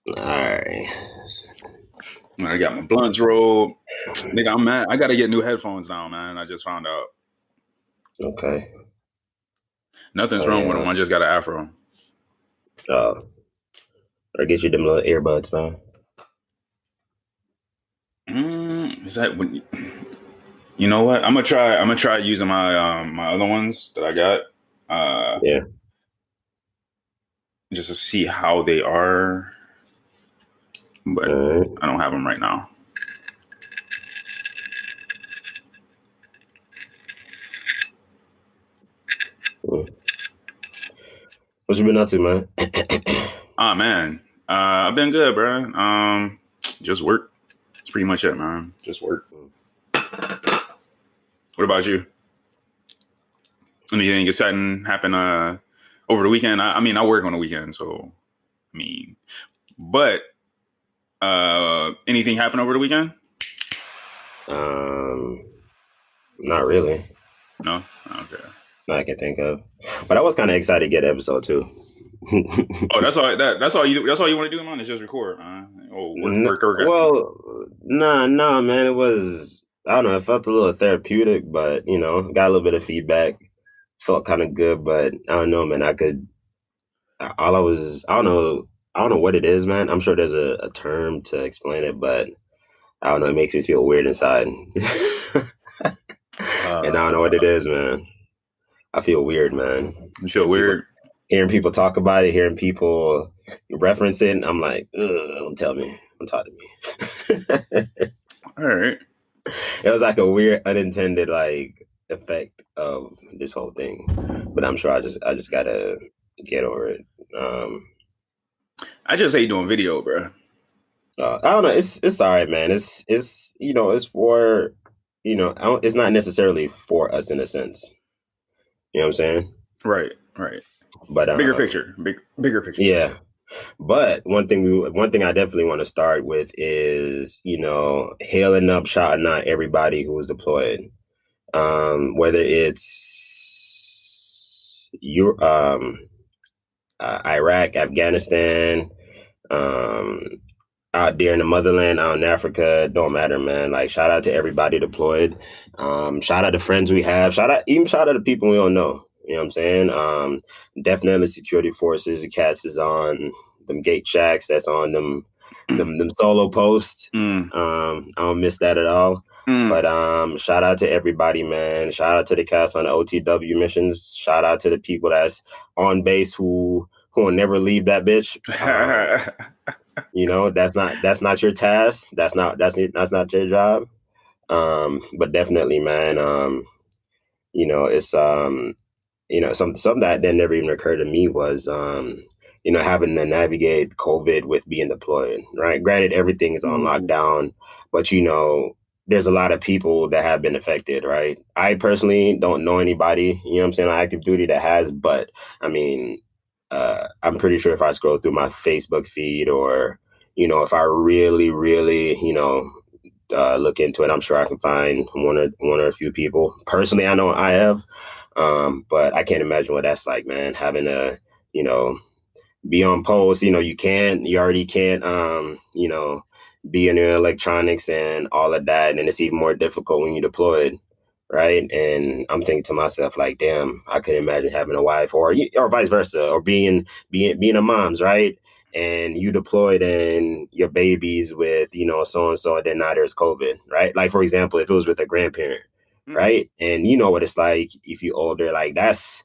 All right. I got my blunts rolled. Nigga, I'm mad. I got to get new headphones now, man. I just found out. Okay. Nothing's wrong with them. I just got an afro. Or get you them little earbuds, man. Is that when? You know what? I'm gonna try using my my other ones that I got. Yeah. Just to see how they are. But right. I don't have them right now. What you been up to, man? Man. I've been good, bro. Just work. That's pretty much it, man. Just work. What about you? Anything exciting happen over the weekend? I mean, I work on the weekend, so but anything happen over the weekend? Not really. No? Okay. Not I can think of. But I was kind of excited to get episode 2. That's all you want to do, man, is just record, man. Work. Well, nah, man. It was, I don't know, it felt a little therapeutic, but got a little bit of feedback. Felt kind of good, but I don't know, man. I don't know what it is, man. I'm sure there's a term to explain it, but I don't know, it makes me feel weird inside. And I don't know what it is, man. I feel weird, man. You feel weird? Hearing people talk about it, hearing people reference it, I'm like, don't tell me. Don't talk to me. All right. It was like a weird, unintended effect of this whole thing, but I'm sure I just gotta get over it. I just hate doing video, bro. I don't know. It's all right, man. It's it's for it's not necessarily for us in a sense. You know what I'm saying? Right. But bigger picture. Yeah. But one thing I definitely want to start with is, hailing up, shouting out everybody who was deployed. Whether it's Iraq, Afghanistan, out there in the motherland, out in Africa, don't matter, man. Like, shout out to everybody deployed. Shout out to friends we have. Shout out to people we don't know. You know what I'm saying? Definitely security forces. The cats is on them gate shacks. That's on them solo posts. I don't miss that at all. But shout out to everybody, man. Shout out to the cats on the OTW missions. Shout out to the people that's on base who will never leave that bitch. That's not your task. That's not your job. But definitely, man. It's something that never even occurred to me was having to navigate COVID with being deployed. Right. Granted, everything is on lockdown, but there's a lot of people that have been affected. Right. I personally don't know anybody, on active duty that has, but I mean, I'm pretty sure if I scroll through my Facebook feed or, if I really, really, look into it, I'm sure I can find one or a few people. Personally, I know I have, but I can't imagine what that's like, man. Having to, be on post. You already can't, be in your electronics and all of that, and it's even more difficult when you're deployed. Right. And I'm thinking to myself, like, damn, I could imagine having a wife or vice versa, or being a mom's, right? And you deployed and your baby's with, so-and-so, and then now there's COVID, right? Like, for example, if it was with a grandparent, right? And you know what it's like if you're older, like that's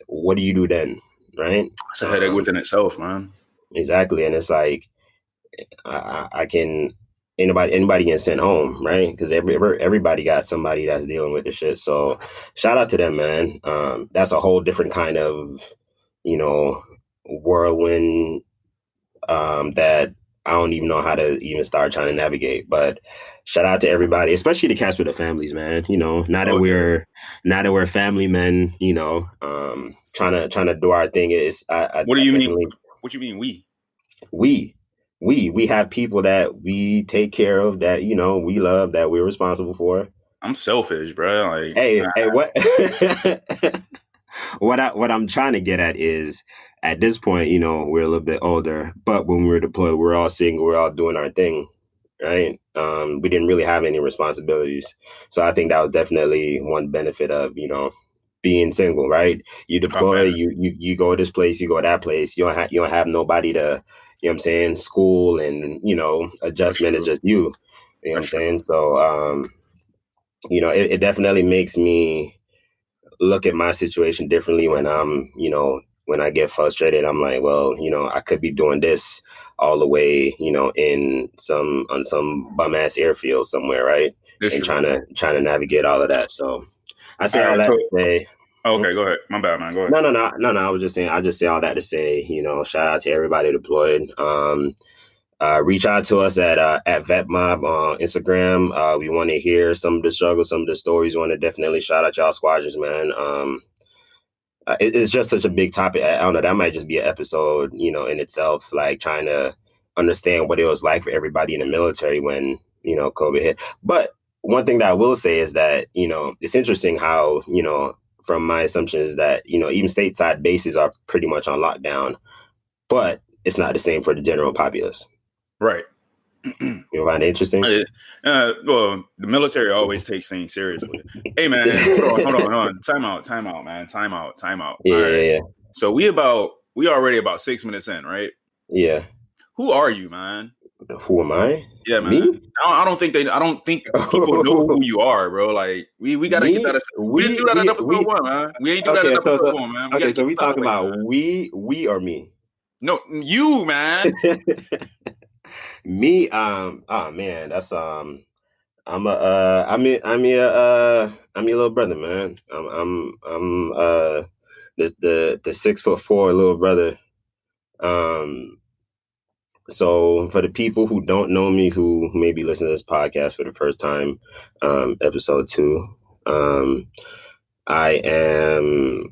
what do you do then, right? It's a headache within itself, man. Exactly. And it's like, anybody can send home, right? Because everybody got somebody that's dealing with the shit. So shout out to them, man. That's a whole different kind of, whirlwind that I don't even know how to even start trying to navigate. But shout out to everybody, especially the cats with the families, man. Now that we're family men, trying to do our thing. What do you mean? What you mean we have people that we take care of, that we love, that we're responsible for. I'm selfish, bro. Like, hey, what what I'm trying to get at is, at this point, we're a little bit older, but when we were deployed, we're all single, we're all doing our thing, right? We didn't really have any responsibilities. So I think that was definitely one benefit of, being single, right? You Oh deploy, man, you go this place, you go that place. You don't have nobody to, what I'm saying, school and, that's adjustment is true. just you. You know what I'm That's true. saying? So it definitely makes me look at my situation differently when when I get frustrated. I'm like, well, I could be doing this all the way, on some bum ass airfield somewhere, right? That's And true. trying to navigate all of that. So I say All all right. that So to say. okay, go ahead. My bad, man. Go ahead. No, no, no, no, no. I was just saying. I just say all that to say, shout out to everybody deployed. Reach out to us at Vet Mob on Instagram. We want to hear some of the struggles, some of the stories. We want to definitely shout out y'all squadrons, man. It's just such a big topic. I don't know. That might just be an episode, in itself, like trying to understand what it was like for everybody in the military when, COVID hit. But one thing that I will say is that, it's interesting how, from my assumption is that, even stateside bases are pretty much on lockdown, but it's not the same for the general populace. Right. You find it interesting? Well, the military always takes things seriously. Hey, man, hold on. Time out, man. Time out. Yeah, All right. yeah, So we already about 6 minutes in, right? yeah. Who are you, man? Who am I? Yeah, man. Me? I don't think people know who you are, bro. Like we gotta get that. Me? We didn't do that at episode We. one, man. We ain't do that at Okay, episode one, man. We okay, gotta so get we this out of talking the way, about man. we or me? No, you, man. Me, oh man, that's I'm your little brother, man. I'm the 6'4" little brother. So for the people who don't know me, who maybe listen to this podcast for the first time, episode 2, I am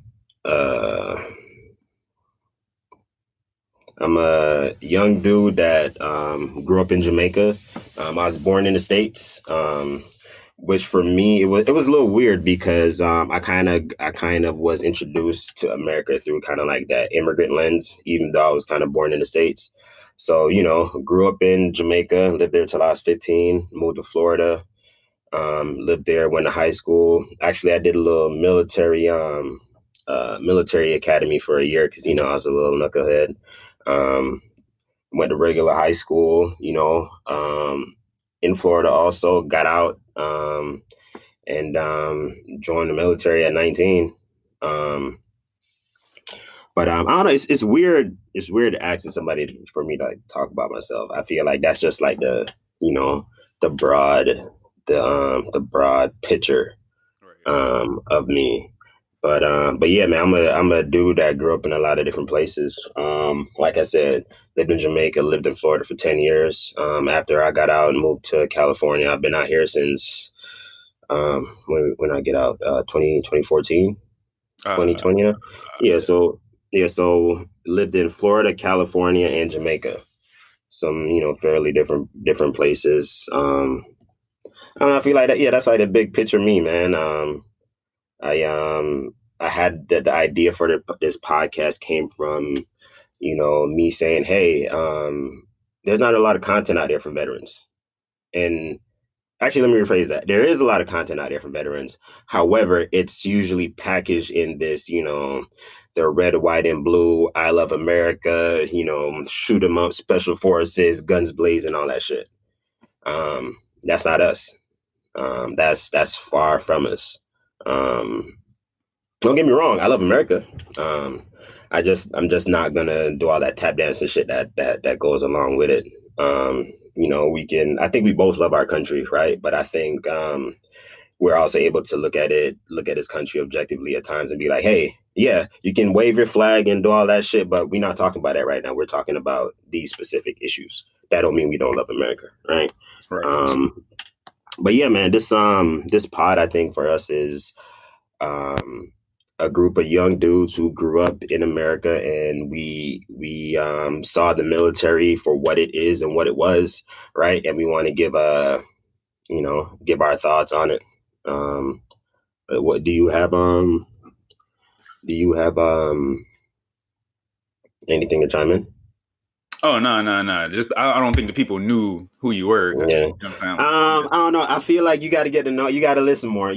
uh I'm a young dude that grew up in Jamaica. I was born in the States, which for me it was a little weird because I kind of was introduced to America through kind of like that immigrant lens, even though I was kind of born in the States. So grew up in Jamaica, lived there till I was 15, moved to Florida, lived there, went to high school. Actually, I did a little military academy for a year because I was a little knucklehead. Um, Went to regular high school, in Florida. Also got out and joined the military at 19. But I don't know. It's weird. It's weird asking somebody for me to talk about myself. I feel like that's just like you know the broad the broad picture Right. of me. But yeah, man, I'm a dude that grew up in a lot of different places. Like I said, lived in Jamaica, lived in Florida for 10 years. After I got out and moved to California, I've been out here since when I get out, 2014, Uh, 2020. Yeah, so lived in Florida, California, and Jamaica. Some fairly different places. I don't know, I feel like that. Yeah, that's like the big picture of me, man. I had the idea for this podcast came from me saying, hey, there's not a lot of content out there for veterans. And actually, let me rephrase that. There is a lot of content out there for veterans. However, it's usually packaged in this, the red, white, and blue, I love America, shoot 'em up, special forces, guns blazing, all that shit. That's not us. That's far from us. Um, don't get me wrong, I love America. I'm just not gonna do all that tap dancing shit that goes along with it. I think we both love our country, right? But I think we're also able to look at this country objectively at times and be like, hey, yeah, you can wave your flag and do all that shit, but we're not talking about that right now. We're talking about these specific issues. That don't mean we don't love America, right? right. But yeah, man, this pod I think for us is um, a group of young dudes who grew up in America, and we saw the military for what it is and what it was, right? And we want to give our thoughts on it. What do you have? Do you have Anything to chime in? Oh no. Just I don't think the people knew who you were. 'Cause, Yeah. you know what I'm saying? Like, yeah. I don't know. I feel like you got to get to know. You got to listen more. I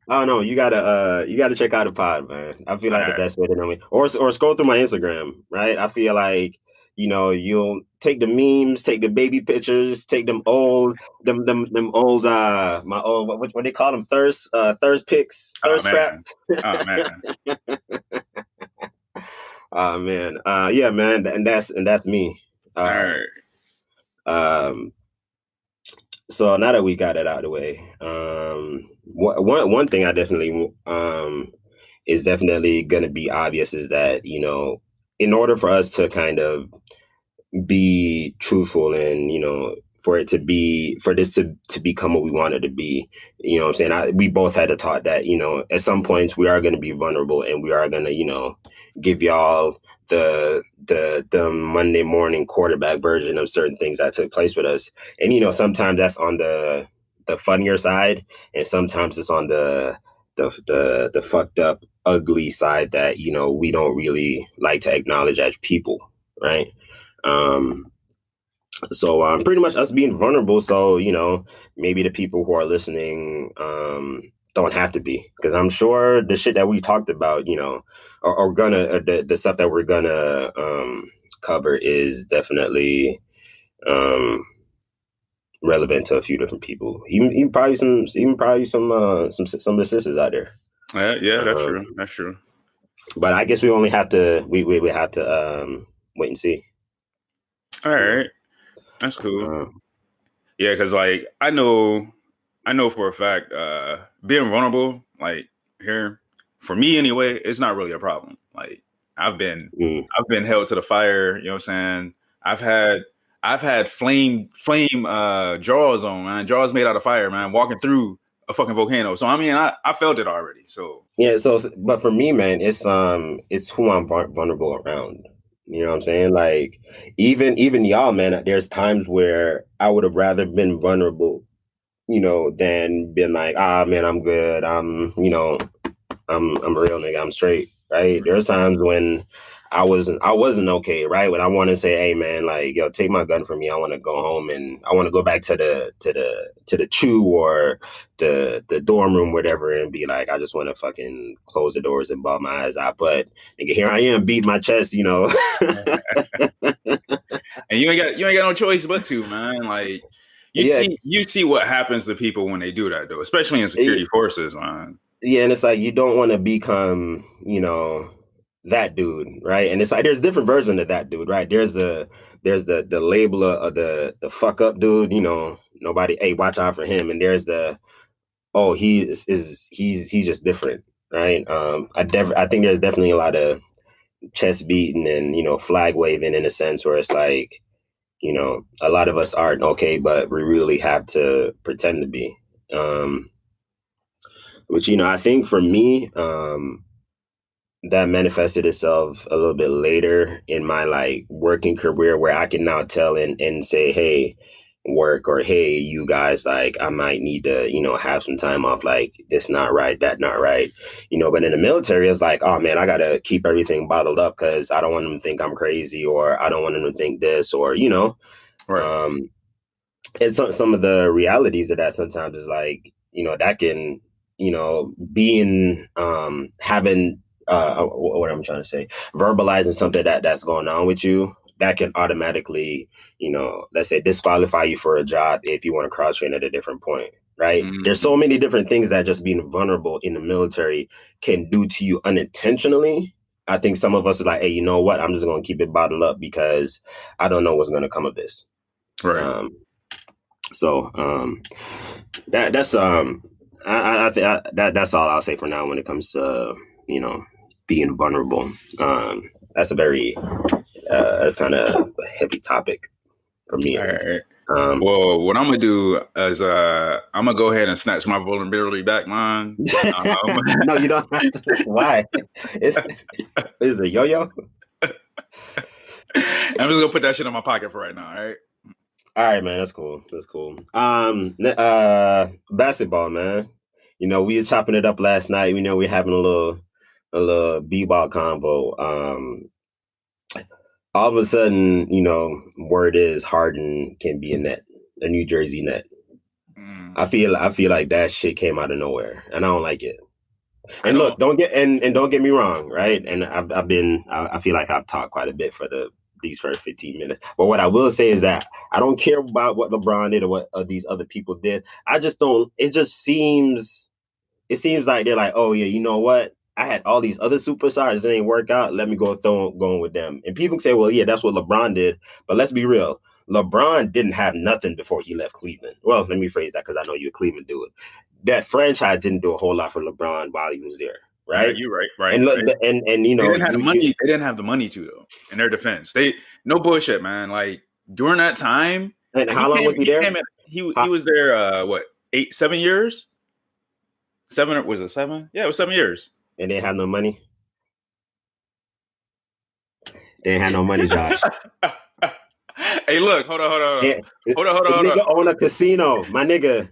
don't know. You gotta check out the pod, man. I feel All like the right. best way to know me, or scroll through my Instagram. Right. I feel like you'll take the memes, take the baby pictures, take them old, them old my old what they call them thirst pics, Oh thirst man. traps. Oh man. Oh man. Yeah, man. And that's me. All Um. right. Um. So now that we got it out of the way, one thing I definitely is definitely going to be obvious is that in order for us to kind of be truthful and for this to become what we wanted to be, what I'm saying, we both had to taught that at some points we are going to be vulnerable and we are going to give y'all the Monday morning quarterback version of certain things that took place with us. And sometimes that's on the funnier side, and sometimes it's on the fucked up ugly side that we don't really like to acknowledge as people, right? um so pretty much us being vulnerable, so maybe the people who are listening don't have to be, because I'm sure the shit that we talked about, are gonna the stuff that we're gonna cover is definitely um relevant to a few different people, even probably some of the sisters out there. Yeah, that's um true. That's true. but I guess we only have to we have to wait and see. All you know right. That's cool. um, Yeah, because like I know for a fact, being vulnerable, like here, for me anyway, it's not really a problem. Like I've been mm. I've been held to the fire, you know what I'm saying? I've had flame jaws on, man. Jaws made out of fire, man, walking through a fucking volcano. So I mean I felt it already. So Yeah, so but for me, man, it's who I'm vulnerable around. You know what I'm saying? Like even y'all, man, there's times where I would have rather been vulnerable, than been like, ah man, I'm good. I'm a real nigga. I'm straight, right? There's times when I wasn't okay, right? When I want to say, hey man, like yo, take my gun from me. I want to go home and I want to go back to the chew or the dorm room, whatever, and be like, I just want to fucking close the doors and bawl my eyes out. But nigga, here I am, beat my chest. and you ain't got no choice but to, man. Like you Yeah, see what happens to people when they do that though, especially in security forces, man. yeah, and it's like you don't want to become, that dude, right? And it's like there's different versions of that dude, right? There's the labeler of the fuck up dude, nobody, hey, watch out for him. And there's the, oh, he's just different, right? I think there's definitely a lot of chest beating and flag waving in a sense where it's like, a lot of us aren't okay, but we really have to pretend to be. Which I think for me, that manifested itself a little bit later in my like working career, where I can now tell and say, hey, work, or hey, you guys, like I might need to have some time off, like this not right, that not right. But in the military it's like, oh man, I gotta keep everything bottled up because I don't want them to think I'm crazy, or I don't want them to think this, or Right. um and some of the realities of that sometimes is like, that can, being having what I'm trying to say, verbalizing something that's going on with you, that can automatically, let's say, disqualify you for a job if you want to cross train at a different point. Right. There's Mm-hmm. so many different things that just being vulnerable in the military can do to you unintentionally. I think some of us are like, hey, you know what? I'm just going to keep it bottled up because I don't know what's going to come of this. Right. Um, so that's I think that's all I'll say for now when it comes to being vulnerable. That's a very that's kind of a heavy topic for me All at least. right. Well, what I'm gonna do is I'm gonna go ahead and snatch my vulnerability back, man. No, you don't have to. Why? Is it yo-yo? I'm just gonna put that shit in my pocket for right now. All right. All right, man. That's cool. That's cool. Basketball, man. We was chopping it up last night. We having a little b-ball convo. all of a sudden, word is Harden can be a New Jersey net. I feel like that shit came out of nowhere, and I don't like it. And look, don't get me wrong, right? And I feel like I've talked quite a bit for these first 15 minutes. But what I will say is that I don't care about what LeBron did or what these other people did. I just don't. It seems like they're like, oh yeah, you know what? I had all these other superstars that didn't work out. Let me going with them. And people say, well, yeah, that's what LeBron did. But let's be real. LeBron didn't have nothing before he left Cleveland. Well, let me phrase that because I know you're a Cleveland dude. That franchise didn't do a whole lot for LeBron while he was there, right? Yeah, you're right. And right. and they didn't have the money. They didn't have the money to though. In their defense, no bullshit, man. Like during that time, and how long was he there? He was there. 7 years? 7 was it 7? Yeah, it was 7 years. And they had no money. They didn't have no money, Josh. Hey, look, hold on. Hold on. Nigga own a casino, my nigga.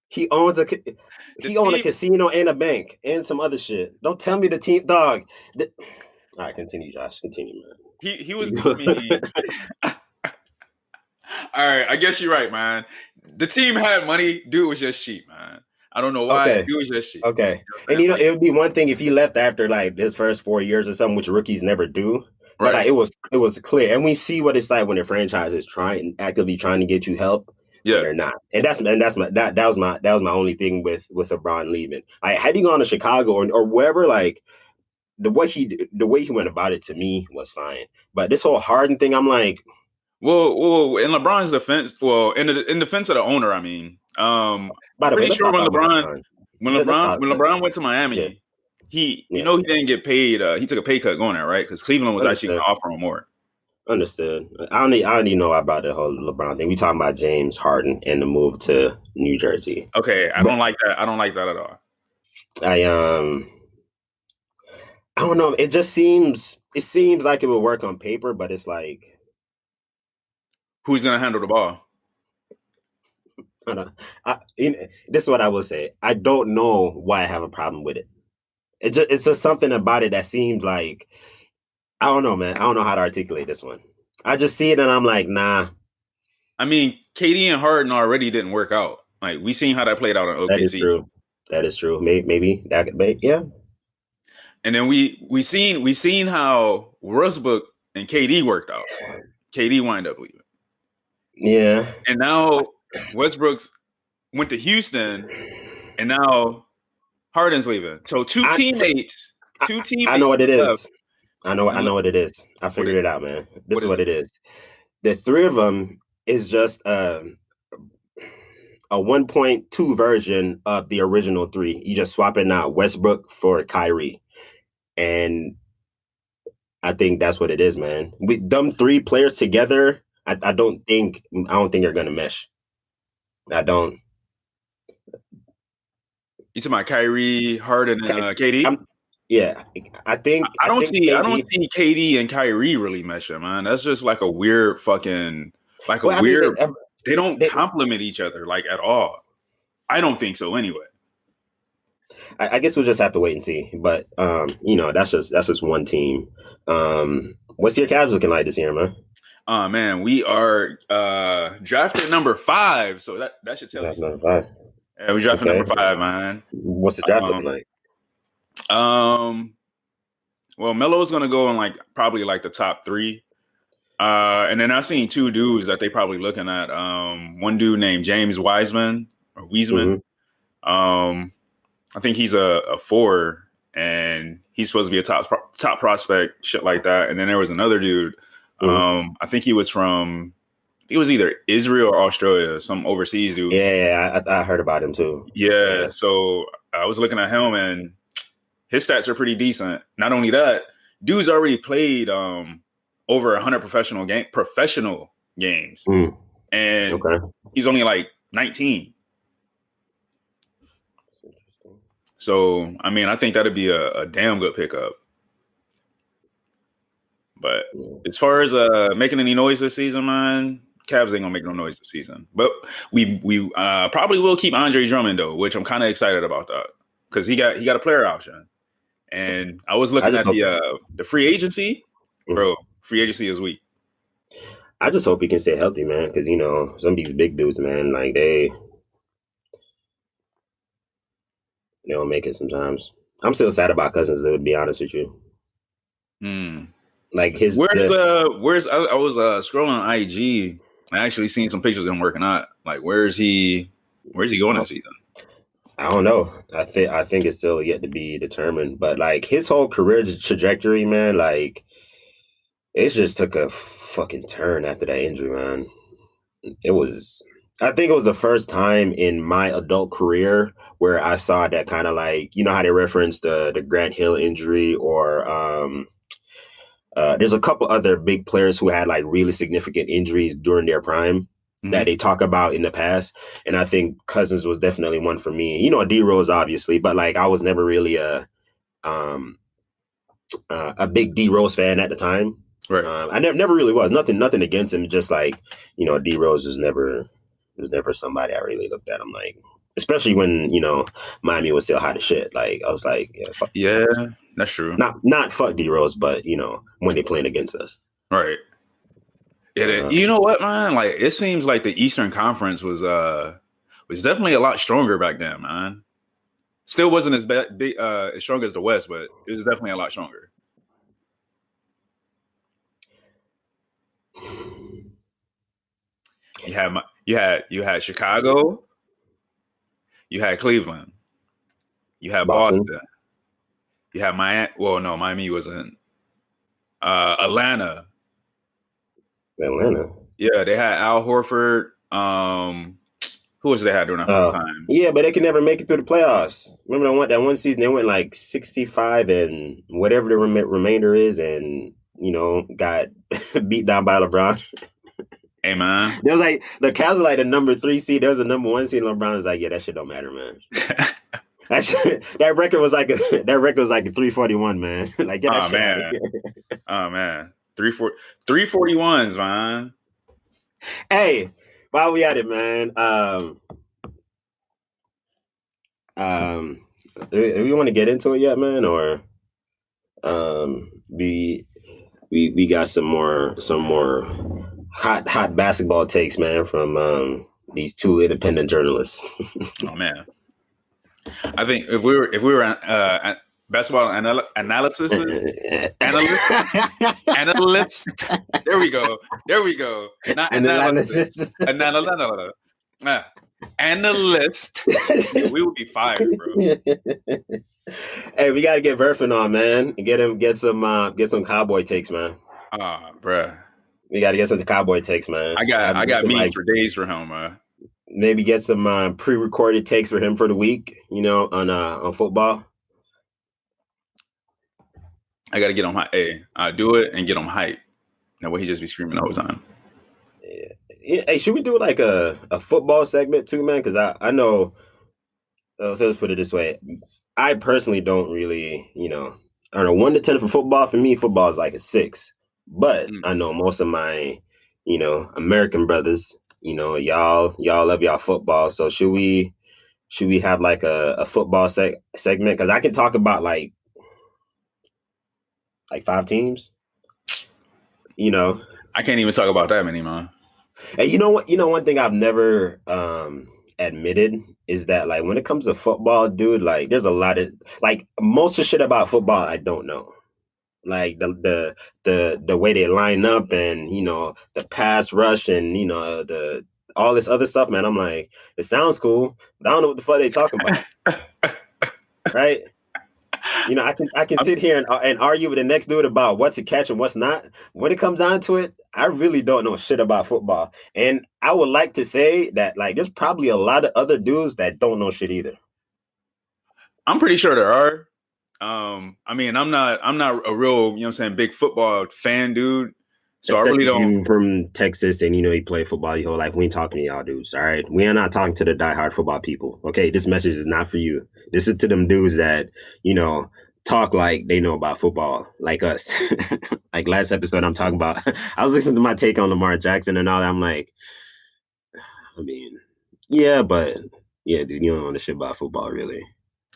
He owns a casino and a bank and some other shit. Don't tell me the team, dog. All right, continue, Josh. Continue, man. He was. I mean, all right, I guess you're right, man. The team had money. Dude was just cheap, man. I don't know why. Okay. Dude was just cheap. Okay, and it would be one thing if he left after like his first 4 years or something, which rookies never do. But like, it was clear, and we see what it's like when a franchise is actively trying to get you help. Yeah, they're not, and that was my only thing with LeBron leaving. Had he gone to Chicago or wherever, like the way he went about it to me was fine. But this whole Harden thing, I'm like, well, in LeBron's defense, in defense of the owner, I mean, pretty sure when LeBron went to Miami, he didn't get paid. He took a pay cut going there, right? Because Cleveland was actually going to offer him more. Understood. I don't even know about the whole LeBron thing. We talking about James Harden and the move to New Jersey. Okay, I don't like that. I don't like that at all. I don't know. It seems like it would work on paper, but it's like, who's gonna handle the ball? This is what I will say. I don't know why I have a problem with it. It's just something about it that seems like, I don't know, man. I don't know how to articulate this one. I just see it and I'm like, nah. I mean, KD and Harden already didn't work out. Like, we seen how that played out in OKC. That is true. Maybe that could be, yeah. And then we seen how Westbrook and KD worked out. KD wind up leaving. Yeah. And now Westbrook's went to Houston, and now Harden's leaving. So two teammates. I know what it is. I know what it is. I figured it out, man. This is what it is. The three of them is just a 1.2 version of the original three. You just swapping out Westbrook for Kyrie. And I think that's what it is, man. With them three players together, I don't think they're gonna mesh. I don't. You talking about Kyrie, Harden, and KD? Yeah, I don't see KD and Kyrie really meshing, man. That's just like a weird fucking they don't complement each other like at all. I don't think so anyway. I guess we'll just have to wait and see. But that's just one team. What's your Cavs looking like this year, man? Man, we are drafted number 5, so that should tell you something. Number 5. Yeah, we drafted number 5, man. What's the draft looking like? Well, Melo's gonna go in probably the top 3. And then I've seen 2 dudes that they probably looking at. One dude named James Wiseman. Mm-hmm. I think he's a 4, and he's supposed to be a top prospect, shit like that. And then there was another dude. Mm-hmm. I think he was either Israel or Australia, some overseas dude. Yeah, I heard about him too. Yeah, so I was looking at him, and his stats are pretty decent. Not only that, dude's already played over 100 professional games, and he's only 19. So, I mean, I think that'd be a damn good pickup. But as far as making any noise this season, man, Cavs ain't gonna make no noise this season. But we probably will keep Andre Drummond though, which I'm kind of excited about that because he got a player option. And I was looking at the free agency, bro. free agency is weak. I just hope he can stay healthy, man, because some of these big dudes, man, like they don't make it sometimes. I'm still sad about Cousins, to be honest with you. Like where's I was scrolling on IG. I actually seen some pictures of him working out. Like, where's he going this season? I don't know. I think it's still yet to be determined. But like his whole career trajectory, man, like it just took a fucking turn after that injury, man. I think it was the first time in my adult career where I saw that kind of like, how they referenced the Grant Hill injury, or there's a couple other big players who had like really significant injuries during their prime that they talk about in the past. And I think Cousins was definitely one for me. D Rose, obviously, but like I was never really a big D Rose fan at the time. Right. I never really was. Nothing against him. Just like, D Rose was never somebody I really looked at. I'm like, especially when, Miami was still hot as shit. Like, I was like, yeah, fuck yeah, that's true. Not fuck D Rose, but, when they playing against us. Right. You know what, man? Like, it seems like the Eastern Conference was definitely a lot stronger back then, man. Still wasn't as strong as the West, but it was definitely a lot stronger. You had Chicago, you had Cleveland, you had Boston. You had Miami. Well, no, Miami wasn't. Atlanta. Yeah, they had Al Horford. Who else they had during that whole time? Yeah, but they could never make it through the playoffs. Remember that one season they went like 65 and whatever the remainder is, and got beat down by LeBron. Hey, man. There was like the Cavs were like the number 3 seed. There was a number 1 seed. And LeBron was like, yeah, that shit don't matter, man. That record was like a 341, man. Like, get that shit out of here. Oh man, 341s, man. Hey, while we at it, man. Do we want to get into it yet, man, or we got some more hot basketball takes, man, from these 2 independent journalists. Oh man, I think if we were basketball analyst. There we go. Not analysis. Analyst. We would be fired, bro. Hey, we gotta get Verfin on, man. Get some cowboy takes, man. Bruh. We gotta get some cowboy takes, man. I got memes for days for him, man. Maybe get some pre-recorded takes for him for the week, on football. I gotta get him hype. Hey, do it and get him hype. That way he just be screaming all the time. Yeah. Hey, should we do like a football segment too, man? Because I know. So let's put it this way: I personally don't really, I don't know, 1 to 10 for football. For me, football is like a 6. But I know most of my, American brothers, y'all love y'all football. So should we have like a football segment? Because I can talk about like 5 teams. I can't even talk about that many, man. And you know what? One thing I've never admitted is that like when it comes to football, dude, like there's a lot of like most of the shit about football I don't know. Like the way they line up and the pass rush and the all this other stuff, man. I'm like, it sounds cool, but I don't know what the fuck they talking about. Right? I can sit here and argue with the next dude about what's a catch and what's not. When it comes down to it, I really don't know shit about football. And I would like to say that like there's probably a lot of other dudes that don't know shit either. I'm pretty sure there are. I mean, I'm not a real, big football fan, dude. So Except I really don't. You from Texas and he played football your whole life. We ain't talking to y'all dudes, all right? We are not talking to the diehard football people. Okay, this message is not for you. This is to them dudes that, talk like they know about football, like us. Like last episode I'm talking about. I was listening to my take on Lamar Jackson and all that. I'm like, I mean, yeah, but yeah, dude, you don't know the shit about football, really.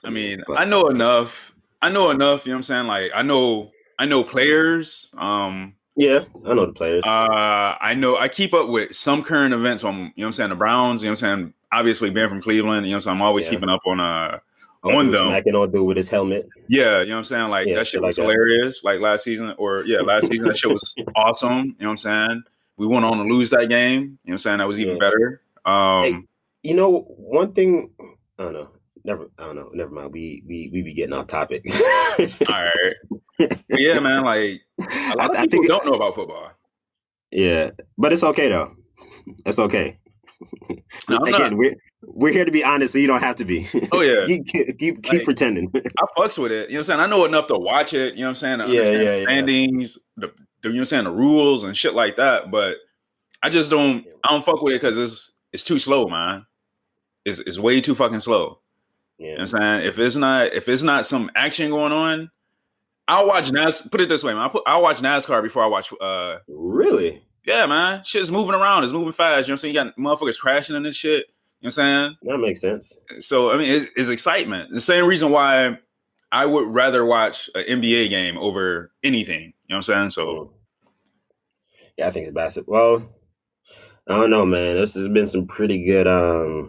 I mean, I know enough. You know what I'm saying? Like, I know players. Yeah, I know the players. I keep up with some current events on, you know what I'm saying, the Browns, you know what I'm saying? Obviously being from Cleveland, you know what I'm saying? I'm always Yeah. keeping up on Dude them. smacking on dude with his helmet. Yeah, you know what I'm saying? Like Yeah, that shit shit like was that. hilarious. Like last season that shit was awesome. You know what I'm saying? We went on to lose that game. You know what I'm saying? That was even better. Hey, one thing, I don't know. Never mind. We be getting off topic. All right. But yeah, man, like a lot of I people think, don't know about football. yeah, but it's okay though. It's okay. No, I'm not. Again, we're here to be honest, so you don't have to be. Oh yeah. keep Like pretending. I fucks with it. You know what I'm saying? I know enough to watch it, you know what I'm saying, to understand the Yeah. standings, the you know what I'm saying, the rules and shit like that. But I don't fuck with it because it's too slow, man. It's way too fucking slow. You know Yeah. what I'm saying? If it's not some action going on, I'll watch put it this way, man. I'll watch NASCAR before I watch Really? yeah, man. Shit's moving around, it's moving fast. You know what I'm saying? You got motherfuckers crashing in this shit. You know what I'm That makes sense. saying? So I mean it's excitement. The same reason why I would rather watch an NBA game over anything. You know what I'm saying? So Yeah, I think it's basketball. Well, I don't know, man. This has been some pretty good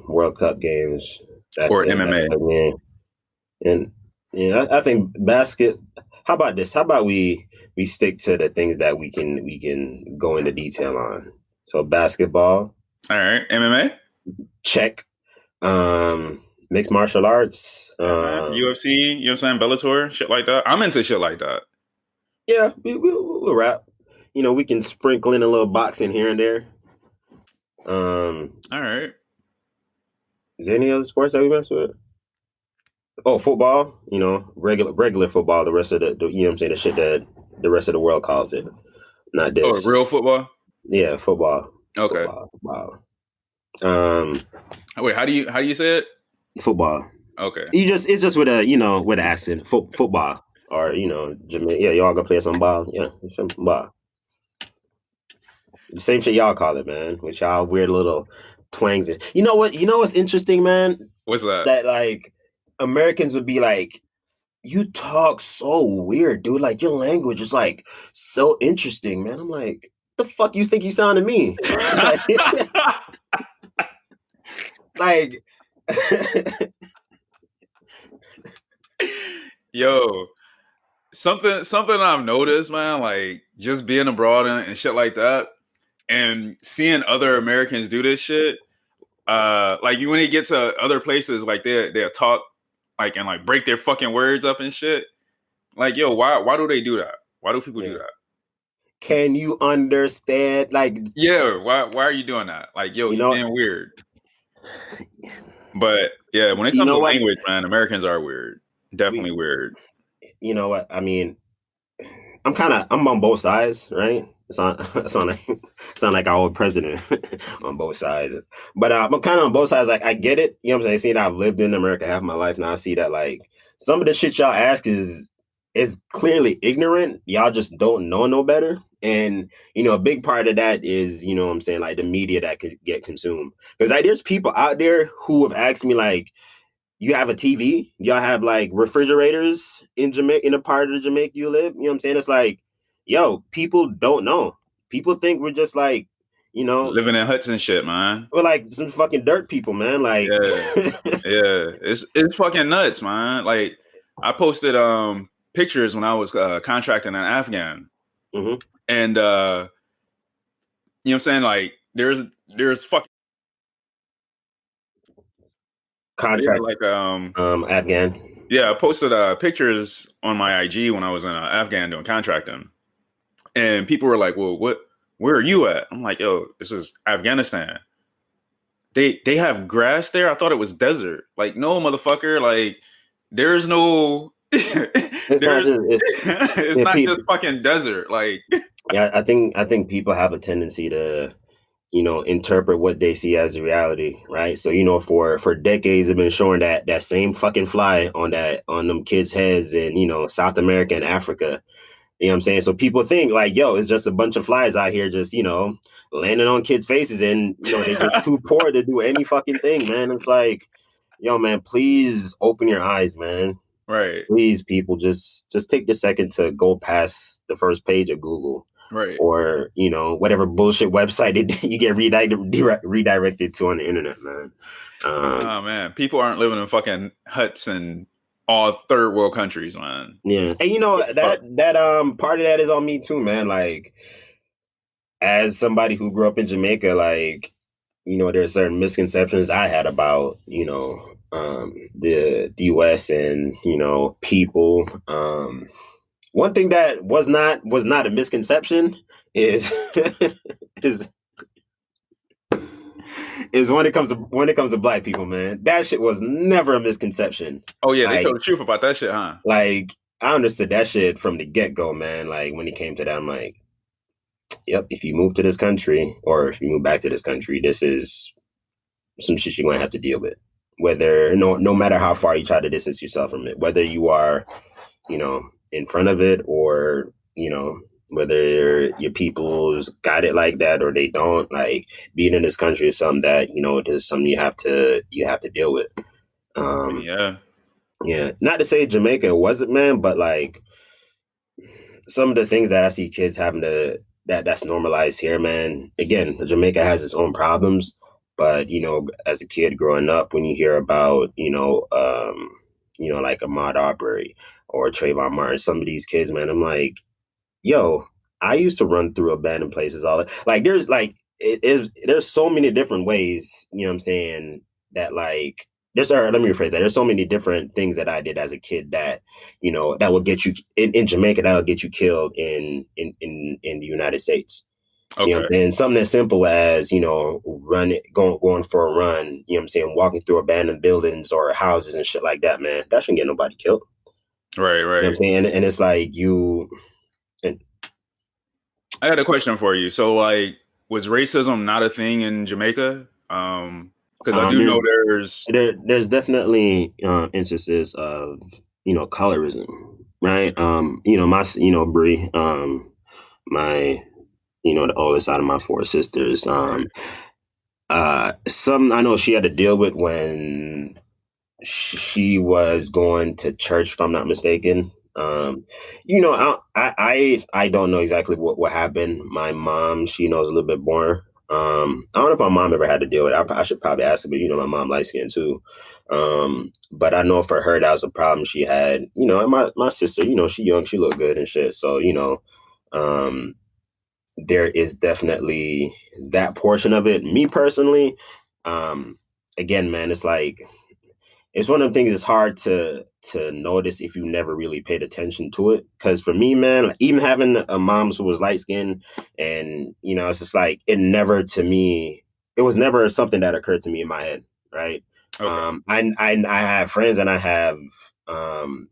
World Cup games. or That's MMA. put me in. And yeah, I think basket. How about this? How about we stick to the things that we can go into detail on? So basketball, All right, MMA. check. Mixed martial arts. Yeah, man. UFC, you know what I'm saying? Bellator, shit like that. I'm into shit like that. Yeah, we'll wrap. We can sprinkle in a little boxing here and there. All right. Is there any other sports that we mess with? Oh, football. Regular football. The rest of the you know what I'm saying, the shit that the rest of the world calls it. Not Oh, this. real football? Yeah, football. Okay. Football. Um, Wait, how do you say it? football. Okay. It's just with with an accent. Football. Or Jamaica. Yeah, y'all gonna play some ball. Yeah, some ball. The same shit y'all call it, man. With y'all weird little twangs. You know what? You know what's interesting, man? What's that? That like Americans would be like, you talk so weird, dude. Like your language is like so interesting, man. I'm like, the fuck you think you sound to me? like Yo, something I've noticed, man, like just being abroad and shit like that, and seeing other Americans do this shit. Like when they get to other places, like they'll talk like and like break their fucking words up and shit. Like, yo, why do they do that? Why do people do yeah. that? Can you understand? Like, Yeah, why are you doing that? Like, yo, you you know, being weird. But yeah, when it you comes know to what? language, man, Americans are weird. Definitely We, weird. you know what? I mean, I'm on both sides, right? Sound like our old president on both sides. But I'm kind of on both sides. Like I get it. You know what I'm saying? Seeing that I've lived in America half my life now, I see that like some of the shit y'all ask is clearly ignorant. Y'all just don't know no better. And a big part of that is, what I'm saying, like the media that could get consumed. Because like there's people out there who have asked me like, you have a TV? Y'all have like refrigerators in Jamaica, in the part of Jamaica you live? You know what I'm saying? It's like, yo, people don't know. People think we're just like, Living in huts and shit, man. we're like some fucking dirt people, man. Like, Yeah. Yeah. It's fucking nuts, man. Like I posted pictures when I was contracting in Afghan. mm-hmm. And you know what I'm saying? Like there's fucking Contract, like Afghan. yeah, I posted pictures on my IG when I was in Afghan doing contracting. And people were like, "Well, where are you at?" I'm like, "Yo, this is Afghanistan. They have grass there. I thought it was desert. Like, no, motherfucker. Like, there's no It's not there's just it's yeah, not people. just fucking desert. Like, Yeah, I think people have a tendency to interpret what they see as a reality, right? So for decades they've been showing that same fucking fly on them kids' heads in South America and Africa. You know what I'm saying? So people think like, yo, it's just a bunch of flies out here just landing on kids' faces, and they're just too poor to do any fucking thing, man. It's like, yo, man, please open your eyes, man. right? Please, people, just take the second to go past the first page of Google. Right. or, you know, whatever bullshit website you get redirected to on the internet, man. Oh man, people aren't living in fucking huts in all third world countries, man. Yeah. And you know, What the fuck? that part of that is on me too, man. Like, as somebody who grew up in Jamaica, like, you know, there's certain misconceptions I had about, you know, the US and, you know, people. One thing that was not a misconception is is is when it comes to black people, man. That shit was never a misconception. Oh yeah, they tell Like the truth about that shit, huh? like I understood that shit from the get go, man. Like when it came to that, I'm like, yep, if you move to this country or if you move back to this country, this is some shit you're gonna have to deal with. Whether no matter how far you try to distance yourself from it, whether you are, you know, in front of it or, you know, whether your people's got it like that or they don't, like being in this country is something that, you know, it is something you have to deal with. Um Yeah. yeah. Not to say Jamaica wasn't, man, but like some of the things that I see kids having to that's normalized here, man. Again, Jamaica has its own problems, but you know, as a kid growing up, when you hear about you know, like Ahmaud Arbery or Trayvon Martin, some of these kids, man, I'm like, yo, I used to run through abandoned places all the like. There's like it is. There's so many different ways. You know what I'm saying? That like there's let me rephrase that. There's so many different things that I did as a kid that you know that will get you in Jamaica. That will get you killed in the United States. You know what Okay. I'm saying? Something as simple as, you know, going for a run, you know what I'm saying, walking through abandoned buildings or houses and shit like that, man. That shouldn't get nobody killed. Right, You know what I'm right. saying? And it's like you and I had a question for you. So like was racism not a thing in Jamaica? Because I do know there's there's there's definitely instances of you know colorism, right? You know you know Bree, my you know the oldest out of my four sisters. right. Some I know she had to deal with when she was going to church, if I'm not mistaken. You know, I don't know exactly what happened. My mom, she knows a little bit more. I don't know if my mom ever had to deal with it. I should probably ask her, but you know, my mom light skinned too. But I know for her that was a problem she had. You know, and my sister, you know, she young, she look good and shit. So you know, um, there is definitely that portion of it. Me personally, um, again, man, it's like it's one of the things that's hard to notice if you never really paid attention to it. Because for me, man, like, even having a mom who was light skinned, and you know, it's just like it was never something that occurred to me in my head, right? Okay. I have friends and I have um,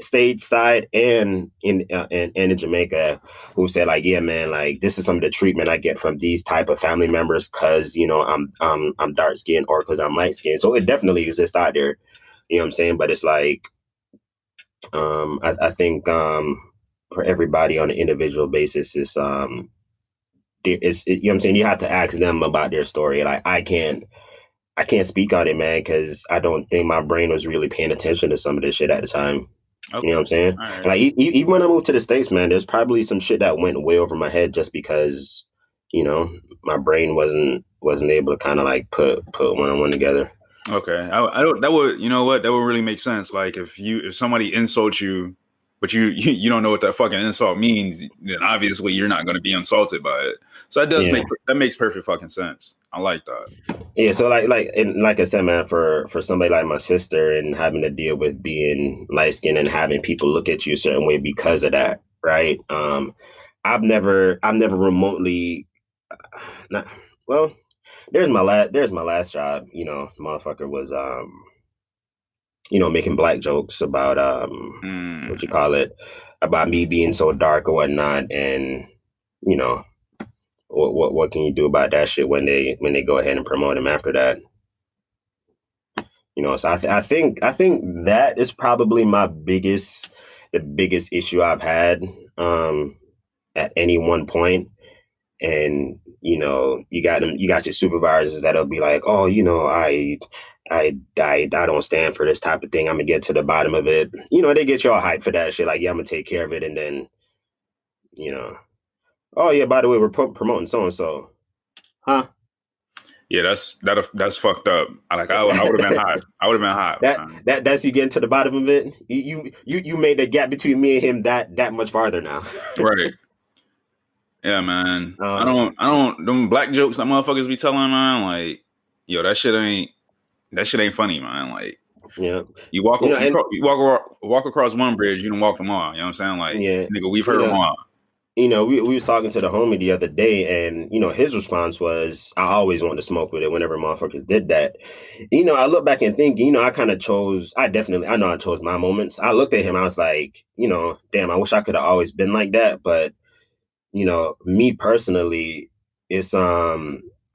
stateside and in Jamaica who said like, yeah, man, like this is some of the treatment I get from these type of family members because you know I'm dark skinned or because I'm light skinned. So it definitely exists out there. You know what I'm saying? But it's like I think for everybody on an individual basis you know what I'm saying? You have to ask them about their story. Like I can't speak on it, man, because I don't think my brain was really paying attention to some of this shit at the time. You know what Okay. I'm saying? All right. Like even when I moved to the States, man, there's probably some shit that went way over my head just because, you know, my brain wasn't able to kind of like put one on one together. Okay. I don't that would you know what? That would really make sense. Like if somebody insults you, but you don't know what that fucking insult means, then obviously you're not gonna be insulted by it. So Yeah, that makes perfect fucking sense. I like that. yeah. So and like I said, man, for somebody like my sister and having to deal with being light skinned and having people look at you a certain way because of that, right? I've never remotely not well. There's my last job. You know, motherfucker was you know, making black jokes about what you Mm. call it, about me being so dark or whatnot, and you know, what can you do about that shit when they go ahead and promote him after that? You know, so I think that is probably the biggest issue I've had at any one point. And you know you got your supervisors that'll be like, oh, you know, I don't stand for this type of thing, I'm gonna get to the bottom of it. You know, they get you all hyped for that shit, like, yeah, I'm gonna take care of it. And then you know Oh yeah, by the way, we're promoting so and so, huh? Yeah, that's fucked up. I would have been hot. I would have been hot, man. That's you getting to the bottom of it. You made the gap between me and him that much farther now. Right. Yeah, man. um, I don't. Them black jokes that motherfuckers be telling, man. Like, yo, that shit ain't funny, man. Like, yeah, you walk, you know, and walk across one bridge, you don't walk them all. You know what I'm saying? Like, yeah, nigga, we've you heard them know, all. we was talking to the homie the other day, and his response was, "I always wanted to smoke with it whenever motherfuckers did that." I look back and think, I kind of chose. I know I chose my moments. I looked at him, I was like, damn, I wish I could have always been like that, but me personally, it's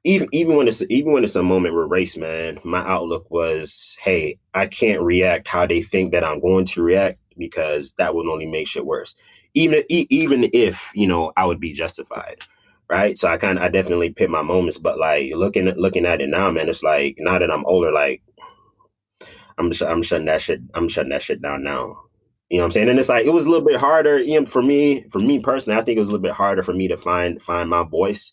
even when it's a moment with race, man, my outlook was, hey, I can't react how they think that I'm going to react because that would only make shit worse. Even if I would be justified, right? So I definitely pick my moments, but like looking at it now, man, it's like now that I'm older, like I'm shutting that shit. I'm shutting that shit down now. You know what I'm saying? And it's like it was a little bit harder, for me personally. I think it was a little bit harder for me to find my voice.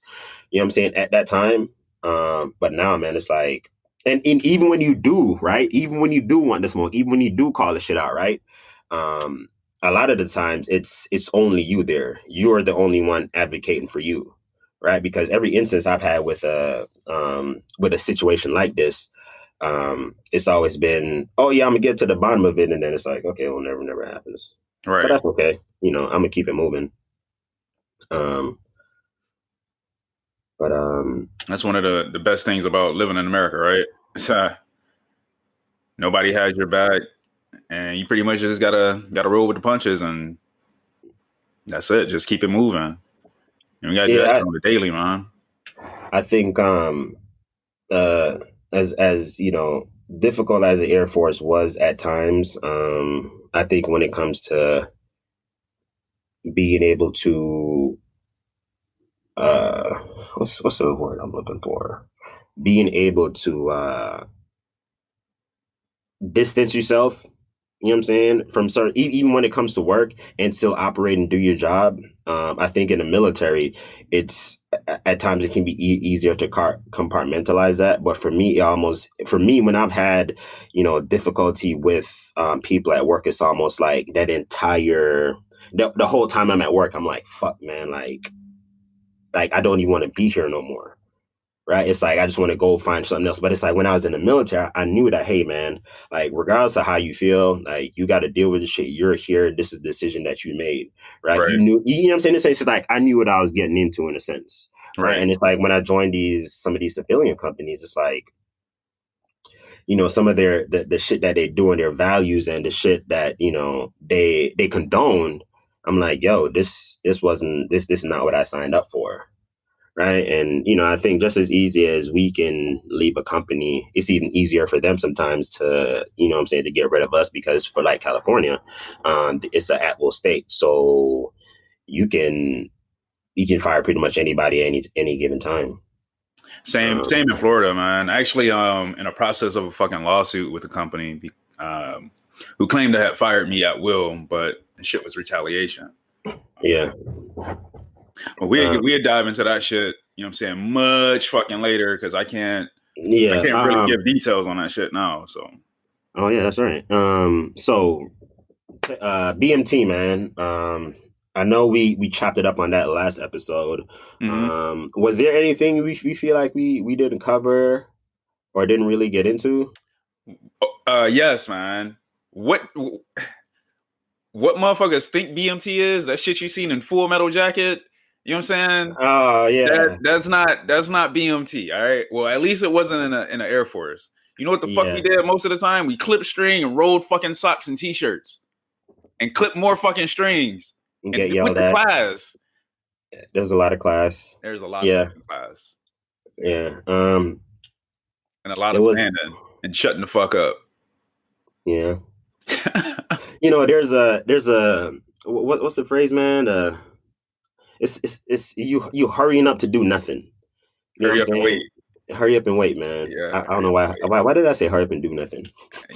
You know what I'm saying at that time. But now, man, it's like, and even when you do, right? Even when you do want to smoke, even when you do call the shit out, right? Um, a lot of the times it's only you there. You're the only one advocating for you, right? Because every instance I've had with a situation like this, it's always been, oh yeah, I'm gonna get to the bottom of it, and then it's like, okay, well, never happens. But Right. that's okay. I'm gonna keep it moving. Um, but That's one of the best things about living in America, right? It's, nobody has your back, and you pretty much just gotta roll with the punches, and that's it. Just keep it moving. And we gotta do that yeah, shit on the daily, man. I think uh, as difficult as the Air Force was at times, I think when it comes to being able to uh, what's the word I'm looking for? Being able to distance yourself, what I'm saying, from certain, even when it comes to work and still operate and do your job. I think in the military, it's at times it can be easier to compartmentalize that. But for me, when I've had, difficulty with people at work, it's almost like that the whole time I'm at work, I'm like, fuck, man, like I don't even want to be here no more. Right. It's like I just want to go find something else. But it's like when I was in the military, I knew that, hey man, like regardless of how you feel, like you got to deal with the shit. You're here. This is the decision that you made. Right. Right. You know what I'm saying? It's like I knew what I was getting into in a sense. Right. Right. And it's like when I joined some of these civilian companies, it's like, some of the shit that they do and their values and the shit that, they condone. I'm like, yo, this is not what I signed up for. Right. And, I think just as easy as we can leave a company, it's even easier for them sometimes to, what I'm saying, to get rid of us because for like California, it's an at-will state. So you can fire pretty much anybody any given time. Same in Florida, man. Actually, in a process of a fucking lawsuit with a company, who claimed to have fired me at will, but shit was retaliation. Yeah. But we dive into that shit, you know what I'm saying, much fucking later because I can't Yeah. really give details on that shit now. So Oh yeah, that's right. So BMT, man. I know we chopped it up on that last episode. Was there anything we feel like we didn't cover or didn't really get into? yes, man. What motherfuckers think BMT is? That shit you seen in Full Metal Jacket? You know what I'm saying? Oh yeah, That's not BMT. All right. Well, at least it wasn't in the Air Force. You know what the fuck yeah. we did most of the time? We clipped string and rolled fucking socks and t-shirts and clipped more fucking strings And and get with yelled the at. class. There's a lot of class. There's a lot of Yeah, fucking class yeah. and a lot It of was standing and shutting the fuck up. yeah. There's a what's the phrase, man? It's you hurrying up to do nothing. You know what Hurry I'm up and wait. saying? Hurry up and wait, man. Yeah, I don't hurry know up and why. wait. Why did I say hurry up and do nothing?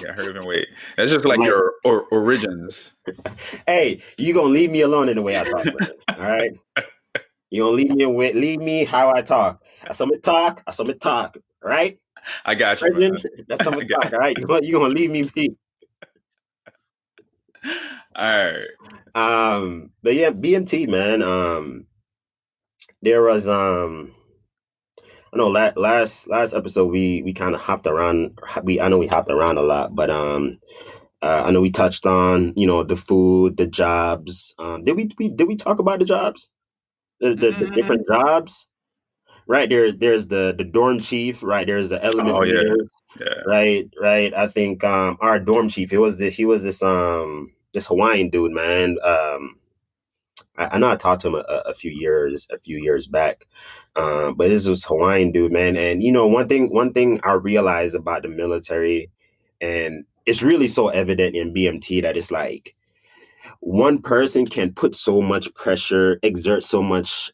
Yeah, hurry up and wait. That's just I'm like like, your origins. hey, you gonna leave me alone in the way I talk, man. All right. You gonna leave me how I talk. I saw me talk, right? I got you, Brethren, man. that's some I talk, got all right? You gonna leave me be. All right. But yeah, BMT, man. There was I know last episode we kind of hopped around. I know we hopped around a lot, but I know we touched on the food, the jobs. Did we talk about the jobs, the Mm. different jobs? Right, there's the dorm chief. Right, there's the element Oh yeah, leaders. yeah. Right. I think our dorm chief. He was this Hawaiian dude, man. I know I talked to him a few years back, but this was Hawaiian dude, man. And one thing I realized about the military, and it's really so evident in BMT that it's like one person can put so much pressure, exert so much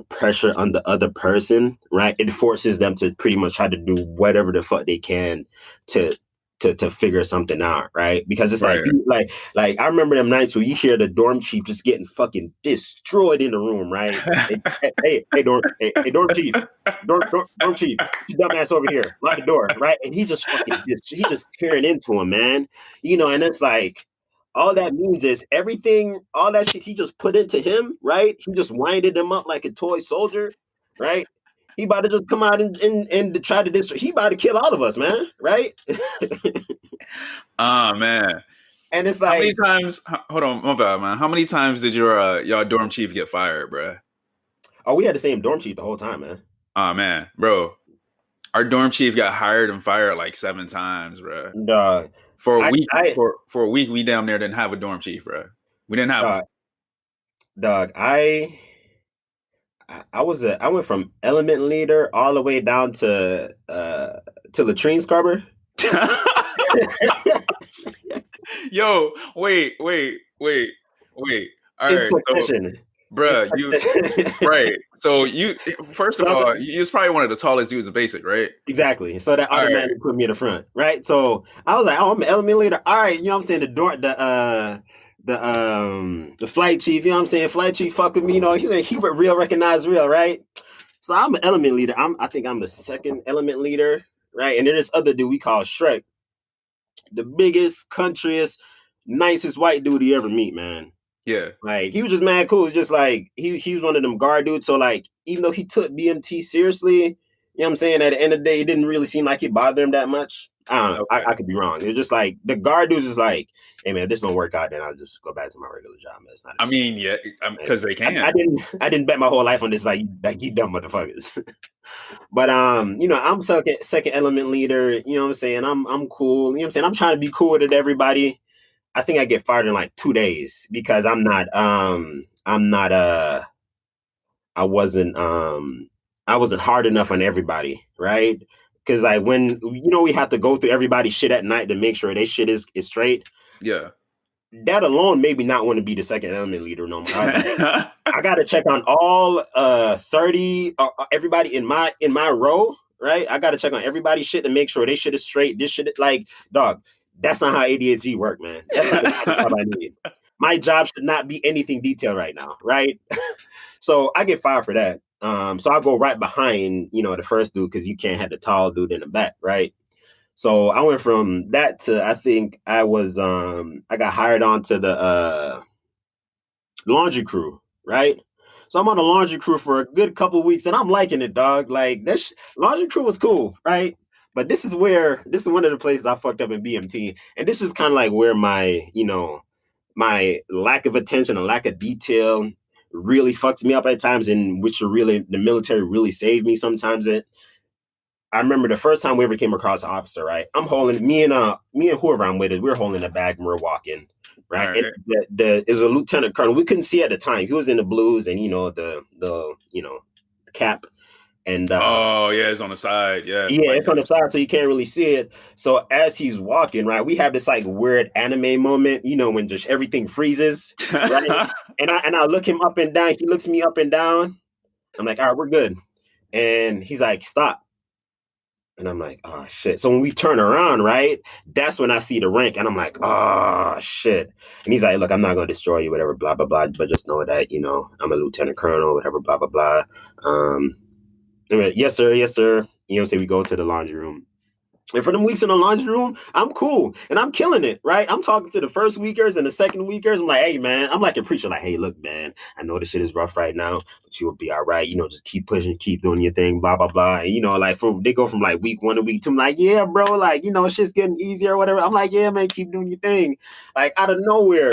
pressure on the other person, right? It forces them to pretty much try to do whatever the fuck they can to to figure something out, right? Because it's like Right. like I remember them nights where you hear the dorm chief just getting fucking destroyed in the room, right? Dorm chief, dorm chief, you dumbass over here, lock the door, right? And he just tearing into him, man. And it's like all that means is everything, all that shit he just put into him, right? He just winded him up like a toy soldier, right? He about to just come out and try to he about to kill all of us, man, right? Oh man. And it's How many like, times? Hold on, my bad, man. How many times did your y'all dorm chief get fired, bruh? oh, we had the same dorm sheet the whole time, man. Oh man, bro. Our dorm chief got hired and fired like 7 times, bruh. Dog, For a I, week, I, for a week, we damn near didn't have a dorm chief, bruh. We didn't have one. dog, dog, I went from element leader all the way down to latrine scrubber. Yo, wait. All In right, so, succession. In bruh, you succession. right. So you first of So all, you was probably one of the tallest dudes in basic, right? exactly. So that All right. automatically put me in the front, right? So I was like, oh, I'm an element leader. All right, you know what I'm saying? The flight chief, you know what I'm saying? Flight chief fuck with me, he real recognize real, right? So I'm an element leader. I think I'm the second element leader, right? And then this other dude we call Shrek, the biggest, countryest, nicest white dude you ever meet, man. Yeah. Like he was just mad cool. Just like he was one of them guard dudes. So like even though he took BMT seriously, you know what I'm saying? At the end of the day, it didn't really seem like it bothered him that much. I don't know. Okay. I could be wrong. It's just like the guard dude's just like, hey man, if this don't work out, then I'll just go back to my regular job. Man. It's not. I mean, yeah, because they can. I didn't bet my whole life on this. Like you dumb motherfuckers. But I'm second element leader. You know what I'm saying? I'm cool. You know what I'm saying? I'm trying to be cool with everybody. I think I get fired in like 2 days because I wasn't hard enough on everybody, right? Because like when we have to go through everybody's shit at night to make sure their shit is straight. Yeah. That alone made me not want to be the second element leader no more. I was like, I gotta check on all 30 everybody in my row, right? I gotta check on everybody's shit to make sure they shit is straight. This shit, like, dog, that's not how ADHD work, man. That's not the kind of job I need. My job should not be anything detailed right now, right? So I get fired for that. So I go right behind, the first dude because you can't have the tall dude in the back, right? So I went from that to I think I got hired onto the laundry crew, right? So I'm on the laundry crew for a good couple of weeks and I'm liking it, dog. Like this laundry crew was cool, right? But this is one of the places I fucked up in BMT. And this is kind of like where my lack of attention and lack of detail really fucks me up at times, in which the military really saved me sometimes. I remember the first time we ever came across an officer, right? I'm holding me and whoever I'm with it, we're holding a bag and we're walking, right? All And right. the is a lieutenant colonel. We couldn't see at the time. He was in the blues and the cap and Oh yeah, it's on the side. Yeah, yeah, like it's on the side, so you can't really see it. So as he's walking, right, we have this like weird anime moment, when just everything freezes, right? And I look him up and down. He looks me up and down. I'm like, all right, we're good. And he's like, stop. And I'm like, oh shit. So when we turn around, right, that's when I see the rank, and I'm like, oh shit. And he's like, look, I'm not gonna destroy you, whatever, blah blah blah. But just know that I'm a lieutenant colonel, whatever, blah blah blah. I mean, yes sir, yes sir. So we go to the laundry room. And for them weeks in the laundry room, I'm cool and I'm killing it, right? I'm talking to the first weekers and the second weekers. I'm like, hey, man, I'm like a preacher, like, hey, look, man, I know this shit is rough right now, but you will be all right. Just keep pushing, keep doing your thing, blah, blah, blah. And, like, they go from like week 1 to week 2. I'm like, yeah, bro, like, shit's getting easier or whatever. I'm like, yeah, man, keep doing your thing. Like, out of nowhere,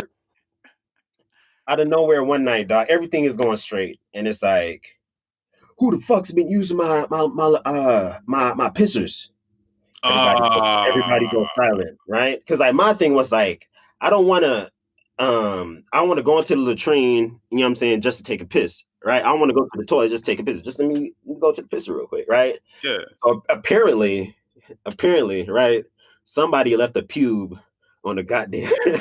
one night, dog, everything is going straight. And it's like, who the fuck's been using my pissers? Everybody go silent, right? Because like my thing was like, I don't want to go into the latrine, just to take a piss, right? I don't want to go to the toilet, just take a piss. Just let me go to the pisser real quick, right? Yeah. So apparently, right? Somebody left a pube on the goddamn on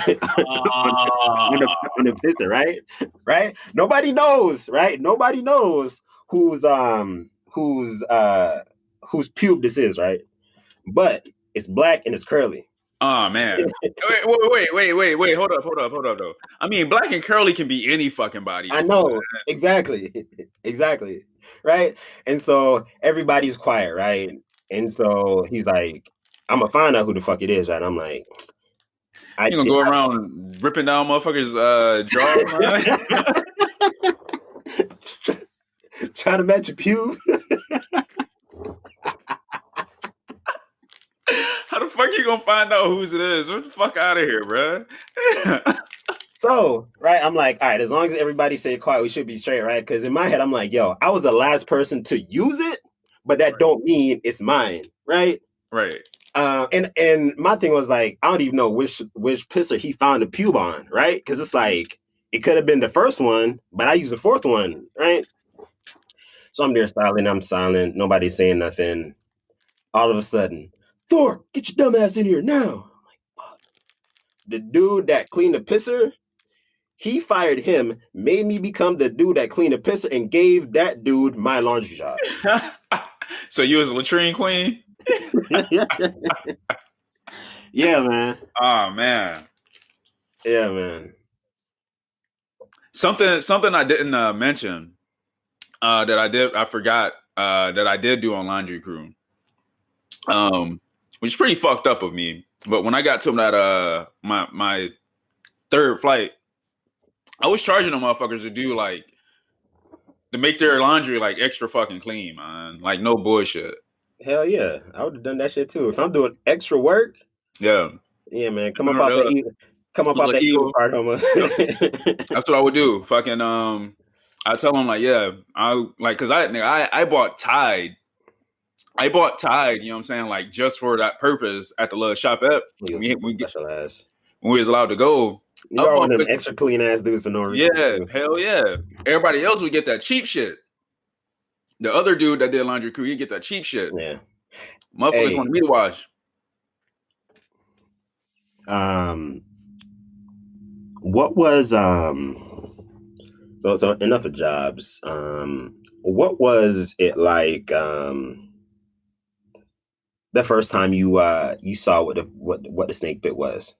the pisser, right? Right? Nobody knows, right? Nobody knows whose pube this is, right? But it's black and it's curly. Oh man! Wait! Hold up, though. I mean, black and curly can be any fucking body. I know exactly, right? And so everybody's quiet, right? And so he's like, "I'm gonna find out who the fuck it is," right? I'm like, "You gonna go around ripping down motherfuckers' jaws?" Trying to match a pube. How the fuck you gonna find out whose it is? What the fuck out of here, bro? So, right, I'm like, all right, as long as everybody stay quiet, we should be straight, right? Because in my head, I'm like, yo, I was the last person to use it, but that don't mean it's mine, right? Right. And my thing was like, I don't even know which pisser he found the pube on, right? Because it's like, it could have been the first one, but I used the fourth one, right? So I'm there silent, I'm silent, nobody's saying nothing. All of a sudden, Thor, get your dumb ass in here now. I'm like, fuck. The dude that cleaned the pisser, he fired him, made me become the dude that cleaned the pisser, and gave that dude my laundry job. So you was a latrine queen? Yeah, man. Oh man. Yeah, man. Something I didn't mention that I forgot that I did do on Laundry Crew. Which is pretty fucked up of me. But when I got to that my third flight, I was charging them motherfuckers to make their laundry like extra fucking clean, man. Like no bullshit. Hell yeah. I would have done that shit too. If I'm doing extra work. Yeah. Yeah, man. Come up out that evil part, homo. That's what I would do. Fucking I tell them like, yeah, cause I bought Tide. You know what I'm saying? Like just for that purpose at the little shop app. We was allowed to go. You are one of them extra clean ass dudes for no reason. Yeah, hell yeah. Everybody else would get that cheap shit. The other dude that did Laundry Crew, he'd get that cheap shit. Yeah. Motherfuckers wanted me to wash. What was so enough of jobs. What was it like the first time you saw what the snake pit was?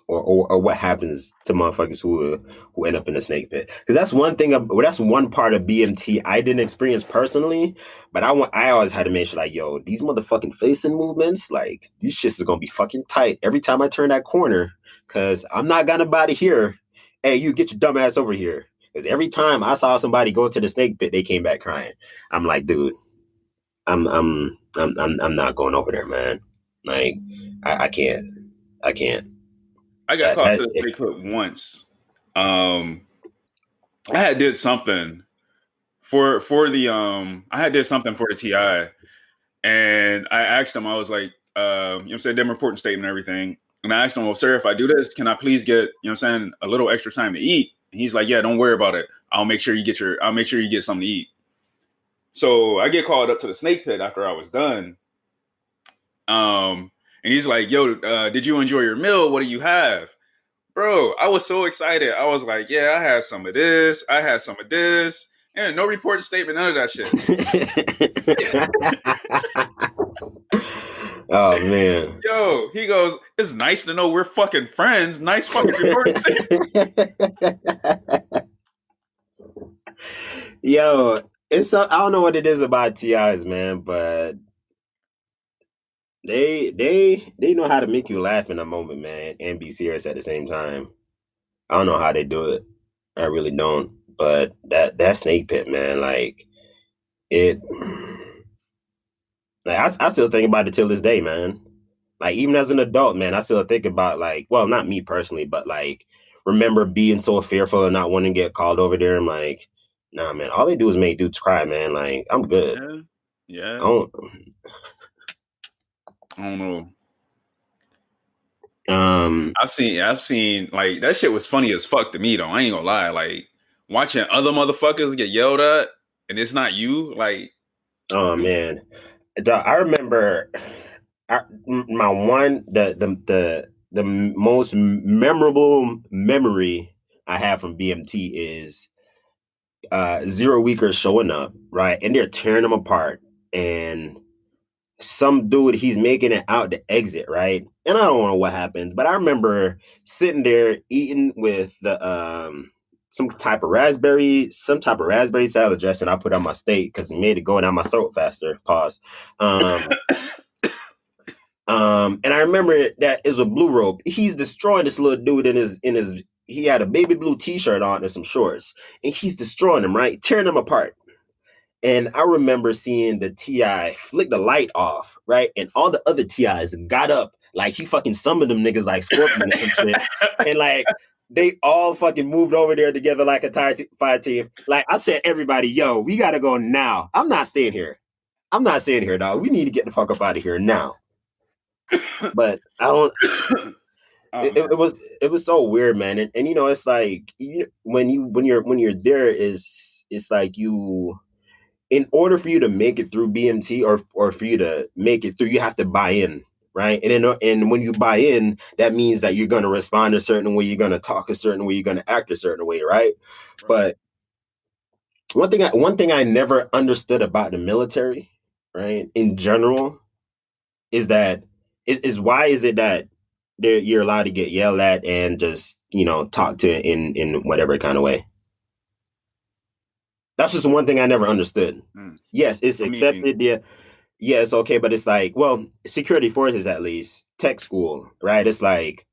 Or what happens to motherfuckers who end up in a snake pit? Because that's one thing. That's one part of BMT I didn't experience personally, but I always had to make sure like, yo, these motherfucking facing movements, like these shits is gonna be fucking tight every time I turn that corner. Cause I'm not gonna body here. Hey, you get your dumb ass over here. Because every time I saw somebody go to the snake pit, they came back crying. I'm like, dude, I'm not going over there, man. Like, I can't. I got caught to the snake pit once. I had did something for the I had did something for the TI, and I asked him. I was like, you know what I'm saying, them reporting statement and everything. And I asked him, well, sir, if I do this, can I please get, you know what I'm saying, a little extra time to eat? And he's like, yeah, don't worry about it. I'll make sure you get something to eat. So I get called up to the snake pit after I was done. And he's like, yo, did you enjoy your meal? What do you have? Bro, I was so excited. I was like, yeah, I had some of this. I had some of this. And no reporting statement, none of that shit. Oh man. Yo, he goes, it's nice to know we're fucking friends. Nice fucking recording thing. Yo, I don't know what it is about TIs, man, but they know how to make you laugh in a moment, man, and be serious at the same time. I don't know how they do it. I really don't. But that snake pit, man, like it like I still think about it till this day, man. Like even as an adult, man, I still think about like, well, not me personally, but like remember being so fearful and not wanting to get called over there. I'm like, nah, man, all they do is make dudes cry, man. Like I'm good. Yeah. Yeah. I don't. I don't know. Um. I've seen like that shit was funny as fuck to me though. I ain't gonna lie. Like watching other motherfuckers get yelled at and it's not you, like Oh man, I remember my one the most memorable memory I have from BMT is zero weekers showing up, right? And they're tearing them apart. And some dude, he's making it out to exit, right? And I don't know what happened, but I remember sitting there eating with the some type of raspberry salad dressing I put on my steak because it made it go down my throat faster. Pause. And I remember that is a blue robe. He's destroying this little dude in his he had a baby blue t-shirt on and some shorts. And he's destroying him, right? Tearing him apart. And I remember seeing the TI flick the light off, right? And all the other TIs got up like he fucking summoned them niggas like Scorpion and some shit. And like they all fucking moved over there together like a fire team. Like I said, everybody, yo, we gotta go now. I'm not staying here. Dog. We need to get the fuck up out of here now. But I don't. It was so weird, man. And you know, it's like when you're there, it's like you. In order for you to make it through BMT or for you to make it through, you have to buy in, right? And when you buy in, that means that you're going to respond a certain way, you're going to talk a certain way, you're going to act a certain way, right? But one thing I never understood about the military, right, in general, is that is why is it that you're allowed to get yelled at and just talk to in whatever kind of way? That's just one thing I never understood. Yes, it's accepted. Yeah, it's okay, but it's like, well, security forces at least, tech school, right? It's like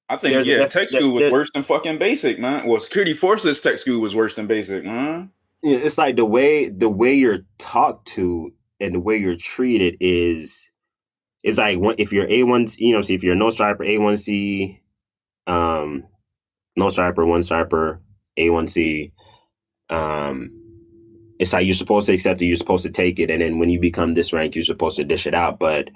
I think tech school was worse than fucking basic, man. Well, security forces tech school was worse than basic, man. It's like the way you're talked to and the way you're treated is like if you're A1, see if you're no striper, A1C, no striper, one striper, A1C, it's like you're supposed to accept it, you're supposed to take it, and then when you become this rank, you're supposed to dish it out. But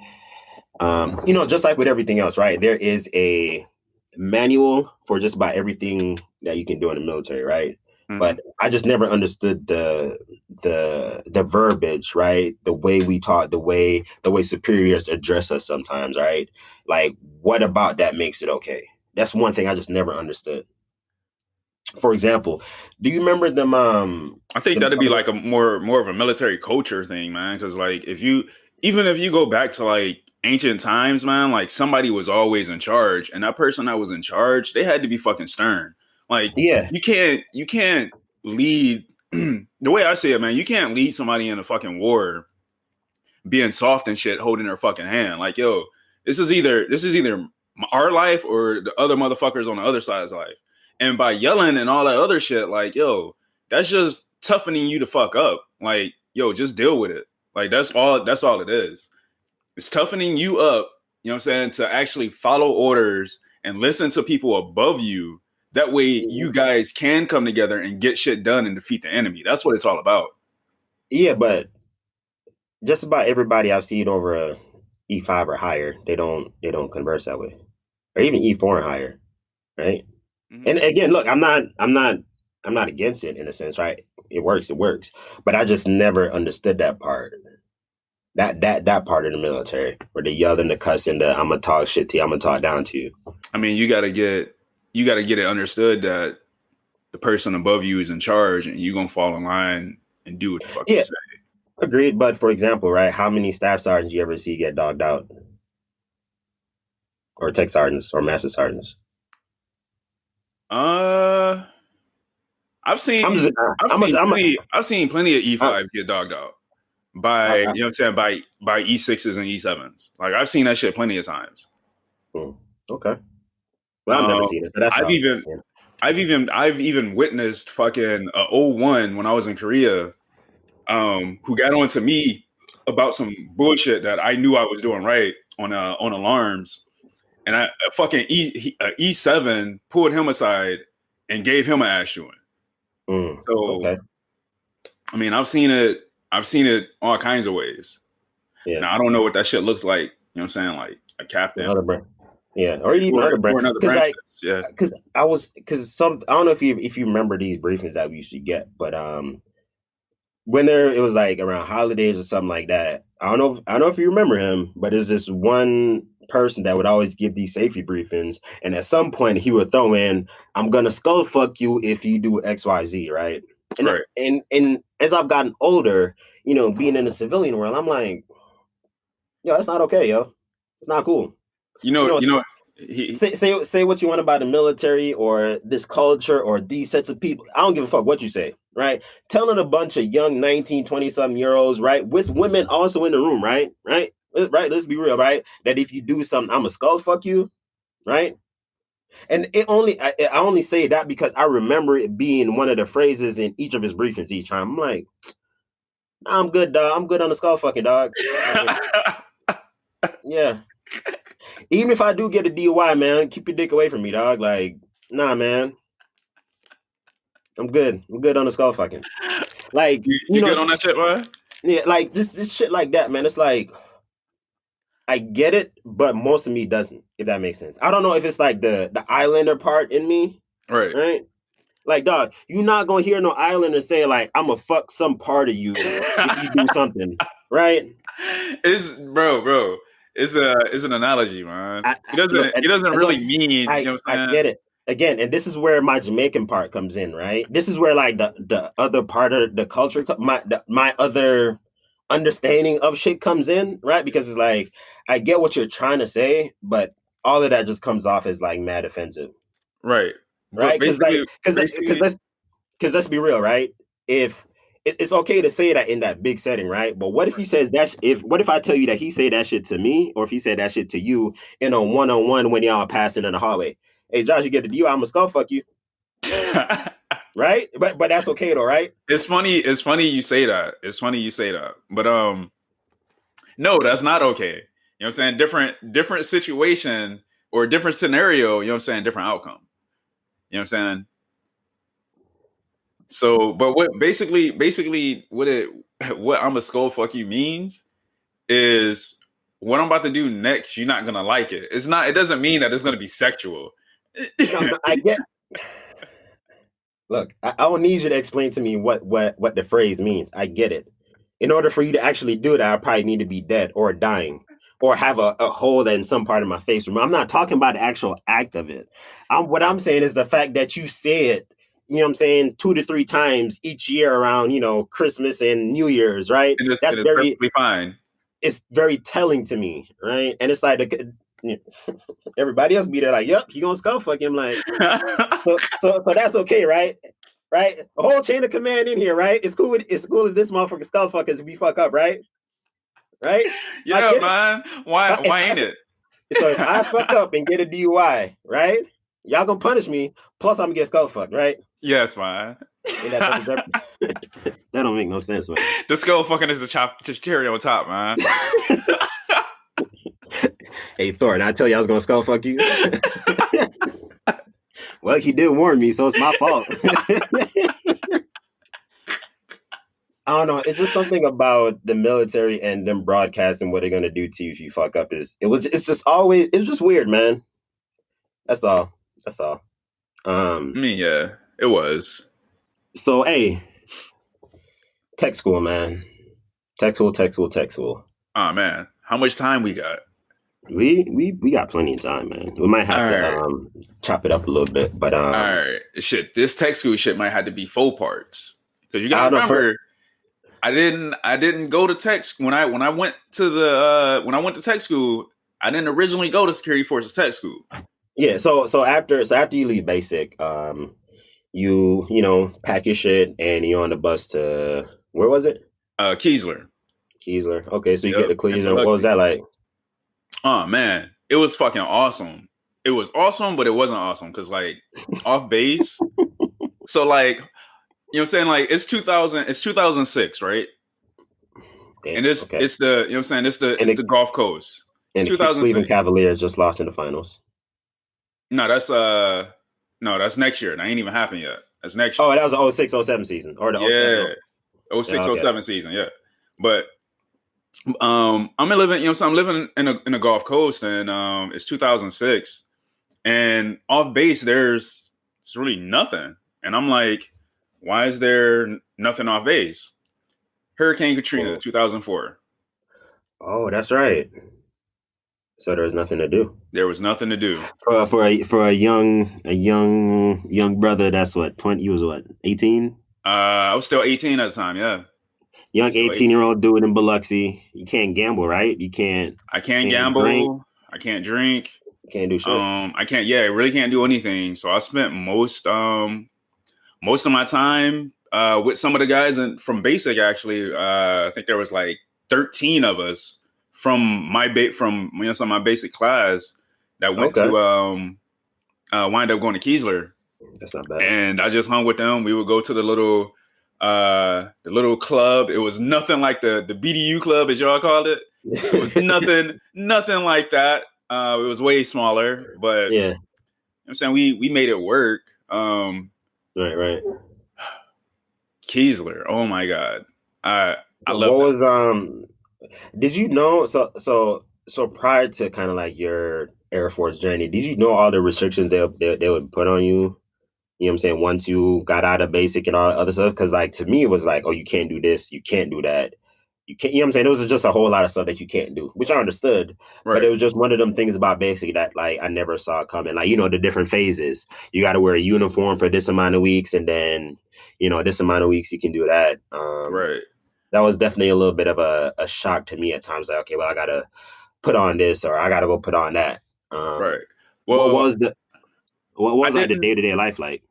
just like with everything else, right? There is a manual for just about everything that you can do in the military, right? Mm-hmm. But I just never understood the verbiage, right? The way we talk, the way superiors address us sometimes, right? Like, what about that makes it okay? That's one thing I just never understood. For example, do you remember them? I think that'd be like a more of a military culture thing, man. Because like even if you go back to like ancient times, man, like somebody was always in charge, and that person that was in charge, they had to be fucking stern. Like, yeah, you can't lead. The way I say it, man, you can't lead somebody in a fucking war being soft and shit, holding their fucking hand. Like, yo, this is either our life or the other motherfuckers on the other side's life. And by yelling and all that other shit, like, yo, that's just toughening you to fuck up. Like, yo, just deal with it. Like, that's all it is. It's toughening you up, you know what I'm saying, to actually follow orders and listen to people above you. That way you guys can come together and get shit done and defeat the enemy. That's what it's all about. Yeah, but just about everybody I've seen over a E5 or higher, they don't converse that way. Or even E4 and higher, right? Mm-hmm. And again, look, I'm not against it in a sense, right? It works. But I just never understood that part. That part of the military where they yelling, the cussing, the I'm gonna talk shit to you, I'm gonna talk down to you. I mean, you gotta get it understood that the person above you is in charge and you're gonna fall in line and do what the fuck you say. Agreed. But for example, right, how many staff sergeants you ever see get dogged out? Or tech sergeants or master sergeants? Uh, I've seen I'm just, I've I'm, a, seen I'm, a, I've seen plenty of I, E5s get dogged out by, I, you know what I'm saying, by E6s and E7s. Like I've seen that shit plenty of times. okay. Well, I've never Um, seen it, so that's I've valid. even Yeah. I've even witnessed fucking 01 when I was in Korea, who got on to me about some bullshit that I knew I was doing right on alarms, and I fucking E7 pulled him aside and gave him an ass chewing. So Okay. I mean, I've seen it all kinds of ways. Yeah. Now I don't know what that shit looks like. You know what I'm saying? Like a captain Other brand. Yeah, or even other brand. or another Because branch. like, Yeah, because I don't know if you remember these briefings that we used to get, but when it was like around holidays or something like that. I don't know if you remember him, but there's this one person that would always give these safety briefings, and at some point he would throw in, "I'm gonna skull fuck you if you do XYZ," right? And right. and as I've gotten older, you know, being in the civilian world, I'm like, yo, that's not okay, yo. It's not cool. You know, You know, he, say what you want about the military or this culture or these sets of people. I don't give a fuck what you say, right? Telling a bunch of young 19, 20 something year olds, right, with women also in the room, right? Let's be real, right? That if you do something, I'm a skull fuck you, right? And I only say that because I remember it being one of the phrases in each of his briefings each time. I'm like, nah, I'm good, dog. I'm good on the skull fucking, dog. Like, yeah. Even if I do get a DUI, man, keep your dick away from me, dog. Like, nah, man. I'm good. I'm good on the skull fucking. Like, you good on that shit, man? yeah, like this shit like that, man. It's like I get it, but most of me doesn't, if that makes sense. I don't know if it's like the islander part in me, Right. right? Like, dog, you're not gonna hear no islander say, like, I'ma fuck some part of you if you do something, right? Bro. It's an analogy, man. Look, He doesn't really again, mean, you know what I I'm saying? get it. Again, and this is where my Jamaican part comes in, right? This is where like the other part of the culture, my other understanding of shit comes in, right? Because it's like I get what you're trying to say, but all of that just comes off as like mad offensive, Right. But right? Because like basically, because let's be real, right? If it's okay to say that in that big setting, right? But what if he says that? What if I tell you that he say that shit to me, or if he said that shit to you in a one-on-one when y'all passing in the hallway? Hey, Josh, you get the deal. I'm gonna skull fuck you, right? But that's okay though, right? it's funny. It's funny you say that. It's funny you say that. But no, that's not okay. You know what I'm saying? Different situation or different scenario. You know what I'm saying? Different outcome. You know what I'm saying? So, but what basically what I'm a skull fuck you means is what I'm about to do next. You're not gonna like it. It's not. It doesn't mean that it's gonna be sexual. No, I get. Look, I don't need you to explain to me what the phrase means. I get it. In order for you to actually do that, I probably need to be dead or dying or have a hole in some part of my face. I'm not talking about the actual act of it. What I'm saying is the fact that you say it, you know what I'm saying, 2 to 3 times each year around, you know, Christmas and New Year's, right? And it's perfectly fine. It's very telling to me, right? And it's like everybody else be there like, yep, he gonna skull fuck him, like, so that's okay, right? Right? The whole chain of command in here, right? It's cool if this motherfucker skull fuckers if we fuck up, right? Right? Yeah, man. Why ain't it? So if I fuck up and get a DUI, right? Y'all gonna punish me, plus I'm gonna get skull fucked, right? Yes, man. That don't make no sense, man. The skull fucking is the cherry on top, man. Hey Thor, I tell you I was gonna skull fuck you. Well, he did warn me, so it's my fault. I don't know. It's just something about the military and them broadcasting what they're gonna do to you if you fuck up. It's just weird, man. That's all. I mean, yeah, it was. So hey, tech school, man. Tech school. Oh man, how much time we got? We got plenty of time, man. We might have to chop it up a little bit, but all right, shit. This tech school shit might have to be full parts because you I gotta don't know, remember. I didn't go to tech when I went to tech school. I didn't originally go to security forces tech school. Yeah. So after you leave basic, you know, pack your shit and you're on the bus to, where was it? Keesler. Keesler. Okay, so you get Yep, to in Keesler. What was Biloxi. that like? Oh man, it was fucking awesome. It was awesome, but it wasn't awesome because like off base. So like, you know what I'm saying? Like it's 2006, right? Damn. And Okay. it's the, you know what I'm saying? And It's the Gulf Coast. It's and the Cleveland 2006. Cavaliers just lost in the finals. No, that's next year. That ain't even happened yet. That's next year. Oh, that was the 06-07 season or the 07. Yeah. Yeah, 06, okay. 07 season, yeah. But I'm living, you know, so I'm living in the Gulf Coast, and it's 2006, and off base there's really nothing, and I'm like, why is there nothing off base? Hurricane Katrina, 2004. Oh, that's right. So there was nothing to do. There was nothing to do. For a young brother. That's what 20. He was what 18. I was still 18 at the time. Yeah, Young still 18-year-old dude in Biloxi. You can't gamble, right? You can't. I can't Can't drink. gamble. I can't drink. Can't do shit. I can't. Yeah, I really can't do anything. So I spent most of my time with some of the guys from basic. Actually, I think there was like 13 of us from some of my basic class that went Okay. to wind up going to Keesler, That's not bad. and I just hung with them. We would go to the little club. It was nothing like the BDU club, as y'all called it. It was nothing like that. It was way smaller, but Yeah. you know what I'm saying, we made it work. Right. Keesler, oh my god, I So love what it. was Did you know? So prior to kind of like your Air Force journey, did you know all the restrictions they would put on you? You know what I'm saying? Once you got out of basic and all that other stuff, because like to me it was like, oh, you can't do this, you can't do that, you can't. You know what I'm saying? There was just a whole lot of stuff that you can't do, which I understood, but Right, it was just one of them things about basic that like I never saw it coming. Like, you know, the different phases. You got to wear a uniform for this amount of weeks, and then, you know, this amount of weeks you can do that. right, That was definitely a little bit of a shock to me at times. Like, okay, well, I gotta put on this or I gotta go put on that. right. What Well, was the what I was like the didn't. day-to-day life like?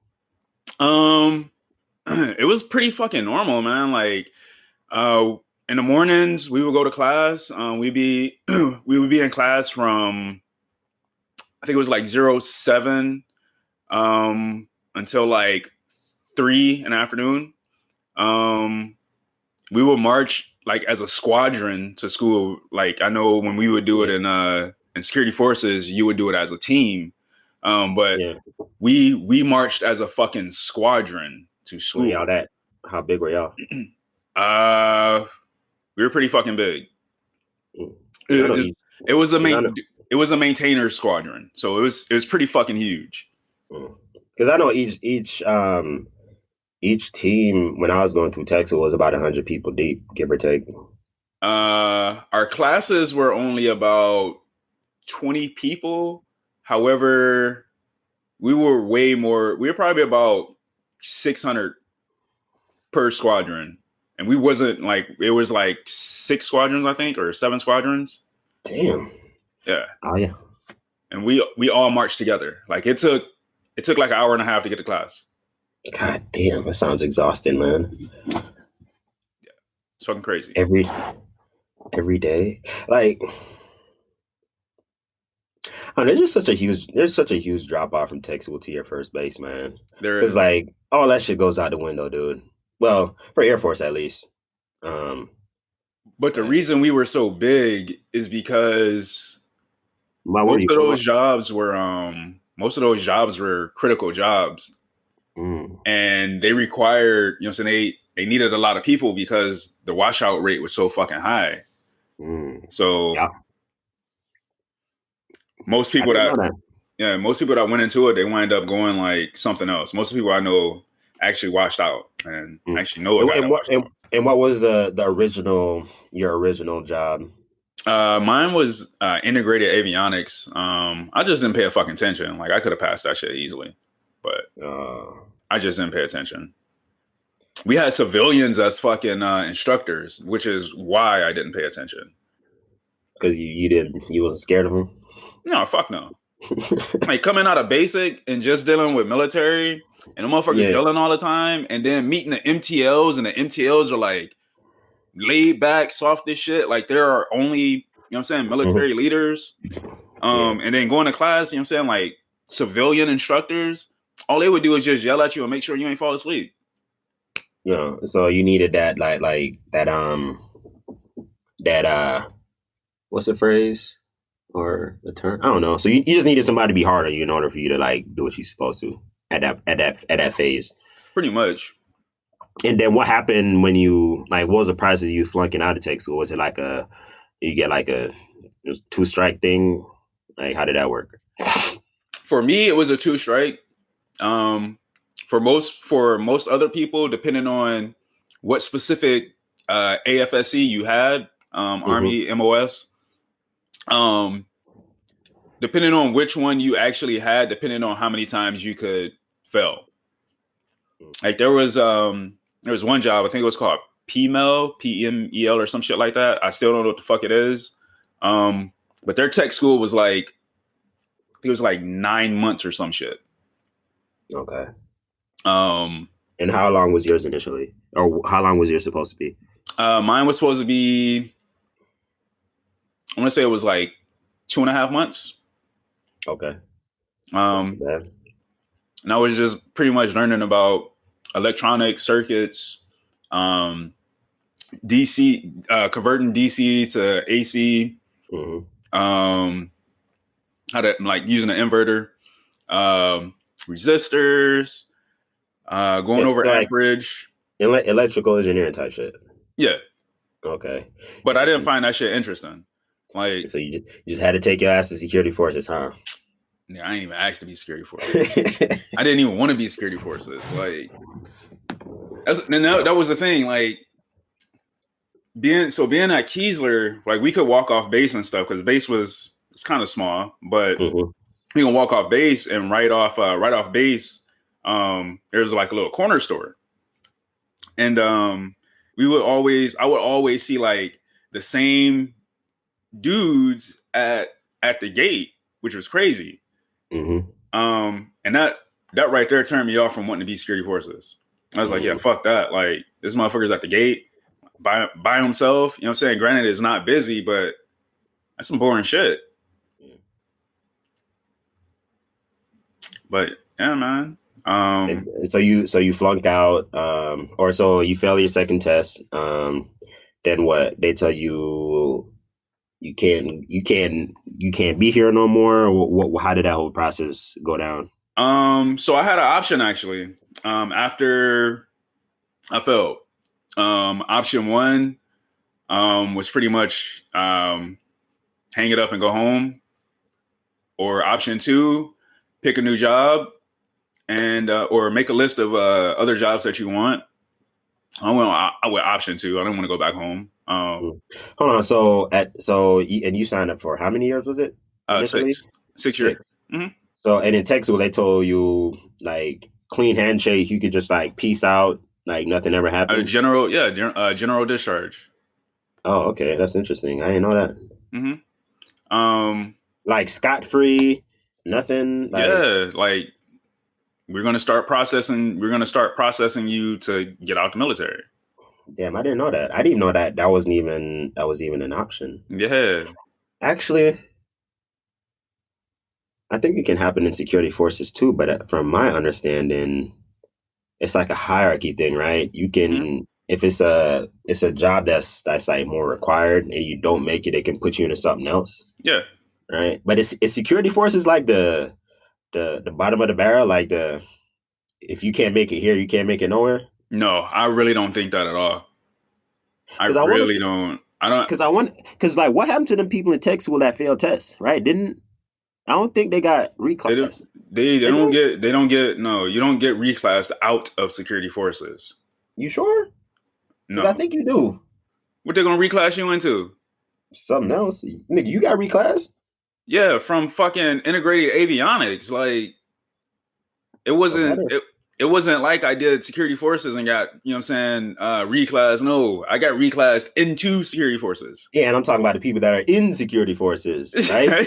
It was pretty fucking normal, man. Like, uh, in the mornings we would go to class. We would be in class from, I think it was like 07 until like 3 in the afternoon. We would march like as a squadron to school. Like, I know when we would do it in security forces, you would do it as a team. But Yeah. we marched as a fucking squadron to Were school. y'all that? How big were y'all? We were pretty fucking big. Mm. 'Cause I know each- It was a 'cause I know- maintainer squadron, so it was pretty fucking huge. Because I know each team when I was going through Texas was about 100 people deep, give or take. Our classes were only about 20 people. However, we were way more. We were probably about 600 per squadron, and we wasn't like, it was like 6 squadrons, I think, or 7 squadrons. Damn. Yeah. Oh yeah. And we all marched together. Like, it took like an hour and a half to get to class. God damn, that sounds exhausting, man. It's fucking crazy. Every day, like, oh, there's such a huge drop off from Texas to your first base, man. There It's is. like all that shit goes out the window, dude. Well, for Air Force at least. But the reason we were so big is because most of those jobs were critical jobs. And they required, you know, so they needed a lot of people because the washout rate was so fucking high. So yeah. most people that went into it, they wind up going like something else. Most of the people I know actually washed out and actually know a guy that washed out. And what was your original job? Mine was integrated avionics. I just didn't pay a fucking attention. Like, I could have passed that shit easily, but I just didn't pay attention. we had civilians as fucking instructors, which is why I didn't pay attention. Because you wasn't scared of them? No, fuck no. Like coming out of basic and just dealing with military and the motherfuckers yelling all the time, and then meeting the MTLs, and the MTLs are like laid back, soft as shit. Like there are only, you know what I'm saying, military leaders. And then going to class, you know what I'm saying, like civilian instructors, all they would do is just yell at you and make sure you ain't fall asleep. Yeah, so you needed that what's the phrase or the term? I don't know. So you just needed somebody to be hard on you in order for you to like do what you're supposed to at that phase. Pretty much. And then what happened when you what was the process of you flunking out of tech school? Was it like you get like a 2-strike thing? Like how did that work? For me, it was a 2-strike. For most other people, depending on what specific AFSC you had, Army MOS, depending on which one you actually had, depending on how many times you could fail. Like there was one job, I think it was called PMEL or some shit like that. I still don't know what the fuck it is. But their tech school was like, I think it was like 9 months or some shit. Okay. And how long was yours initially? Or how long was yours supposed to be? Mine was supposed to be, I want to say it was like 2.5 months. Okay. And I was just pretty much learning about electronic circuits, DC, converting DC to AC, how to like using an inverter, resistors, going over amperage. Electrical engineering type shit. Yeah. Okay. But I didn't find that shit interesting. Like, so you just had to take your ass to security forces, huh? Yeah, I ain't even asked to be security forces. I didn't even want to be security forces. Like, that was the thing. Like, being at Keesler, like we could walk off base and stuff because base it's kind of small, but we can walk off base and right off base. There's like a little corner store, and I would always see like the same dudes at the gate, which was crazy. And that right there turned me off from wanting to be security forces. I was like, yeah, fuck that. Like, this motherfucker's at the gate by himself. You know what I'm saying? Granted, it's not busy, but that's some boring shit. But yeah, man. So you flunked out, or so you fail your second test. Then what? They tell you can't be here no more. Or how did that whole process go down? So I had an option actually. After I failed, option one was pretty much hang it up and go home, or option two, pick a new job and or make a list of other jobs that you want. I went option two. I didn't want to go back home. Hold on. You signed up for how many years was it? 6 years. So, and in tech school, they told you like clean handshake. You could just like peace out, like nothing ever happened. General discharge. Oh, okay, that's interesting. I didn't know that. Like scot free, nothing. Like we're gonna start processing you to get out the military. Damn, I didn't know that. I didn't even know that was even an option. Yeah. Actually, I think it can happen in security forces too, but from my understanding, it's like a hierarchy thing, right? You can, if it's a job that's like more required and you don't make it, it can put you into something else. Yeah. Right. But it's security forces like the bottom of the barrel, like if you can't make it here, you can't make it nowhere. No, I really don't think that at all. I don't. Because like what happened to them people in tech school that failed tests, right? I don't think they got reclassed. You don't get reclassed out of security forces. You sure? No. I think you do. What they gonna reclass you into? Something else. Nigga, you got reclassed? Yeah, from fucking integrated avionics. Like it wasn't it wasn't like I did security forces and got, you know what I'm saying, reclassed. No, I got reclassed into security forces. Yeah, and I'm talking about the people that are in security forces, right?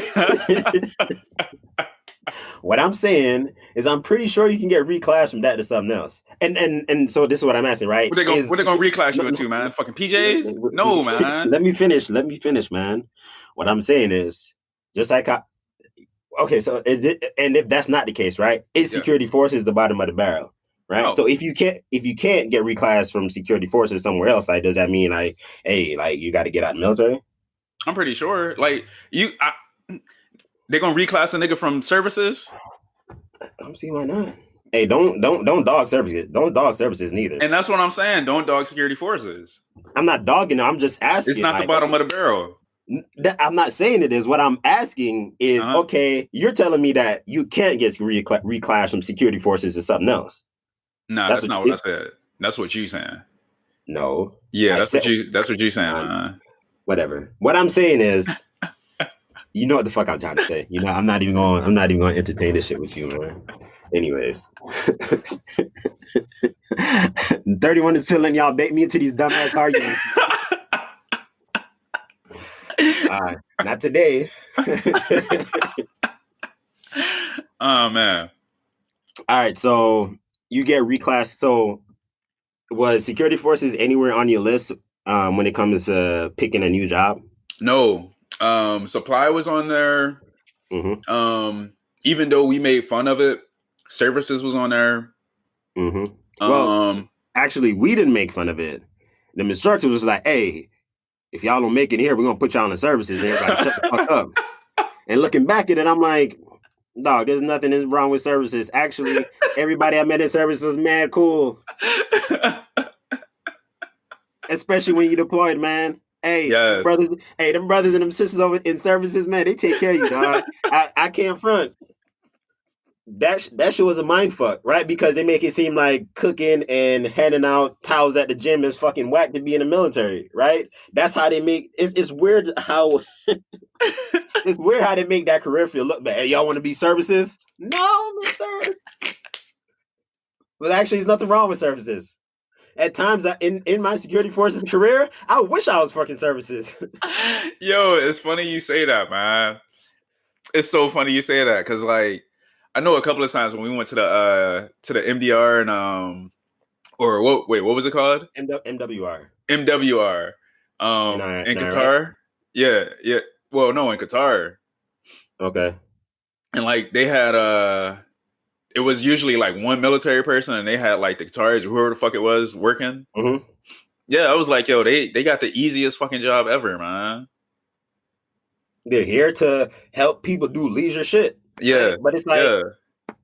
What I'm saying is I'm pretty sure you can get reclassed from that to something else. And so this is what I'm asking, right? What they gonna reclass you into, man? Fucking PJs? No, man. Let me finish, man. What I'm saying is, just like okay, so and if that's not the case, right? Is security forces the bottom of the barrel, right? No. So if you can't get reclassed from security forces somewhere else, like, does that mean like, hey, like you got to get out of the military? I'm pretty sure. Like they're gonna reclass a nigga from services. I don't see why not. Hey, don't dog services. Don't dog services neither. And that's what I'm saying. Don't dog security forces. I'm not dogging them. I'm just asking. It's not like, the bottom of the barrel. I'm not saying it is. What I'm asking is, okay, you're telling me that you can't get reclassed from security forces to something else. No, that's not what I said. That's what you saying. No. Yeah, that's what you saying, man. Whatever. What I'm saying is, you know what the fuck I'm trying to say. You know, I'm not even going to entertain this shit with you, man. Anyways. 31 is still letting y'all bait me into these dumbass arguments. Not today. Oh man. All right, so you get reclassed. So was security forces anywhere on your list when it comes to picking a new job? No. Supply was on there. Mm-hmm. Even though we made fun of it, services was on there. Mm-hmm. Well, actually, we didn't make fun of it. The instructor was like, hey, if y'all don't make it here, we're going to put y'all in services and everybody shut the fuck up. And looking back at it, I'm like, dog, there's nothing wrong with services. Actually, everybody I met in service was mad cool. Especially when you deployed, man. Hey, yes. them brothers and them sisters over in services, man, they take care of you, dog. I can't front. That shit was a mind fuck, right? Because they make it seem like cooking and handing out towels at the gym is fucking whack to be in the military, right? That's how they make it's weird how it's weird how they make that career field look bad. Hey, y'all want to be services? No, mister. But actually, there's nothing wrong with services. At times, in my security forces career, I wish I was fucking services. Yo, it's funny you say that, man. It's so funny you say that because, like, I know a couple of times when we went to the MDR and or what was it called? MWR. MWR. In Qatar. Right? Yeah. Well, no, in Qatar. Okay. And like they had it was usually like one military person, and they had like the Qataris or whoever the fuck it was working. Mm-hmm. Yeah, I was like, yo, they got the easiest fucking job ever, man. They're here to help people do leisure shit. Yeah, right? But it's like,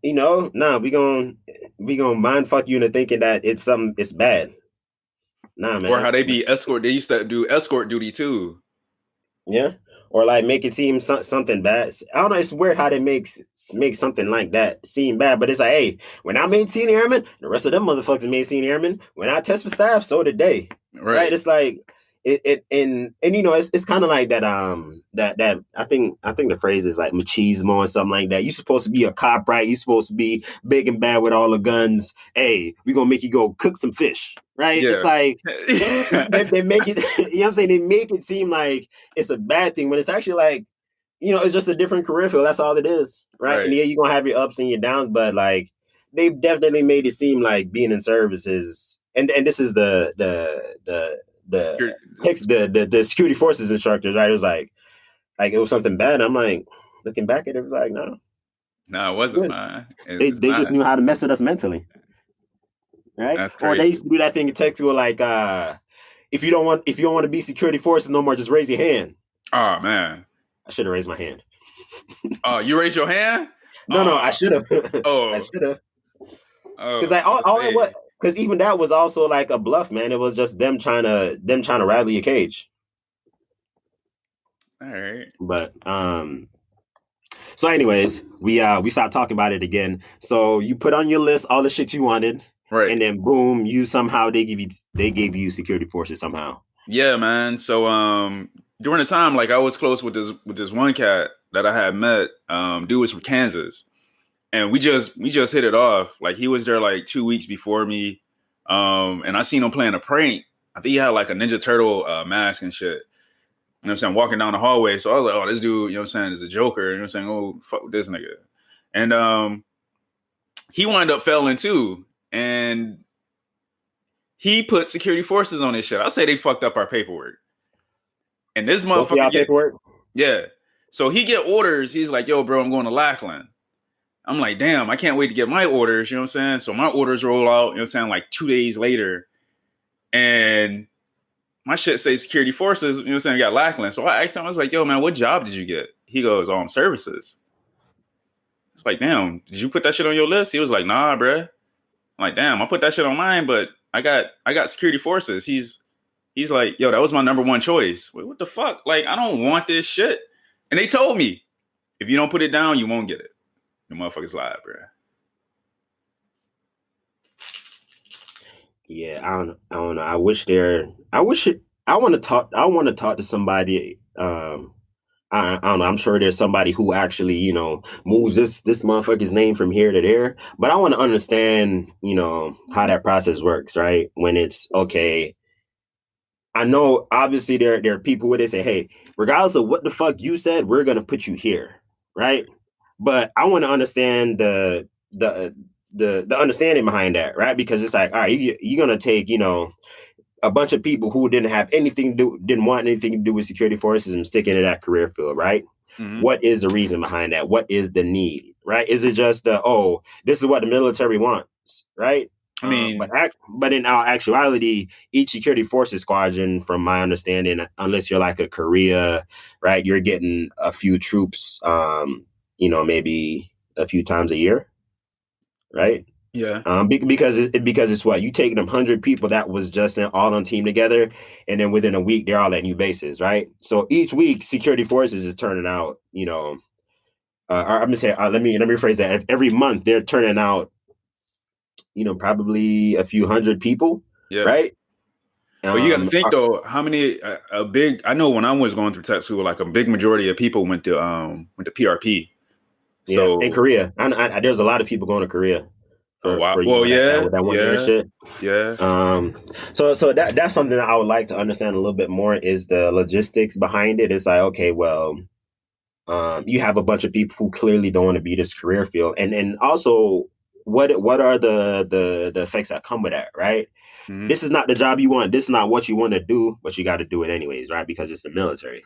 you know, we gonna mind fuck you into thinking that it's bad. Nah, man. Or how they be escort. They used to do escort duty too. Yeah. Or like make it seem something bad. I don't know. It's weird how they make something like that seem bad. But it's like, hey, when I made senior airman, the rest of them motherfuckers made senior airman. When I test for staff, so did they. Right? It's like and you know, it's kind of like that. That I think the phrase is like machismo or something like that. You're supposed to be a cop, right? You're supposed to be big and bad with all the guns. Hey, we're gonna make you go cook some fish. Right? Yeah. It's like they make it, you know what I'm saying? They make it seem like it's a bad thing, but it's actually like, you know, it's just a different career field. That's all it is. Right? And yeah, you're gonna have your ups and your downs, but like they've definitely made it seem like being in services, and this is the security forces instructors, right? It was like it was something bad. I'm like, looking back at it, it was like, no, it wasn't, man. They just knew how to mess with us mentally. Right? Or they used to do that thing in text where like, if you don't want to be security forces no more, just raise your hand. Oh man, I should have raised my hand. Oh, you raised your hand? No, I should have. Oh, I should have. Because like all that was, because even that was also like a bluff, man. It was just them trying to rattle your cage. All right, but so anyways, we stopped talking about it again. So you put on your list all the shit you wanted. Right. And then boom, they gave you security forces somehow. Yeah, man. So during the time, like I was close with this one cat that I had met. Dude was from Kansas. and we just hit it off. Like he was there like 2 weeks before me, and I seen him playing a prank. I think he had like a Ninja Turtle mask and shit. You know what I'm saying? Walking down the hallway. So I was like, oh, this dude, you know what I'm saying, is a joker. You know what I'm saying? Oh, fuck this nigga. And he wound up failing too. And he put security forces on his shit. I say they fucked up our paperwork. And this Both of y'all motherfucker paperwork? yeah. So he get orders. He's like, yo, bro, I'm going to Lackland. I'm like, damn, I can't wait to get my orders. You know what I'm saying? So my orders roll out, you know what I'm saying, like 2 days later. And my shit say security forces, you know what I'm saying, got Lackland. So I asked him, I was like, yo, man, what job did you get? He goes, services. It's like, damn, did you put that shit on your list? He was like, nah, bruh. I'm like, damn, I put that shit on mine, but I got security forces. He's like, yo, that was my number one choice. Wait, what the fuck? Like, I don't want this shit. And they told me, if you don't put it down, you won't get it. The motherfuckers lied, bruh. Yeah, I don't know. I want to talk to somebody. I don't know. I'm sure there's somebody who actually, moves this motherfucker's name from here to there. But I want to understand, how that process works, right? When it's okay. I know obviously there are people where they say, hey, regardless of what the fuck you said, we're gonna put you here, right? But I want to understand the understanding behind that, right? Because it's like, all right, you're gonna take, a bunch of people who didn't want anything to do with security forces and stick into that career field, right? Mm-hmm. What is the reason behind that? What is the need, right? Is it just this is what the military wants, right? I mean, But in our actuality, each security forces squadron, from my understanding, unless you're like a Korea, right, you're getting a few troops, maybe a few times a year, right? yeah. Because it's what you take them 100 people that was just all on team together, and then within a week they're all at new bases, right? So each week, security forces is turning out, I'm gonna say, let me rephrase that. Every month they're turning out, probably a few hundred people, Yeah. right? But you got to think though, how many a big? I know when I was going through tech school, like a big majority of people went to PRP. Yeah, So in Korea, there's a lot of people going to Korea oh wow, for well that 1 year shit. yeah. So that's something that I would like to understand a little bit more is the logistics behind it. It's like, okay, well, you have a bunch of people who clearly don't want to be this career field, and also what are the effects that come with that, right? Mm-hmm. This is not the job you want. This is not what you want to do, but you got to do it anyways, right? Because it's the military,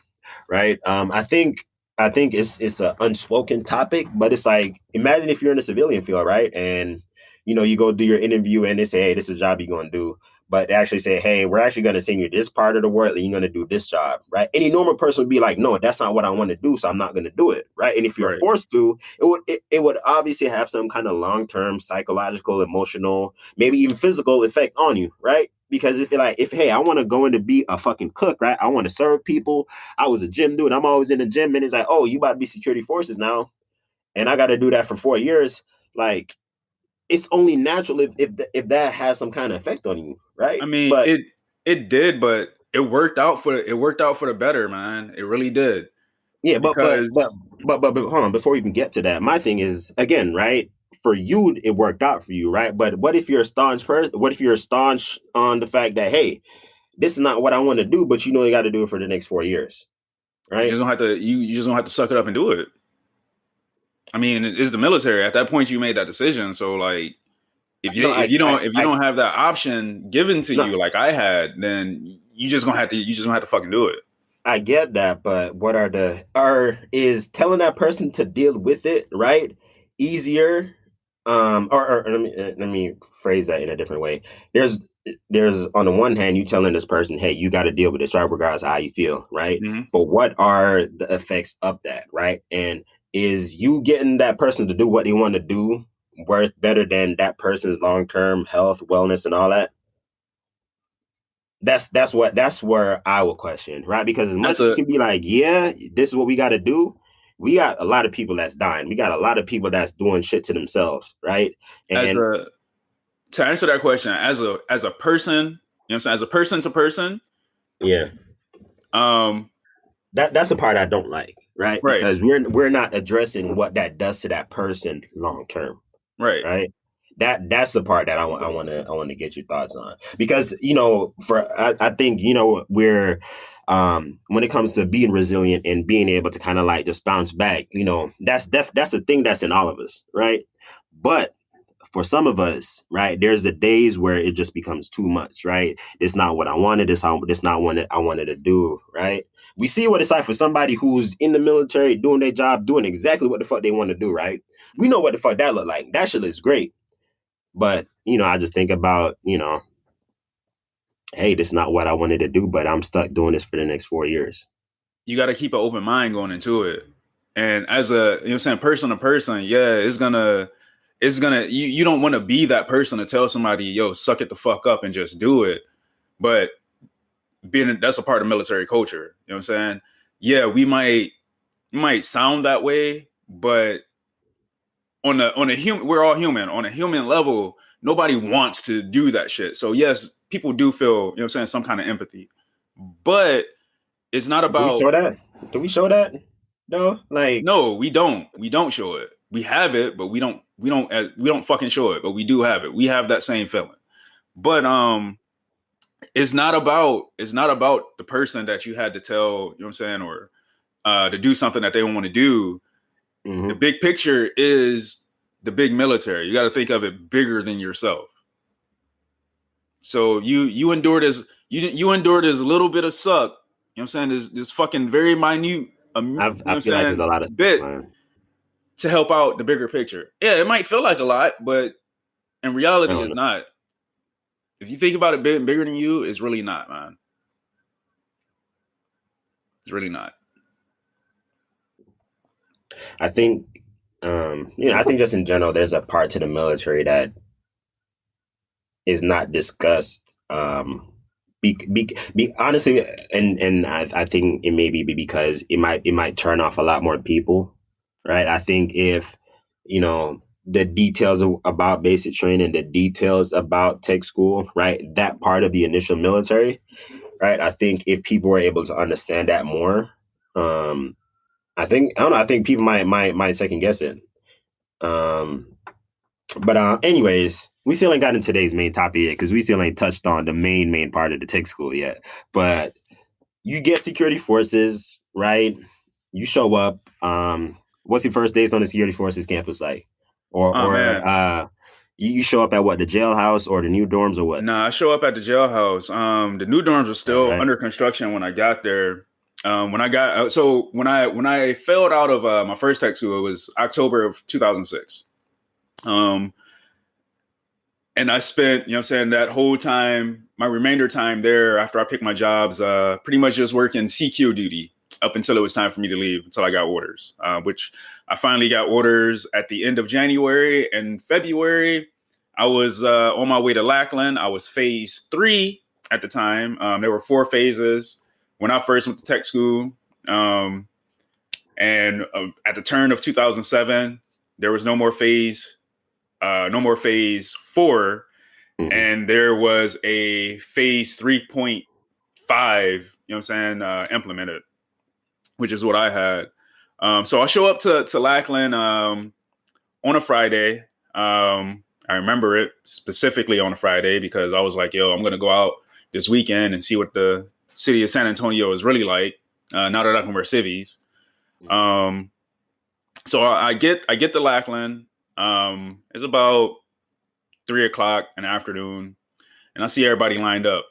right? I think it's an unspoken topic, but it's like, imagine if you're in a civilian field, right? And you go do your interview and they say, hey, this is a job you're going to do. But they actually say, hey, we're actually going to send you this part of the world and you're going to do this job, right? Any normal person would be like, no, that's not what I want to do, so I'm not going to do it, right? And if you're Right. forced to, it would obviously have some kind of long-term psychological, emotional, maybe even physical effect on you, right? Because if hey, I want to go in to be a fucking cook, right? I want to serve people. I was a gym dude. I'm always in the gym, and it's like, oh, you about to be security forces now, and I got to do that for 4 years. Like, it's only natural if that has some kind of effect on you, right? I mean, But it did, but it worked out for the better, man. It really did. yeah, Because but hold on, before we even get to that, my thing is, again, right? For you, it worked out for you, right? But what if you're a staunch person? What if you're staunch on the fact that, hey, this is not what I want to do, but you got to do it for the next 4 years, you right? just don't have to you just don't have to suck it up and do it. I mean, it's the military. At that point, you made that decision. So, like, if you don't have that option given to you, like I had, then you just gonna have to fucking do it. I get that, but what is telling that person to deal with it, right, easier? Or let me phrase that in a different way. There's on the one hand, you telling this person, hey, you got to deal with this, right, regardless of how you feel, right? Mm-hmm. But what are the effects of that, right? And is you getting that person to do what they want to do worth better than that person's long-term health, wellness, and all that? That's where I would question, right? Because as much as you can be like, yeah, this is what we got to do, we got a lot of people that's dying. We got a lot of people that's doing shit to themselves, right? And to answer that question, as a person, you know what I'm saying, as a person to person, yeah, that's the part I don't like. right? Right. Because we're not addressing what that does to that person long term, Right. right? That's the part that I want to get your thoughts on, because I think we're when it comes to being resilient and being able to kind of like just bounce back, that's the thing that's in all of us, right? But for some of us, right, there's the days where it just becomes too much, right? It's not what I wanted. It's not what I wanted to do, right? We see what it's like for somebody who's in the military doing their job, doing exactly what the fuck they want to do, right? We know what the fuck that look like. That shit looks great. But, I just think about, hey, this is not what I wanted to do, but I'm stuck doing this for the next 4 years. You got to keep an open mind going into it. And as person to person, yeah, it's gonna, you don't want to be that person to tell somebody, yo, suck it the fuck up and just do it. But that's a part of military culture. You know what I'm saying? Yeah, we might sound that way, but on a human, we're all human. On a human level, nobody wants to do that shit. So yes, people do feel, you know what I'm saying, some kind of empathy. But it's not Do we about show that? Do we show that? No, like, no, we don't. We don't show it. We have it, but we don't fucking show it, but we do have it. We have that same feeling. But it's not about the person that you had to tell, you know what I'm saying, or to do something that they don't want to do. mm-hmm. The big picture is the big military. You got to think of it bigger than yourself. So you endured you endured this little bit of suck. You know what I'm saying? This fucking very minute, you know what I I'm feel like there's saying, a lot of stuff, bit man. to help out the bigger picture. Yeah, it might feel like a lot, but in reality, it's not. If you think about it bigger than you, it's really not, man. It's really not. I think, I think just in general, there's a part to the military that is not discussed. Honestly, and I think it may be because it might turn off a lot more people, right? I think if the details about basic training, the details about tech school, right? That part of the initial military, right? I think if people were able to understand that more, I don't know. I think people might second guess it. But anyways, we still ain't gotten today's main topic yet because we still ain't touched on the main part of the tech school yet. But you get security forces, right? You show up. What's your first days on the security forces campus like? Or you show up at what, the jailhouse or the new dorms or what? Nah, I show up at the jailhouse. The new dorms were still Right. under construction when I got there. When I failed out of my first tech school, it was October of 2006. And I spent, you know what I'm saying, that whole time, my remainder time there after I picked my jobs, pretty much just working CQ duty up until it was time for me to leave, until I got orders, which I finally got orders at the end of January. And February, I was on my way to Lackland. I was phase 3 at the time. There were 4 phases when I first went to tech school. And at the turn of 2007, there was no more phase 4, Mm-hmm. and there was a phase 3.5, you know what I'm saying, implemented, which is what I had. So I show up to Lackland on a Friday. I remember it specifically on a Friday because I was like, yo, I'm going to go out this weekend and see what the city of San Antonio is really like now that I can wear civvies. So I get to Lackland. It's about 3:00 in the afternoon, and I see everybody lined up,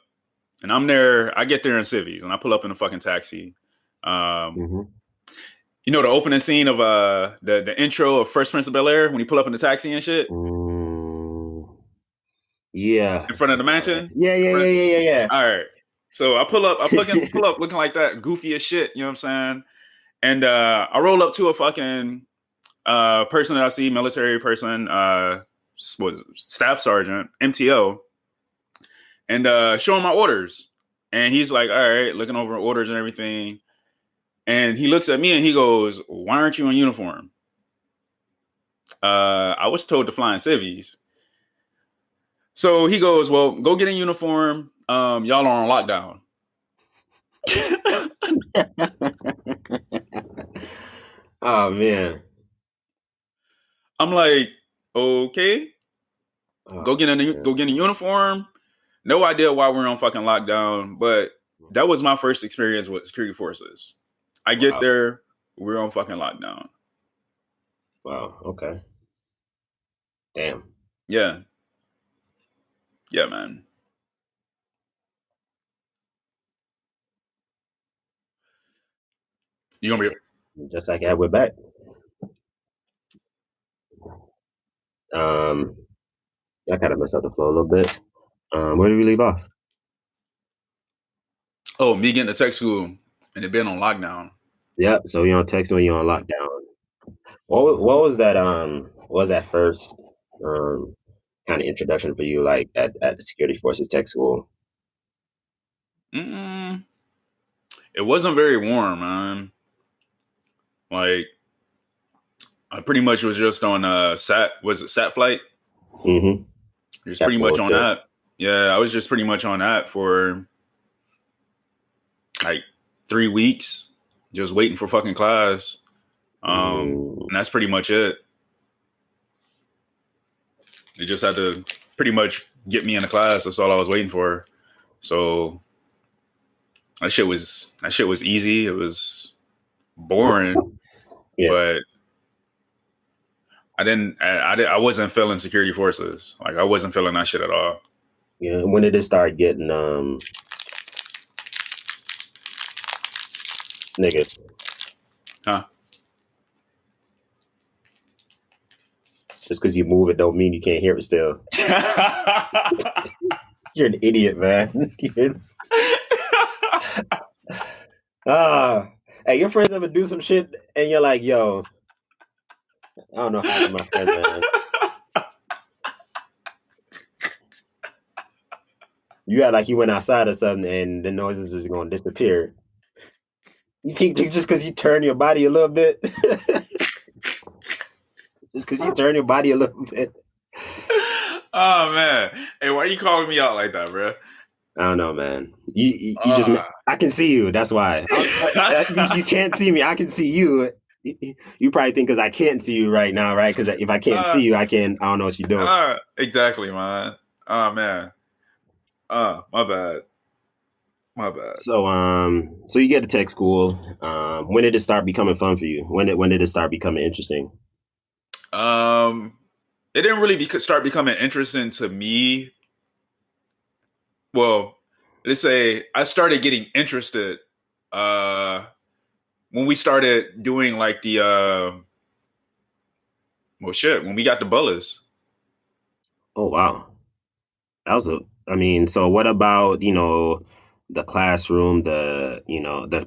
and I'm there. I get there in civvies, and I pull up in a fucking taxi. Mm-hmm. You know the opening scene of the intro of Fresh Prince of Bel-Air when he pull up in the taxi and shit. Yeah. In front of the mansion. Yeah. All right. So I pull up looking like that, goofy as shit. You know what I'm saying? And I roll up to a fucking person that I see, military person, was staff sergeant, MTO, and show him my orders. And he's like, all right, looking over orders and everything. And he looks at me and he goes, why aren't you in uniform? I was told to fly in civvies. So he goes, well, go get in uniform. Y'all are on lockdown. Oh man. I'm like, okay, Oh go get a uniform. No idea why we're on fucking lockdown, but that was my first experience with security forces. I get wow. there, we're on fucking lockdown. Wow. Okay. Damn. Yeah, yeah, man. You gonna be Just like that, we're back. I kind of messed up the flow a little bit. Where did we leave off? me getting to tech school and it been on lockdown. Yep. So you're on text when you're on lockdown. What was that? What was that first kind of introduction for you, like at the security forces tech school? Mm, it wasn't very warm, man. Like I pretty much was just on sat flight? Mm-hmm. Just That pretty much on bullshit. that. Yeah, I was just pretty much on that for like 3 weeks, just waiting for fucking class. Mm, And that's pretty much it. They just had to pretty much get me into class. That's all I was waiting for. So that shit was easy. It was boring, yeah. but I wasn't feeling security forces. Like I wasn't feeling that shit at all. Yeah. When did it start getting nigga? Huh? Just because you move it don't mean you can't hear it still. You're an idiot, man. Hey, your friends ever do some shit and you're like, yo, I don't know half of my friends, man. You act like you went outside or something and the noises is going to disappear. You think just because you turn your body a little bit, just because you turn your body a little bit. Oh man, hey, why are you calling me out like that, bro? I don't know, man. You just, I can see you. That's why. You can't see me. I can see you. You probably think because I can't see you right now, right? Because if I can't see you, I don't know what you're doing. Exactly, man. Oh man. My bad. My bad. So you get to tech school. When did it start becoming fun for you? When did it start becoming interesting? It didn't really start becoming interesting to me. Well, let's say I started getting interested when we started doing like the when we got the bullies. Oh wow, that was a. I mean, so what about the classroom, the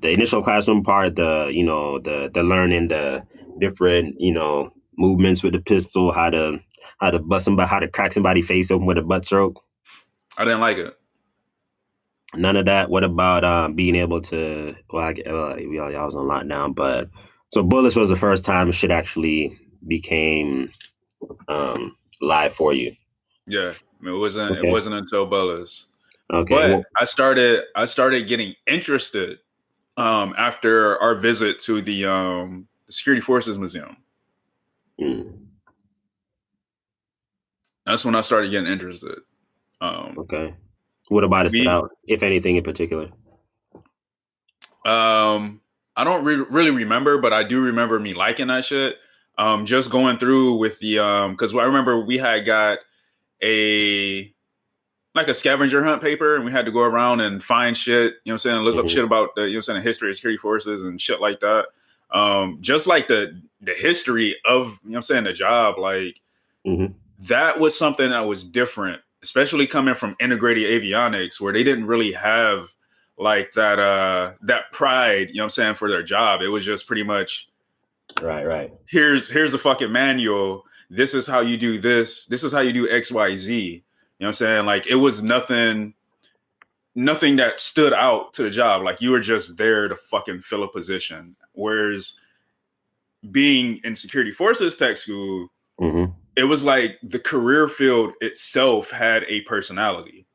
initial classroom part, the learning the different movements with the pistol, how to bust somebody, how to crack somebody face open with a butt stroke. I didn't like it. None of that. What about being able to? Well, y'all was on lockdown, but so bullets was the first time shit actually became live for you. Yeah, I mean, it Okay. wasn't until bullies. Okay. But Well, I started getting interested after our visit to the Security Forces Museum. hmm, That's when I started getting interested. okay. What about it stood We out, if anything in particular? I don't really remember, but I do remember me liking that shit. Just going through with the because I remember we had got a like a scavenger hunt paper and we had to go around and find shit, you know what I'm saying, look up Hmm. shit about the, you know what I'm saying, the history of security forces and shit like that. Just like the history of, you know what I'm saying, the job, like Hmm. that was something that was different, especially coming from integrated avionics where they didn't really have like that pride, you know what I'm saying, for their job. It was just pretty much Right. Right. here's a fucking manual. This is how you do this. This is how you do XYZ. You know what I'm saying? Like it was nothing that stood out to the job. Like you were just there to fucking fill a position. Whereas being in security forces tech school, Hmm. it was like the career field itself had a personality.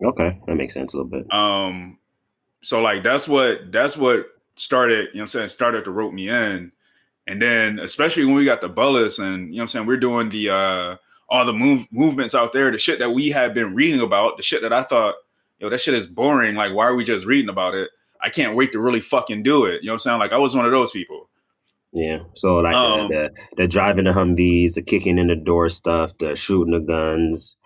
Okay, that makes sense a little bit. So like that's what started, started to rope me in. And then especially when we got the Bullis and, we're doing the all the movements out there, the shit that we had been reading about, the shit that I thought, that shit is boring. Like, why are we just reading about it? I can't wait to really fucking do it. You know what I'm saying? Like, I was one of those people. Yeah. So like the driving the Humvees, the kicking in the door stuff, the shooting the guns.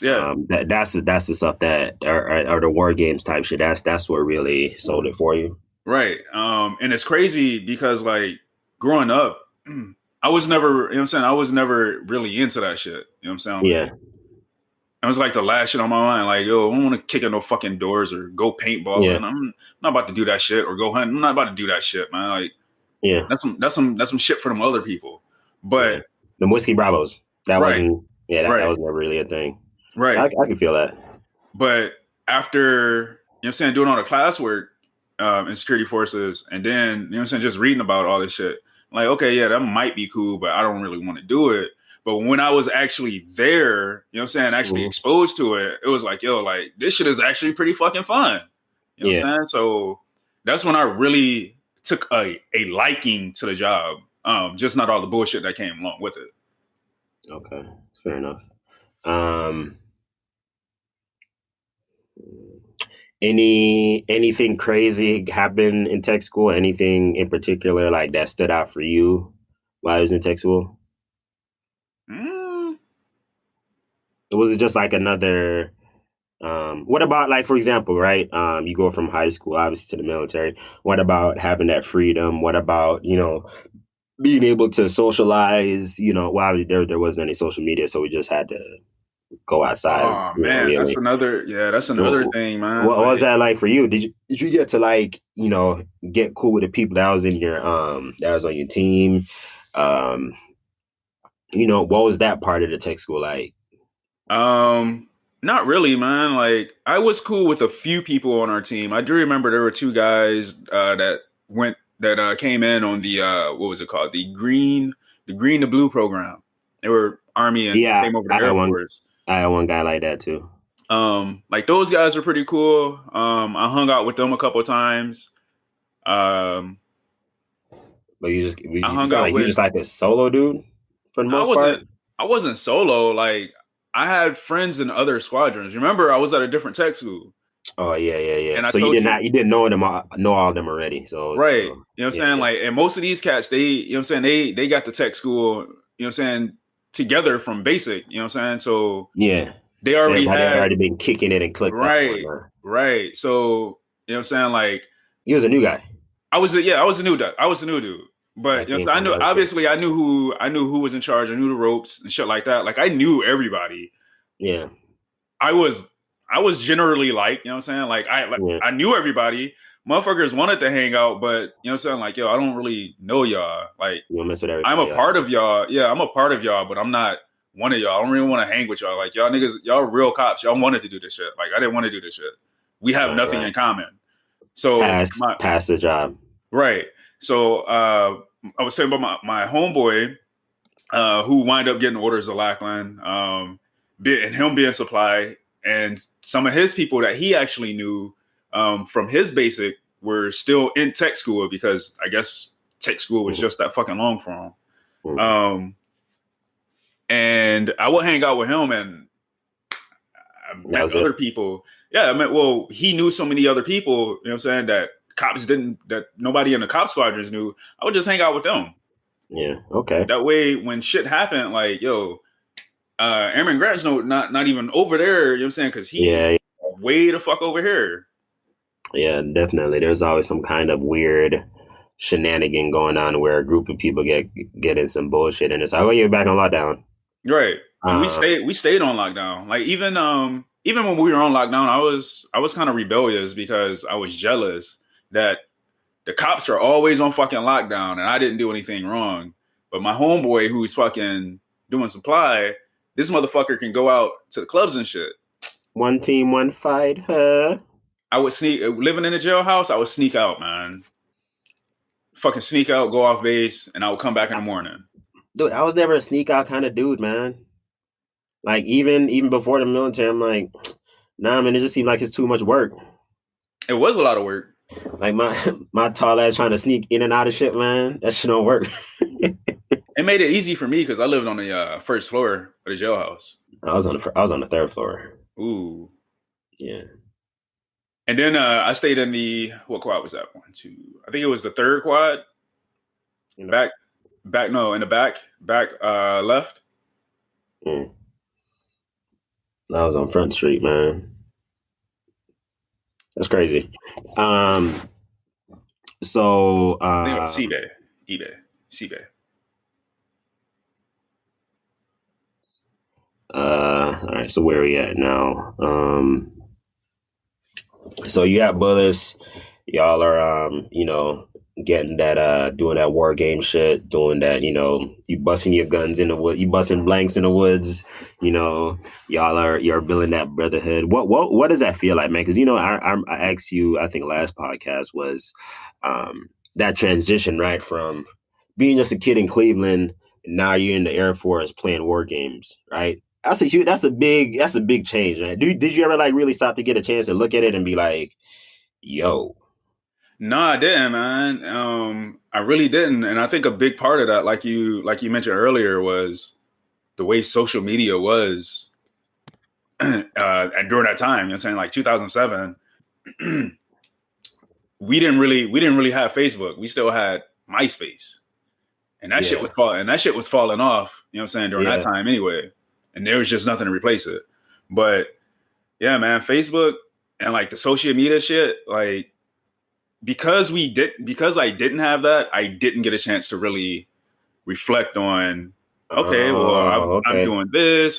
Yeah. That's the stuff that are the war games type shit. That's what really sold it for you. Right. And it's crazy because like growing up, I was never, I was never really into that shit. You know what I'm saying? Like, yeah. It was like the last shit on my mind. Like, yo, I don't want to kick in no fucking doors or go paintballing. Yeah. I'm not about to do that shit or go hunting. I'm not about to do that shit, man. Like, yeah, that's some shit for them other people. But the Whiskey Bravos, that right. wasn't. Yeah, that was never really a thing. Right. I can feel that. But after, doing all the classwork in security forces, and then, just reading about all this shit, like, okay, yeah, that might be cool, but I don't really want to do it. But when I was actually there, actually exposed to it, it was like, yo, like, this shit is actually pretty fucking fun. You know what I'm saying? So that's when I really took a liking to the job. Just not all the bullshit that came along with it. Okay, fair enough. Anything crazy happen in tech school? Anything in particular like that stood out for you while I was in tech school? Was it just like another? What about like, for example, right? You go from high school, obviously, to the military. What about having that freedom? What about, being able to socialize? Well, there wasn't any social media, so we just had to go outside. Oh man, really. That's another thing, man. What was that like for you? Did you get to like, get cool with the people that was in your that was on your team? What was that part of the tech school like? Not really, man. Like, I was cool with a few people on our team. I do remember there were two guys that came in on the what was it called? The green to blue program. They were Army and came over to Air Force. I had one guy like that too. Like those guys were pretty cool. I hung out with them a couple of times. But you just like a solo dude for the most part? I wasn't solo. Like, I had friends in other squadrons. Remember, I was at a different tech school. Oh yeah. And so you didn't know all of them already. So right. You know what I'm saying? Like, and most of these cats, they they got to tech school, together from basic, you know what I'm saying? So they already had been kicking it and clicking. Right. So, you know what I'm saying? Like, you was a new guy. I was a new dude. But I knew I knew who was in charge. I knew the ropes and shit like that. Like, I knew everybody. Yeah. I was generally like, you know what I'm saying? Like, I knew everybody. Motherfuckers wanted to hang out, but you know what I'm saying? Like, yo, I don't really know y'all. Like, you don't mess with everybody. I'm a part of y'all. Yeah, I'm a part of y'all, but I'm not one of y'all. I don't really want to hang with y'all. Like, y'all niggas, y'all real cops. Y'all wanted to do this shit. Like, I didn't want to do this shit. We have nothing in common. So pass the job. Right. So I was saying about my homeboy who wind up getting orders of Lackland, and him being supply, and some of his people that he actually knew from his basic were still in tech school because I guess tech school was just that fucking long for him. And I would hang out with him and I met other people. Yeah, I mean, well, he knew so many other people, you know what I'm saying, that nobody in the cop squadrons knew. I would just hang out with them. Yeah, okay. That way, when shit happened, like, yo, Airman Grant's not even over there, you know what I'm saying, because he's way the fuck over here. Yeah, definitely. There's always some kind of weird shenanigan going on where a group of people get in some bullshit and it's like, oh, you're back on lockdown. Right. And we stayed on lockdown. Like, even when we were on lockdown, I was kind of rebellious because I was jealous that the cops are always on fucking lockdown and I didn't do anything wrong. But my homeboy who's fucking doing supply, this motherfucker can go out to the clubs and shit. One team, one fight, huh? I would living in a jailhouse, I would sneak out, man. Fucking sneak out, go off base, and I would come back in the morning. Dude, I was never a sneak out kind of dude, man. Like, even before the military, I'm like, nah, man, it just seemed like it's too much work. It was a lot of work. Like my tall ass trying to sneak in and out of shit, man. That shit don't work. It made it easy for me because I lived on the first floor of the jailhouse. I was on the third floor. Ooh. Yeah. And then I stayed in the what quad was that? 1, 2. I think it was the third quad. Back, no, in the back left. Mm. I was on Front Street, man. That's crazy. So I think it was eBay. All right, so where are we at now? So you got Bullis, y'all are getting that doing that war game shit, doing that, you busting your guns in the wood, you busting blanks in the woods, you're building that brotherhood. What does that feel like, man? Because I asked you, I think last podcast was that transition, right, from being just a kid in Cleveland, now you're in the Air Force playing war games, right? That's a big change, man. Did you ever like really stop to get a chance to look at it and be like, yo? No, I didn't, man. I really didn't, and I think a big part of that, like you mentioned earlier, was the way social media was and during that time. You know what I'm saying, like 2007. we didn't really have Facebook. We still had MySpace, and that shit was falling off. You know what I'm saying, during that time anyway, and there was just nothing to replace it. But yeah, man, Facebook and like the social media shit, like. Because I didn't have that, I didn't get a chance to really reflect on, I'm doing this.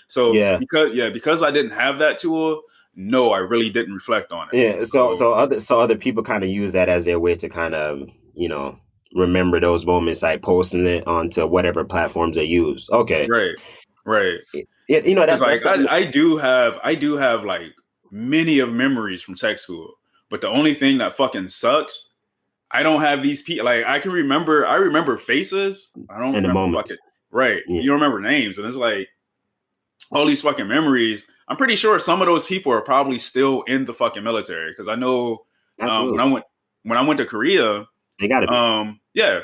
So because I didn't have that tool, no, I really didn't reflect on it. Yeah. So other people kind of use that as their way to kind of, remember those moments, like posting it onto whatever platforms they use. Okay. Right. Yeah, that's like I do have like many of memories from tech school. But the only thing that fucking sucks, I don't have these people. Like I remember faces. I don't remember fucking right. Yeah. You don't remember names, and it's like all these fucking memories. I'm pretty sure some of those people are probably still in the fucking military because I know when I went to Korea, they gotta be. Yeah.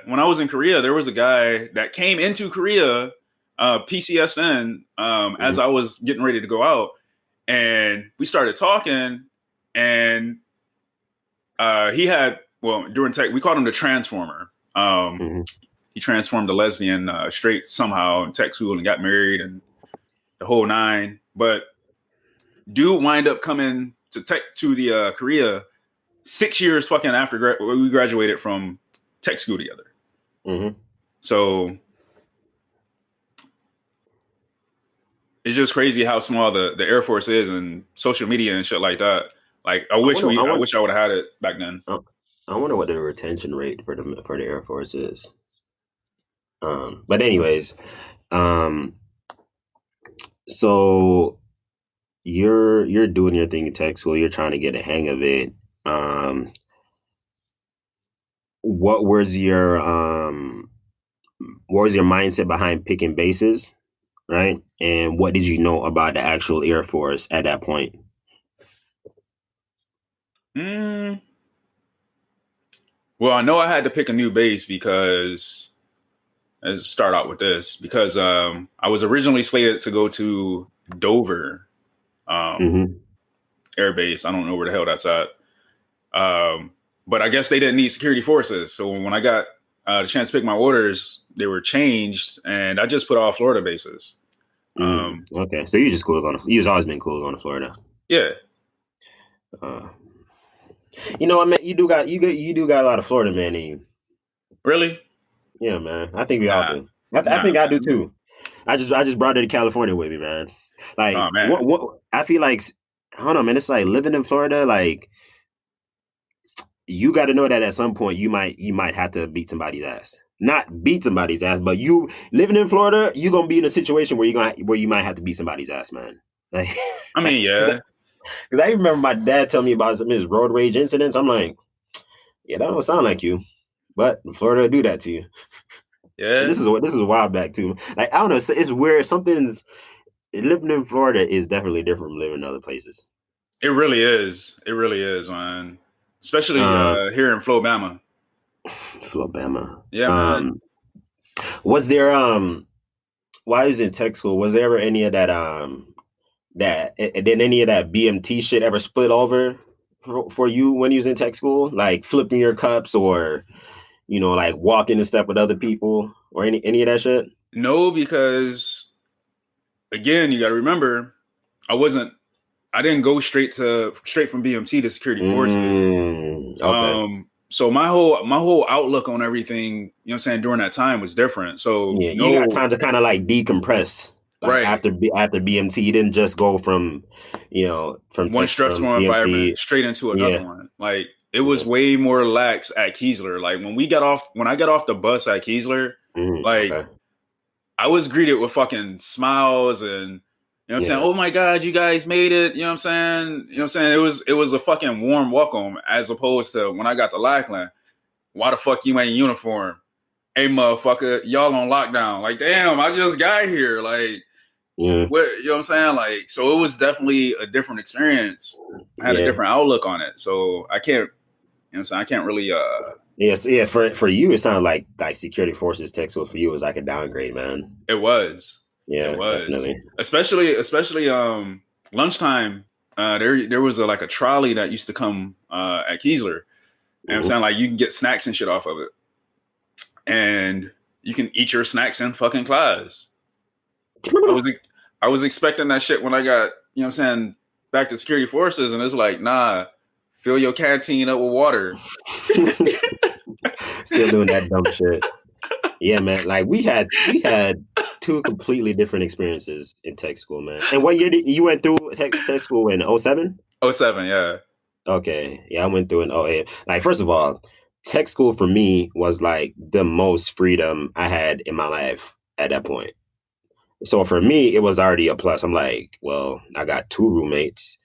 When I was in Korea, there was a guy that came into Korea, PCS then, as I was getting ready to go out, and we started talking. And he had, during tech, we called him the Transformer. He transformed a lesbian straight somehow in tech school and got married and the whole nine. But dude wind up coming to the Korea 6 years fucking after we graduated from tech school together. So it's just crazy how small the Air Force is and social media and shit like that. Like I wish I would have had it back then. I wonder what the retention rate for the Air Force is. But anyways, so you're doing your thing in tech school. You're trying to get a hang of it. What was your mindset behind picking bases, right? And what did you know about the actual Air Force at that point? Well, I know I had to pick a new base because let's start out with this because I was originally slated to go to Dover Air Base. I don't know where the hell that's at. But I guess they didn't need security forces. So when I got the chance to pick my orders, they were changed, and I just put all Florida bases. Okay, so you've always been cool going to Florida. Yeah. You know what, man? You do got a lot of Florida man in you. Really? Yeah, man. I think we all do. I think I do too. I just brought it to California with me, man. Like, what I feel like, I don't know, man. It's like living in Florida. Like, you got to know that at some point you might have to beat somebody's ass. Not beat somebody's ass, but you living in Florida, you're gonna be in a situation where you might have to beat somebody's ass, man. Like, I mean, yeah. Because I remember my dad telling me about some of his road rage incidents. I'm like, yeah, that don't sound like you, but Florida will do that to you. Yeah, this is a while back too. Like, I don't know, it's weird. Living in Florida is definitely different from living in other places. It really is. It really is, man. Especially here in Flobama. Flobama. Yeah, man. Was there while I was in tech school, was there ever any of that did any of that BMT shit ever split over for you when you was in tech school? Like flipping your cups or, like walking in step with other people or any of that shit? No, because again, you got to remember, I didn't go straight from BMT to security courses. Okay. So my whole outlook on everything, you know what I'm saying, during that time was different. So Yeah, you got time to kind of like decompress. Like right. after BMT, you didn't just go from One stressful BMT. environment straight into another Yeah. one. Like it was way more lax at Keesler. Like when I got off the bus at Keesler, like Okay. I was greeted with fucking smiles and you know what I'm saying, oh my God, you guys made it. You know what I'm saying? You know what I'm saying? It was a fucking warm welcome as opposed to when I got to Lackland. Why the fuck you ain't in uniform? Hey motherfucker, y'all on lockdown. Like, damn, I just got here. Like what, you know what I'm saying? Like, so it was definitely a different experience. I had a different outlook on it. So I can't, you know what I'm saying? I can't really Yes, yeah. For you, it sounded like security forces tech school for you was like a downgrade, man. It was. Yeah, It was. definitely. Especially lunchtime. There was a trolley that used to come at Keesler. And I'm saying, like, you can get snacks and shit off of it. And you can eat your snacks in fucking class. I was expecting that shit when I got, you know what I'm saying, back to security forces, and it's like, nah, fill your canteen up with water. Still doing that dumb shit. Yeah, man. Like we had two completely different experiences in tech school, man. And what year did you went through tech school in 07? 07, yeah. Okay. Yeah, I went through in 08. Like, first of all, tech school for me was like the most freedom I had in my life at that point. So for me, it was already a plus. I'm like, well, I got two roommates,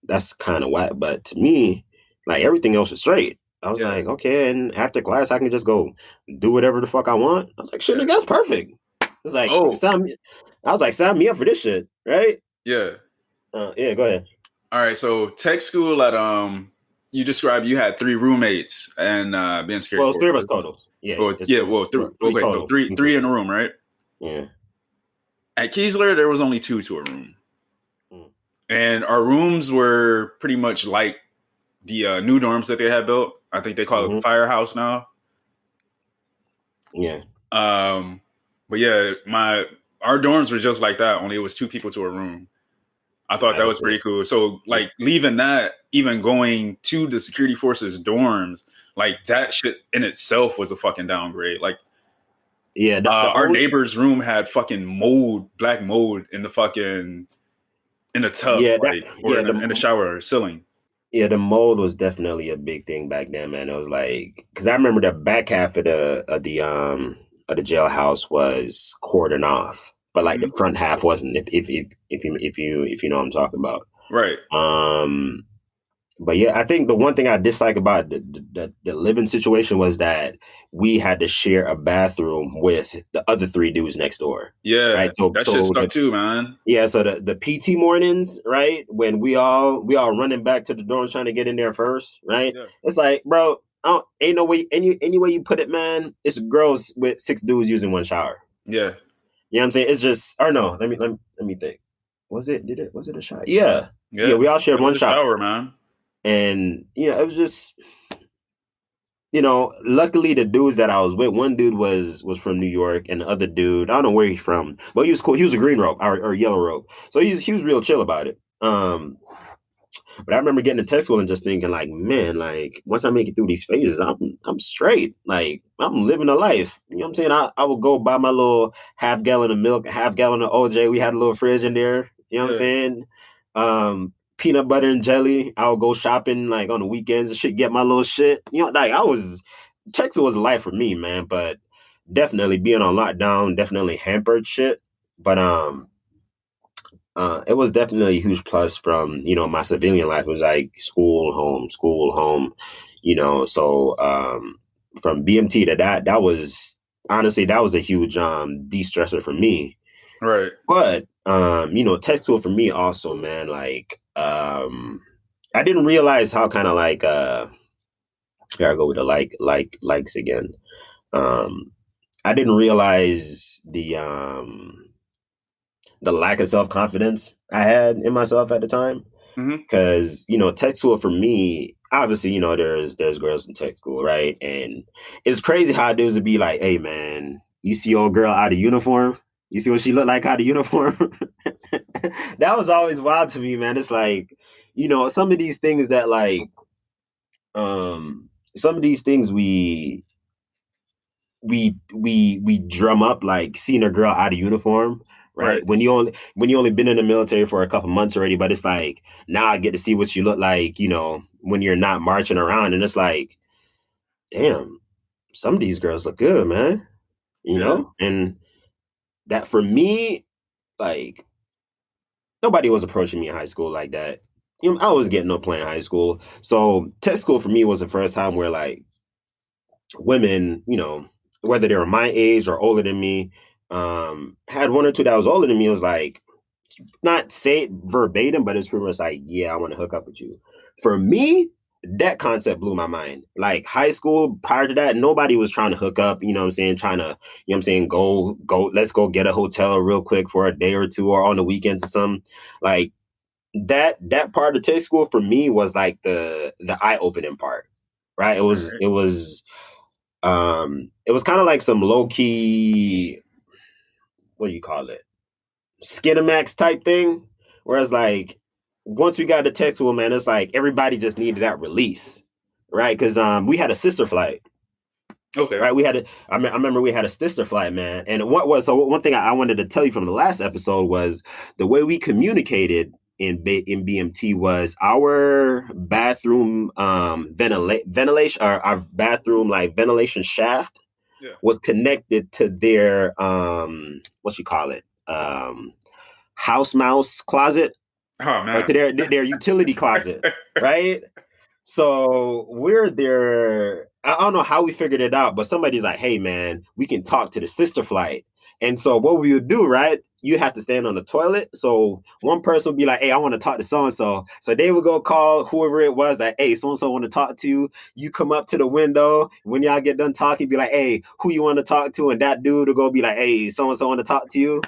that's kind of whack. But to me, like everything else was straight. I was like, okay, and after class, I can just go do whatever the fuck I want. I was like, shit, nigga, that's perfect. It's like, sign me up for this shit, right? Yeah. Yeah, go ahead. All right, so tech school at you described you had three roommates and being security. Well, it's three of us total. Yeah. Three total. Three in a room, right? Yeah. At Keesler, there was only two to a room. And our rooms were pretty much like the new dorms that they had built. I think they call it Firehouse now. Yeah. But yeah, our dorms were just like that, only it was two people to a room. I thought that was pretty cool. So like leaving that, even going to the security forces dorms, like that shit in itself was a fucking downgrade. Like, yeah, our neighbor's room had fucking black mold in the tub, in the shower ceiling. Yeah, the mold was definitely a big thing back then, man. It was like, because I remember the back half of the jailhouse was cordoned off, but like the front half wasn't. If you know what I'm talking about, right? But yeah, I think the one thing I dislike about the living situation was that we had to share a bathroom with the other three dudes next door. Yeah, right? That shit sucked too, man. Yeah, so the PT mornings, right, when we all running back to the dorms trying to get in there first, right? Yeah. It's like, bro, ain't no way any way you put it, man. It's gross with 6 dudes using one shower. Yeah, you know what I'm saying? It's just, or no, let me think. Was it a shower? Yeah, we all shared one shower, man. And it was just, luckily the dudes that I was with, one dude was from New York, and the other dude, I don't know where he's from, but he was cool. He was a green rope or yellow rope, so he was real chill about it. But I remember getting to tech school and just thinking, like, man, like once I make it through these phases, I'm straight. Like I'm living a life. You know what I'm saying? I would go buy my little half gallon of milk, half gallon of OJ. We had a little fridge in there. You know what I'm saying? Peanut butter and jelly. I would go shopping like on the weekends and shit, get my little shit. Like tech school was a life for me, man. But definitely being on lockdown definitely hampered shit. But it was definitely a huge plus from, my civilian life. It was like school, home. So from BMT to that was honestly, that was a huge de-stressor for me. Right. But, tech school for me also, man, like I didn't realize how kind of like here I go with the likes again. I didn't realize the lack of self confidence I had in myself at the time. Mm-hmm. Because tech school for me, obviously, there's girls in tech school, right? And it's crazy how dudes would be like, "Hey, man, you see old girl out of uniform? You see what she look like out of uniform?" That was always wild to me, man. It's like, some of these things that like, some of these things we drum up like seeing a girl out of uniform, Right. right? When you only been in the military for a couple months already, but it's like now I get to see what you look like, when you're not marching around, and it's like, damn, some of these girls look good, man. Yeah. And that for me, like nobody was approaching me in high school like that. I was getting no play in high school, so tech school for me was the first time where like women, whether they were my age or older than me, had one or two that was older than me. It was like, not say it verbatim, but it's pretty much like, yeah, I want to hook up with you. For me, that concept blew my mind. Like high school, prior to that, nobody was trying to hook up, you know what I'm saying? Trying to, you know what I'm saying, go, let's go get a hotel real quick for a day or two or on the weekends or something. Like that part of tech school for me was like the eye-opening part. Right. It was Right. it was it was kind of like some low key, what do you call it? Skinamax type thing. Whereas like once we got to Texas, man, it's like everybody just needed that release. Right. Cause we had a sister flight. Okay. Right. I remember we had a sister flight, man. And one thing I wanted to tell you from the last episode was the way we communicated in BMT was our bathroom ventilation, or our bathroom like ventilation shaft Yeah. was connected to their what you call it, house mouse closet, Oh or to man. their utility closet, right? So we're there. I don't know how we figured it out, but somebody's like, "Hey, man, we can talk to the sister flight." And so what we would do, right? You'd have to stand on the toilet. So one person would be like, "Hey, I want to talk to so and so." So they would go call whoever it was, like, "Hey, so and so want to talk to you." You come up to the window. When y'all get done talking, be like, "Hey, who you want to talk to?" And that dude will go be like, "Hey, so and so want to talk to you."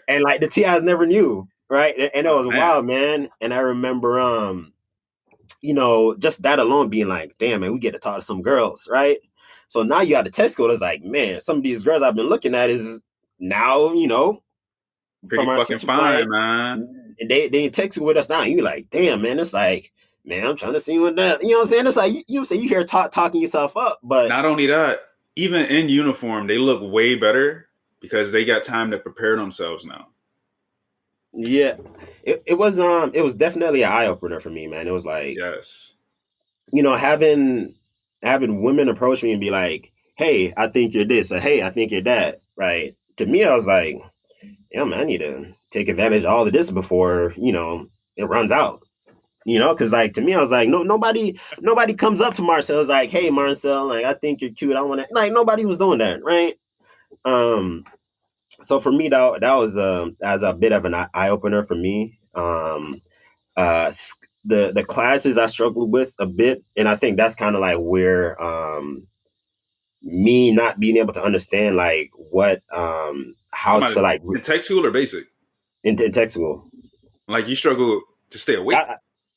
And like the TIs never knew, right? And it Oh was man. wild, man. And I remember just that alone being like, damn, man, we get to talk to some girls, right? So now you got the test code. It's like, man, some of these girls I've been looking at is now, Pretty from our fucking sister fine, flight, man. they text with us now. And you're like, damn, man, it's like, man, I'm trying to see what that, you know what I'm saying? It's like, you say you hear talking yourself up, but Not only that, even in uniform, they look way better because they got time to prepare themselves now. yeah, it was definitely an eye opener for me, man. It was like, Yes. having women approach me and be like, "Hey, I think you're this," or "Hey, I think you're that." Right? To me, I was like, "Yeah, man, I need to take advantage of all of this before it runs out." Because like to me, I was like, no, nobody comes up to Marcel. It's like, "Hey, Marcel, like I think you're cute. I want to." Like nobody was doing that, right? Um, so for me, that was as a bit of an eye opener for me. The classes I struggled with a bit, and I think that's kind of like where me not being able to understand like what how to Somebody like in tech school or basic? in tech school. Like you struggle to stay awake?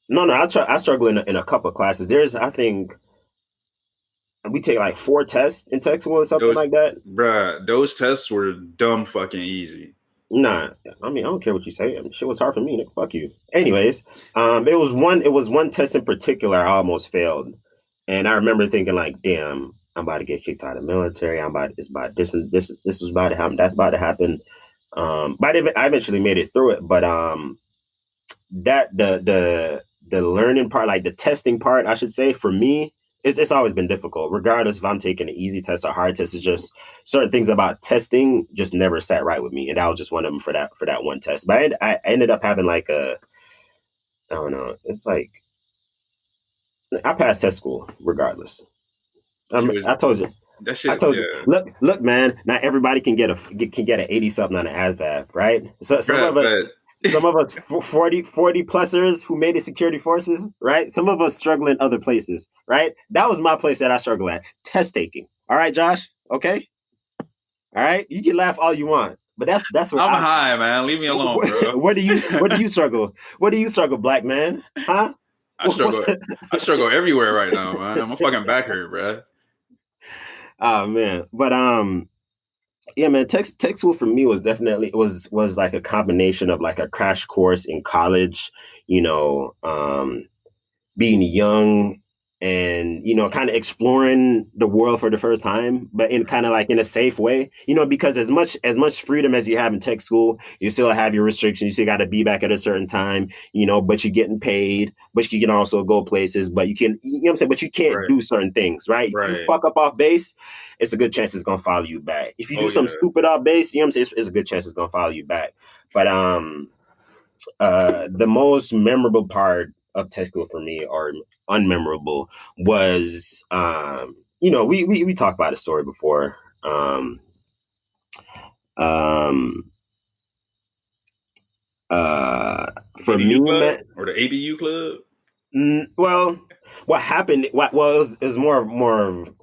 No, I struggle in a couple of classes. There's, I think we take like 4 tests in tech school or something Those, like that. bruh, those tests were dumb fucking easy. Nah, I mean I don't care what you say. I mean, shit was hard for me. Nigga, fuck you. Anyways, it was one test in particular I almost failed, and I remember thinking like, damn, I'm about to get kicked out of the military. It's about this and this is about to happen. That's about to happen. But I eventually made it through it. But that the learning part, like the testing part, I should say, for me, it's always been difficult. Regardless if I'm taking an easy test or hard test, it's just certain things about testing just never sat right with me, and that was just one of them for that one test. But I ended up having like I don't know. It's like I passed test school regardless. She was I told you. that I shit. told you. Yeah, Look, man. Not everybody can get an 80 something on an ASVAB, right? So some bruh, of us, but some of us 40 plusers who made it security forces, right? Some of us struggle in other places, right? That was my place that I struggle at. Test taking. All right, Josh? Okay? All right? You can laugh all you want, but that's where I'm I high, man. Leave me alone, bro. where do you struggle? Where do you struggle, black man? Huh? I struggle. I struggle everywhere right now, man. My fucking back hurt, bro. Oh man. But yeah, man, tech school for me was definitely was like a combination of like a crash course in college, you know, being young and kind of exploring the world for the first time, but in kind of like in a safe way, because as much freedom as you have in tech school, you still have your restrictions. You still got to be back at a certain time, but you're getting paid, but you can also go places, but you can, what I'm saying, but you can't Right. do certain things, right? If you fuck up off base, it's a good chance it's gonna follow you back. If you do something stupid off base, what I'm saying, it's a good chance it's gonna follow you back. But the most memorable part of tech school for me, or unmemorable, was we talked about a story before. For ABU me, club man, or the ABU club? Well, what happened? Well, it was more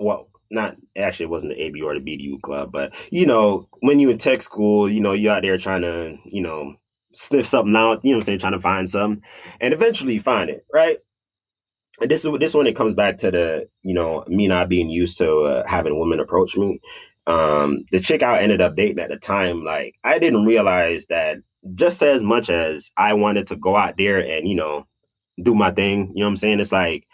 well, not actually, it wasn't the ABU or the BDU club, but when you in tech school, you out there trying to sniff something out, what I'm saying, trying to find something, and eventually you find it, right? And this one, it comes back to the me not being used to having women approach me. The chick I ended up dating at the time, like, I didn't realize that just as much as I wanted to go out there and do my thing, you know what I'm saying, it's like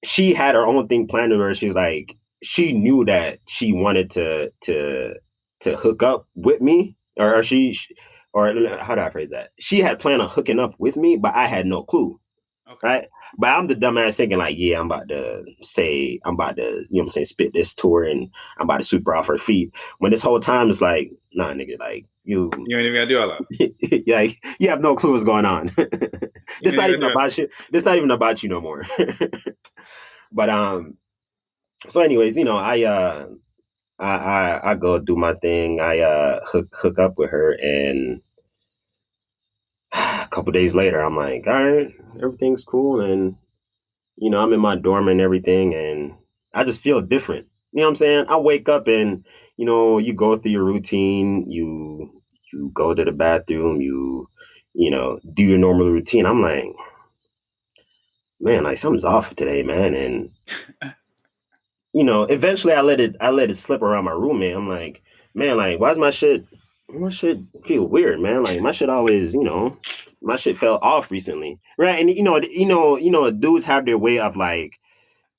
she had her own thing planned to her. She's like, she knew that she wanted to hook up with me, or how do I phrase that? She had planned on hooking up with me, but I had no clue. Okay. Right. But I'm the dumbass thinking like, yeah, I'm about to, spit this tour and I'm about to sweep her off her feet. When this whole time it's like, nah, nigga, like you ain't even gotta do all that. Yeah, you have no clue what's going on. This not even about you. This not even about you no more. But so anyways, I go do my thing. I hook up with her, and a couple days later, I'm like, all right, everything's cool, and I'm in my dorm and everything, and I just feel different. You know what I'm saying? I wake up and you go through your routine, you go to the bathroom, you do your normal routine. I'm like, man, like something's off today, man, and eventually I let it slip around my roommate. I'm like, man, like, why's my shit feel weird, man? Like my shit always, my shit fell off recently, right? And dudes have their way of like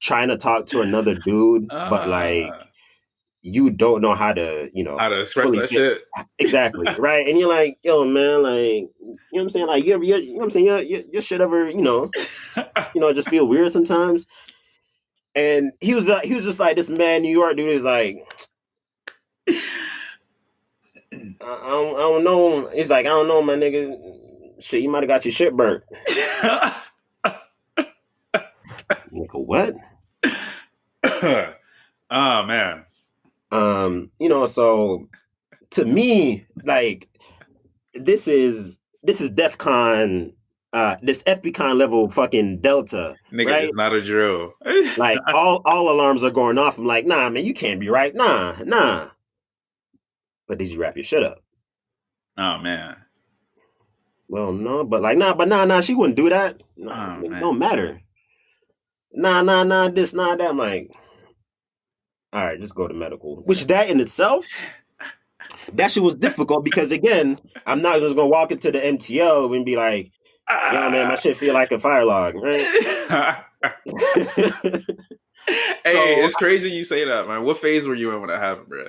trying to talk to another dude, but like you don't know how to, how to express that shit. Exactly, right? And you're like, yo, man, like, you know what I'm saying? Like, you know what I'm saying? Your shit ever, just feel weird sometimes. And he was just like, this mad New York dude is like, I don't know. He's like, I don't know, my nigga. Shit, you might have got your shit burnt. Nigga, what? Oh man. So to me, like, this is DEFCON, this FBCon level fucking Delta, nigga, right? It's not a drill. Like all alarms are going off. I'm like, nah, man, you can't be right. Nah. But did you wrap your shit up? Oh man. Well, no, but like, nah, she wouldn't do that. No, it don't matter. Nah, this, nah, that. I'm like, all right, just go to medical. Which that in itself, that shit was difficult because again, I'm not just gonna walk into the MTL and be like, yo, man, my shit feel like a fire log, right? Hey, it's crazy you say that, man. What phase were you in when that happened, bro?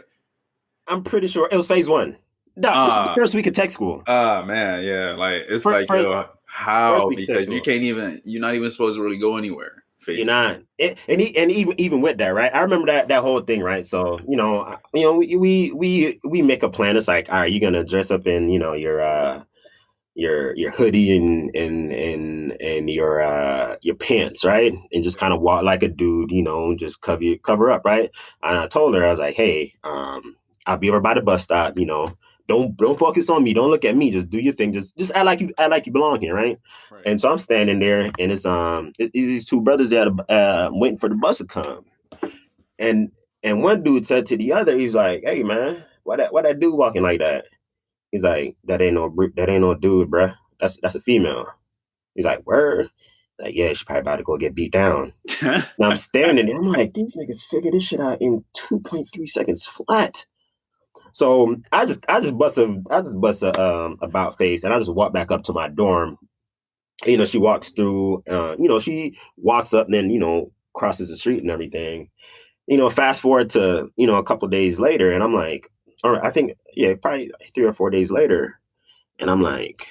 I'm pretty sure it was phase 1. No, this is the first week of tech school. Man, yeah. Like, it's yo, how? Because you're not even supposed to really go anywhere. You're not. And even with that, right? I remember that whole thing, right? So, we make a plan. It's like, all right, you're gonna dress up in, your hoodie and your pants, right? And just kind of walk like a dude, just cover up, right? And I told her, I was like, hey, I'll be over by the bus stop, don't focus on me. Don't look at me. Just do your thing. Just act like you belong here, right? Right. And so I'm standing there, and it's these two brothers that are waiting for the bus to come, and one dude said to the other, he's like, "Hey man, why that dude walking like that?" He's like, "That ain't no dude, bruh. That's a female." He's like, "Word." Like, yeah, she probably about to go get beat down. Now I'm standing there. I'm like, these niggas figured this shit out in 2.3 seconds flat. So I just bust a about face, and I just walk back up to my dorm. She walks through. She walks up, and then crosses the street and everything. Fast forward to a couple days later, and I'm like, or I think probably 3 or 4 days later, and I'm like,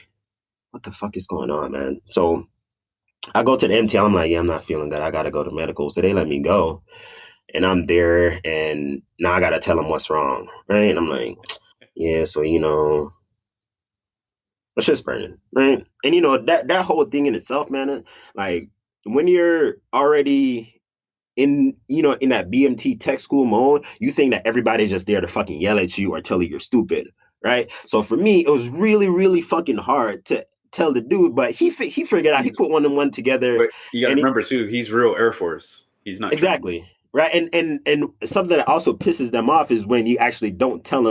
what the fuck is going on, man? So I go to the MTL. I'm like, yeah, I'm not feeling good. I gotta go to medical. So they let me go. And I'm there, and now I gotta tell them what's wrong, right? And I'm like, yeah, so my shit's burning, right? And that whole thing in itself, man, like when you're already in that BMT tech school mode, you think that everybody's just there to fucking yell at you or tell you you're stupid, right? So for me, it was really, really fucking hard to tell the dude, but he figured out. He put one and one together. But you got to remember too, he's real Air Force. He's not exactly trained. Right. And something that also pisses them off is when you actually don't tell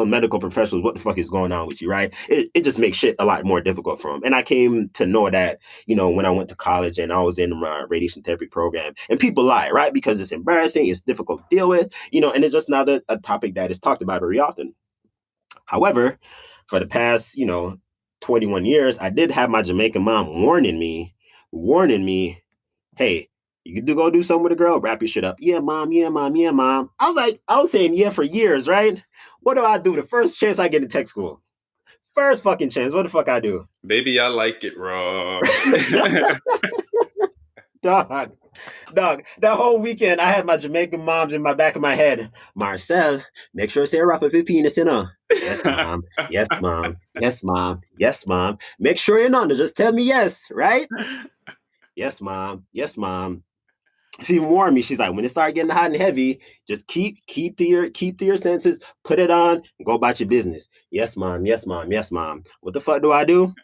medical professionals what the fuck is going on with you. Right. It just makes shit a lot more difficult for them. And I came to know that, when I went to college and I was in my radiation therapy program, and people lie, right? Because it's embarrassing, it's difficult to deal with, and it's just not a topic that is talked about very often. However, for the past, 21 years, I did have my Jamaican mom warning me, hey, you get to go do something with a girl, wrap your shit up. Yeah, mom. I was saying yeah for years, right? What do I do the first chance I get in tech school? First fucking chance. What the fuck I do? Baby, I like it raw. Dog. That whole weekend, I had my Jamaican moms in my back of my head. Marcel, make sure Sarah up a penis in her. Yes, mom. Yes, mom. Yes, mom. Yes, mom. Make sure you're on. Just tell me yes, right? Yes, mom. Yes, mom. She warned me. She's like, when it started getting hot and heavy, just keep to your senses, put it on, and go about your business. Yes, mom. Yes, mom. Yes, mom. What the fuck do I do?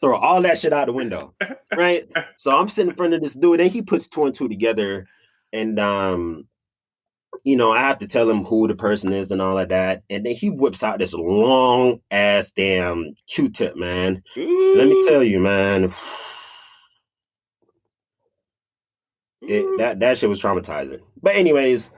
Throw all that shit out the window, right? So I'm sitting in front of this dude, and he puts two and two together, and I have to tell him who the person is and all of that, and then he whips out this long ass damn Q-tip, man. Let me tell you, man. That shit was traumatizing. But anyways,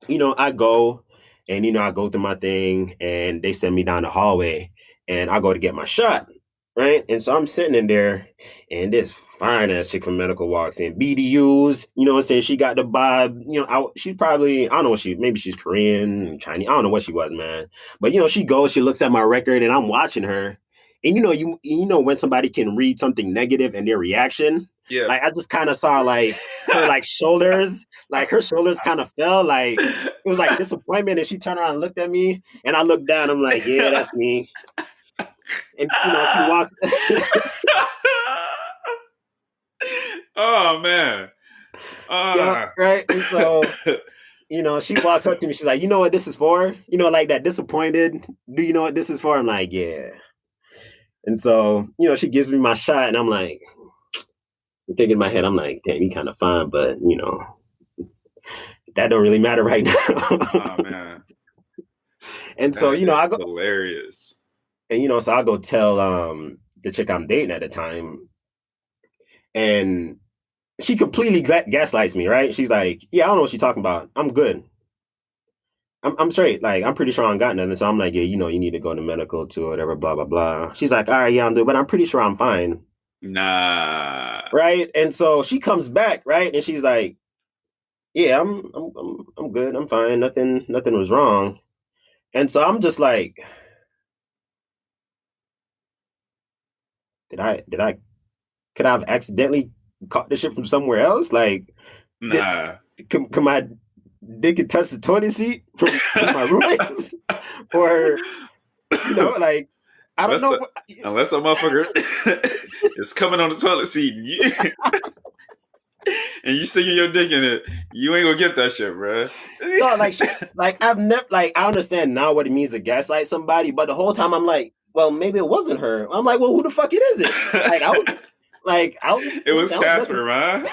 I go and I go through my thing, and they send me down the hallway, and I go to get my shot, right? And so I'm sitting in there, and this fine ass chick from medical walks in, BDUs, what I'm saying? She got the vibe, she probably, I don't know maybe she's Korean, Chinese, I don't know what she was, man. But she goes, she looks at my record, and I'm watching her. And when somebody can read something negative and their reaction, yeah, like I just kind of saw like her shoulders, like her shoulders kind of fell, like it was like disappointment. And she turned around and looked at me, and I looked down. I'm like, yeah, that's me. And she walks. Oh man. Yeah, right. And so she walks up to me. She's like, you know what this is for? Like that disappointed. Do you know what this is for? I'm like, yeah. And so, she gives me my shot, and I'm like, I'm thinking in my head, I'm like, damn, you kind of fine, but that don't really matter right now. Oh man. And so, I go hilarious. And so I go tell the chick I'm dating at the time, and she completely gaslights me, right? She's like, yeah, I don't know what you're talking about. I'm good. I'm straight. Like, I'm pretty sure I ain't got nothing. So I'm like, yeah, you need to go to medical too, or whatever, blah, blah, blah. She's like, all right, yeah, I'm good, but I'm pretty sure I'm fine. Nah. Right. And so she comes back, right? And she's like, yeah, I'm good. I'm fine. Nothing was wrong. And so I'm just like, could I have accidentally caught this shit from somewhere else? Like, nah. Can my dick touch the toilet seat from my roommates? Or, like, I don't know. Unless a motherfucker is coming on the toilet seat. and you singing your dick in it, you ain't gonna get that shit, bro. No, I've never, I understand now what it means to gaslight somebody, but the whole time I'm like, well, maybe it wasn't her. I'm like, well, who the fuck it is it? I was, It was listen. Casper, man.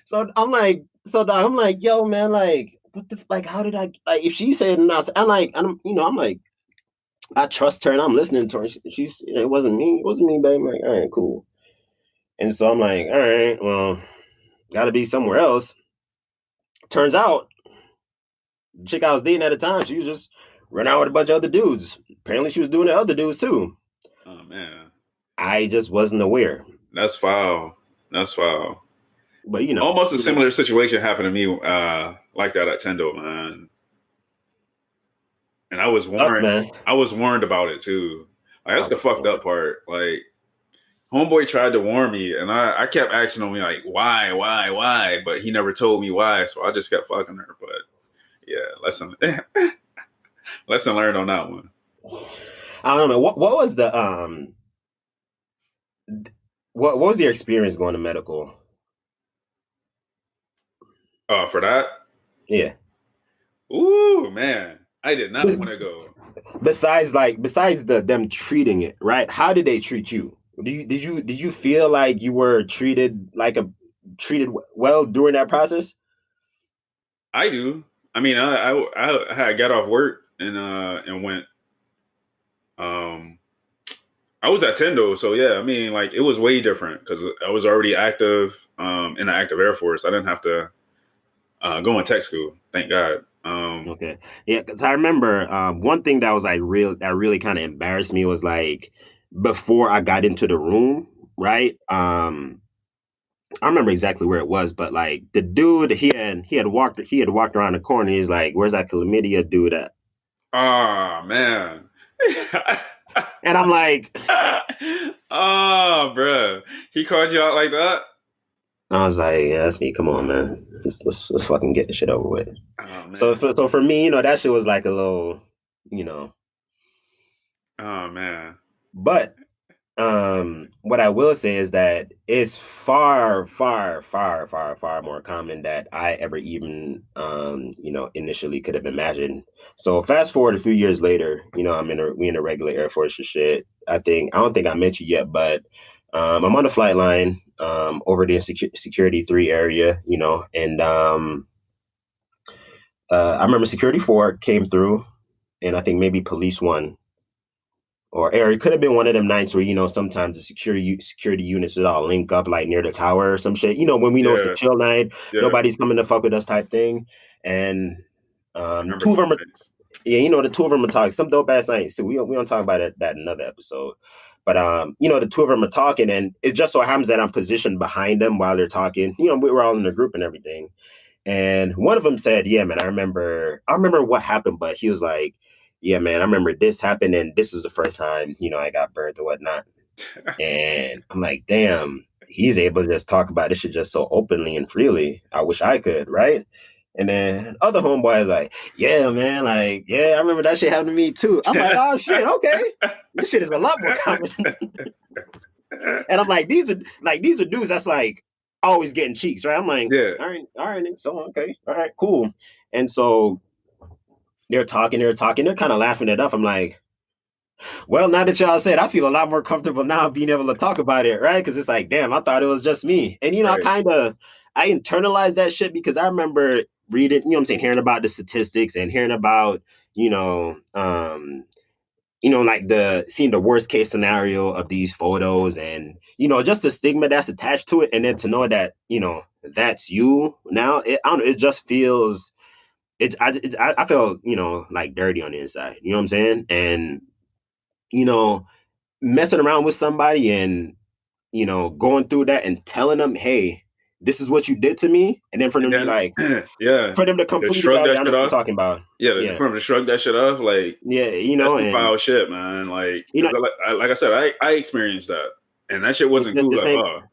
So I'm like, dog, I'm like, yo, man, like, what the, like, how did I, like, if she said no, I'm like, I'm like, I trust her and I'm listening to her. She's, it wasn't me, baby. I'm like, all right, cool. And so I'm like, all right, well, gotta be somewhere else. Turns out, the chick I was dating at the time, she was just running out with a bunch of other dudes. Apparently, she was doing the other dudes too. Oh man, I just wasn't aware. that's foul. That's foul. But almost a similar situation happened to me, like that at Tendo, man. And I was warned. Man. I was warned about it too. Like, that's the fucked up part. Like, homeboy tried to warn me, and I kept asking him like, why? But he never told me why, so I just kept fucking her. But yeah, lesson learned on that one. I don't know what was the what was your experience going to medical? For that? Yeah. Ooh, man, I did not want to go. Besides them treating it, right? How did they treat you? Did you feel like you were treated well during that process? I do. I mean, I got off work and went. I was at Tendo, so yeah. I mean, like, it was way different because I was already active in the active Air Force. I didn't have to go in tech school. Thank God. Okay, yeah, because I remember one thing that was like that really kind of embarrassed me was like before I got into the room, right? I remember exactly where it was, but like the dude he had walked around the corner. He's like, "Where's that chlamydia dude at?" Oh man. And I'm like, oh, bro, he called you out like that? I was like, yeah, that's me. Come on, man. Let's fucking get this shit over with. Oh, man. So for me, that shit was like a little, Oh man. But what I will say is that it's far, far, far, far, far more common that I ever even initially could have imagined. So fast forward a few years later, we in a regular Air Force and shit. I don't think I mentioned yet, but I'm on the flight line over the Security 3 area, and I remember Security 4 came through, and I think maybe Police 1. Or it could have been one of them nights where, sometimes the security units would all link up like near the tower or some shit. When we know it's a chill night, nobody's coming to fuck with us type thing. And two of them are, the two of them are talking some dope ass nights. So we don't talk about that in another episode. But the two of them are talking, and it just so happens that I'm positioned behind them while they're talking. We were all in a group and everything. And one of them said, "Yeah, man, I remember what happened," but he was like, "Yeah, man, I remember this happened, and this is the first time, I got burnt or whatnot." And I'm like, damn, he's able to just talk about this shit just so openly and freely. I wish I could, right? And then other homeboy is like, "Yeah, man, like, yeah, I remember that shit happened to me too." I'm like, "Oh shit, okay, this shit is a lot more common." And I'm like, these are dudes that's like always getting cheeks, right? I'm like, yeah, all right, so okay, all right, cool. And so they're talking, they're kind of laughing it up. I'm like, well, now that y'all said, I feel a lot more comfortable now being able to talk about it, right? Because it's like, damn, I thought it was just me. And, right. I internalized that shit because I remember reading, hearing about the statistics and hearing about, like seeing the worst case scenario of these photos and, just the stigma that's attached to it. And then to know that, that's you now, it just feels... I felt, like dirty on the inside, you know what I'm saying? And, messing around with somebody and, going through that and telling them, hey, this is what you did to me. And then for them to be like, for them to completely shrug that shit what off. you're talking about. For them to shrug that shit off. Like, that's the foul shit, man. Like, like I said, I experienced that. And that shit wasn't cool at all.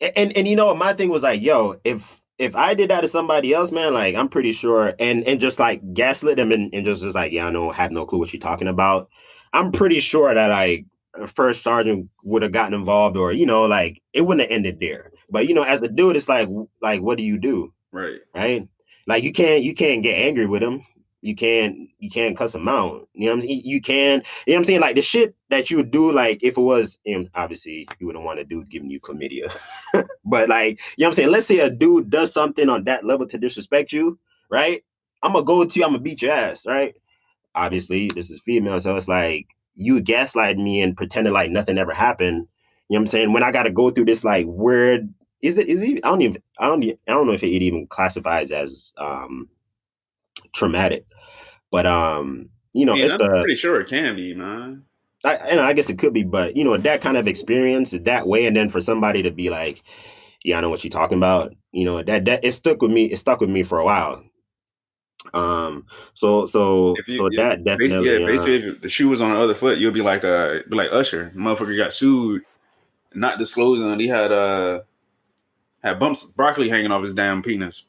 And my thing was like, yo, if I did that to somebody else, man, like, I'm pretty sure, and just like gaslit them and just like, yeah, I have no clue what you're talking about. I'm pretty sure that like first sergeant would have gotten involved, or like it wouldn't have ended there. But as a dude, it's like what do you do? Right? Like you can't get angry with him. You can't cuss him out. You know what I'm saying? You can, what I'm saying? Like the shit that you would do, like if it was, obviously you wouldn't want a dude giving you chlamydia. But like, what I'm saying? Let's say a dude does something on that level to disrespect you, right? I'm gonna go to you, I'm gonna beat your ass, right? Obviously, this is female, so it's like you gaslight me and pretending like nothing ever happened. You know what I'm saying? When I gotta go through this like weird, is it I don't know if it even classifies as traumatic. But it's I'm pretty sure it can be, man. I guess it could be, but that kind of experience that way, and then for somebody to be like, yeah, I know what you're talking about. That it stuck with me. It stuck with me for a while. So that definitely. Basically, if the shoe was on the other foot, you'll be like Usher, motherfucker got sued, not disclosing he had bumps broccoli hanging off his damn penis.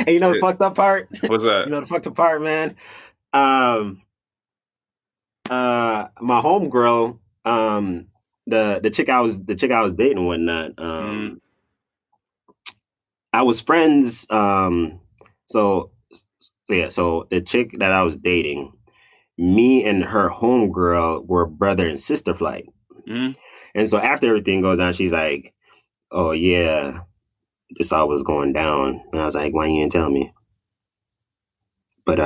And the fucked up part? What's that? The fucked up part, man. My homegirl, the chick I was dating and whatnot. I was friends. So the chick that I was dating, me and her homegirl were brother and sister flight. And so after everything goes down, she's like, "Oh yeah, this all was going down." And I was like, "Why you didn't tell me?" But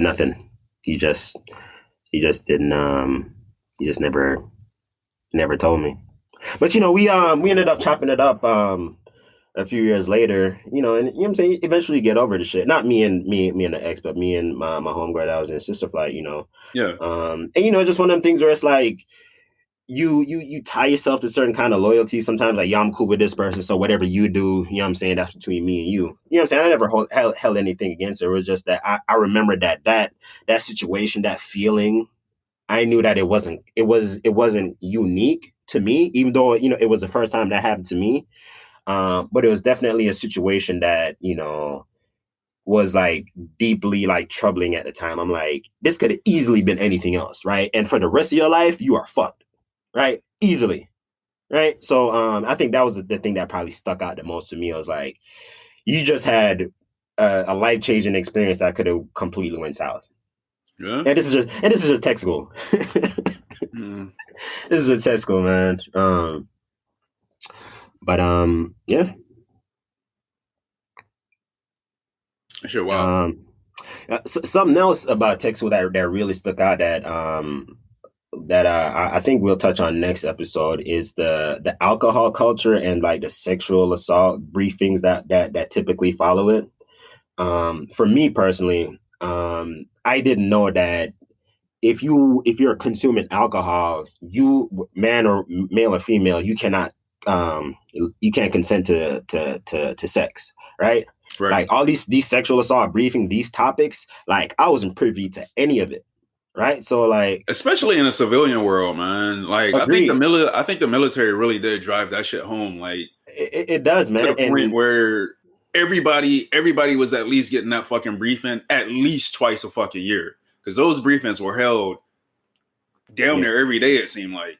nothing. He just didn't. He just never told me. But we ended up chopping it up a few years later. And what I'm saying, eventually get over the shit. Not me and the ex, but me and my homegirl that was in sister flight. Yeah. And just one of them things where it's like you tie yourself to certain kind of loyalty. Sometimes like, yeah, I'm cool with this person, so whatever you do, what I'm saying, that's between me and you. You know what I'm saying? I never held anything against her. It was just that I remember that situation, that feeling. I knew that it wasn't unique to me, even though it was the first time that happened to me. But it was definitely a situation that was like deeply like troubling at the time. I'm like, this could have easily been anything else, right? And for the rest of your life, you are fucked, right? Easily, right? So I think that was the thing that probably stuck out the most to me. I was like, you just had a life-changing experience that could have completely went south. Yeah. And this is just tech school. This is just tech school, man. But yeah. Sure. Wow. Something else about tech school that really stuck out that I think we'll touch on next episode is the alcohol culture and like the sexual assault briefings that typically follow it. For me personally, I didn't know that if you're consuming alcohol, you male or female, you cannot you can't consent to sex, right? Like all these sexual assault briefing, these topics, like I wasn't privy to any of it, right? So like, especially in the civilian world, man. Like agreed. I think the military really did drive that shit home. Like it does, man. To the point where everybody was at least getting that fucking briefing at least twice a fucking year, because those briefings were held down there every day. It seemed like.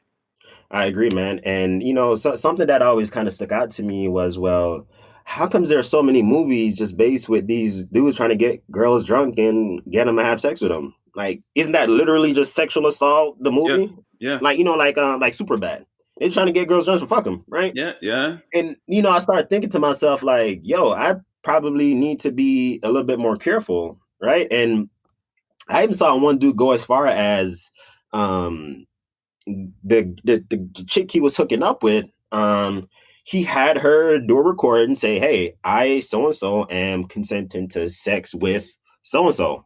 I agree, man. And something that always kind of stuck out to me was, well, how comes there are so many movies just based with these dudes trying to get girls drunk and get them to have sex with them? Like, isn't that literally just sexual assault? The movie, yeah. Like like Superbad. They're trying to get girls drunk to fuck them, right? Yeah. And I started thinking to myself, like, yo, I probably need to be a little bit more careful, right? And I even saw one dude go as far as the chick he was hooking up with, he had her do a record and say, "Hey, I so-and-so am consenting to sex with so-and-so."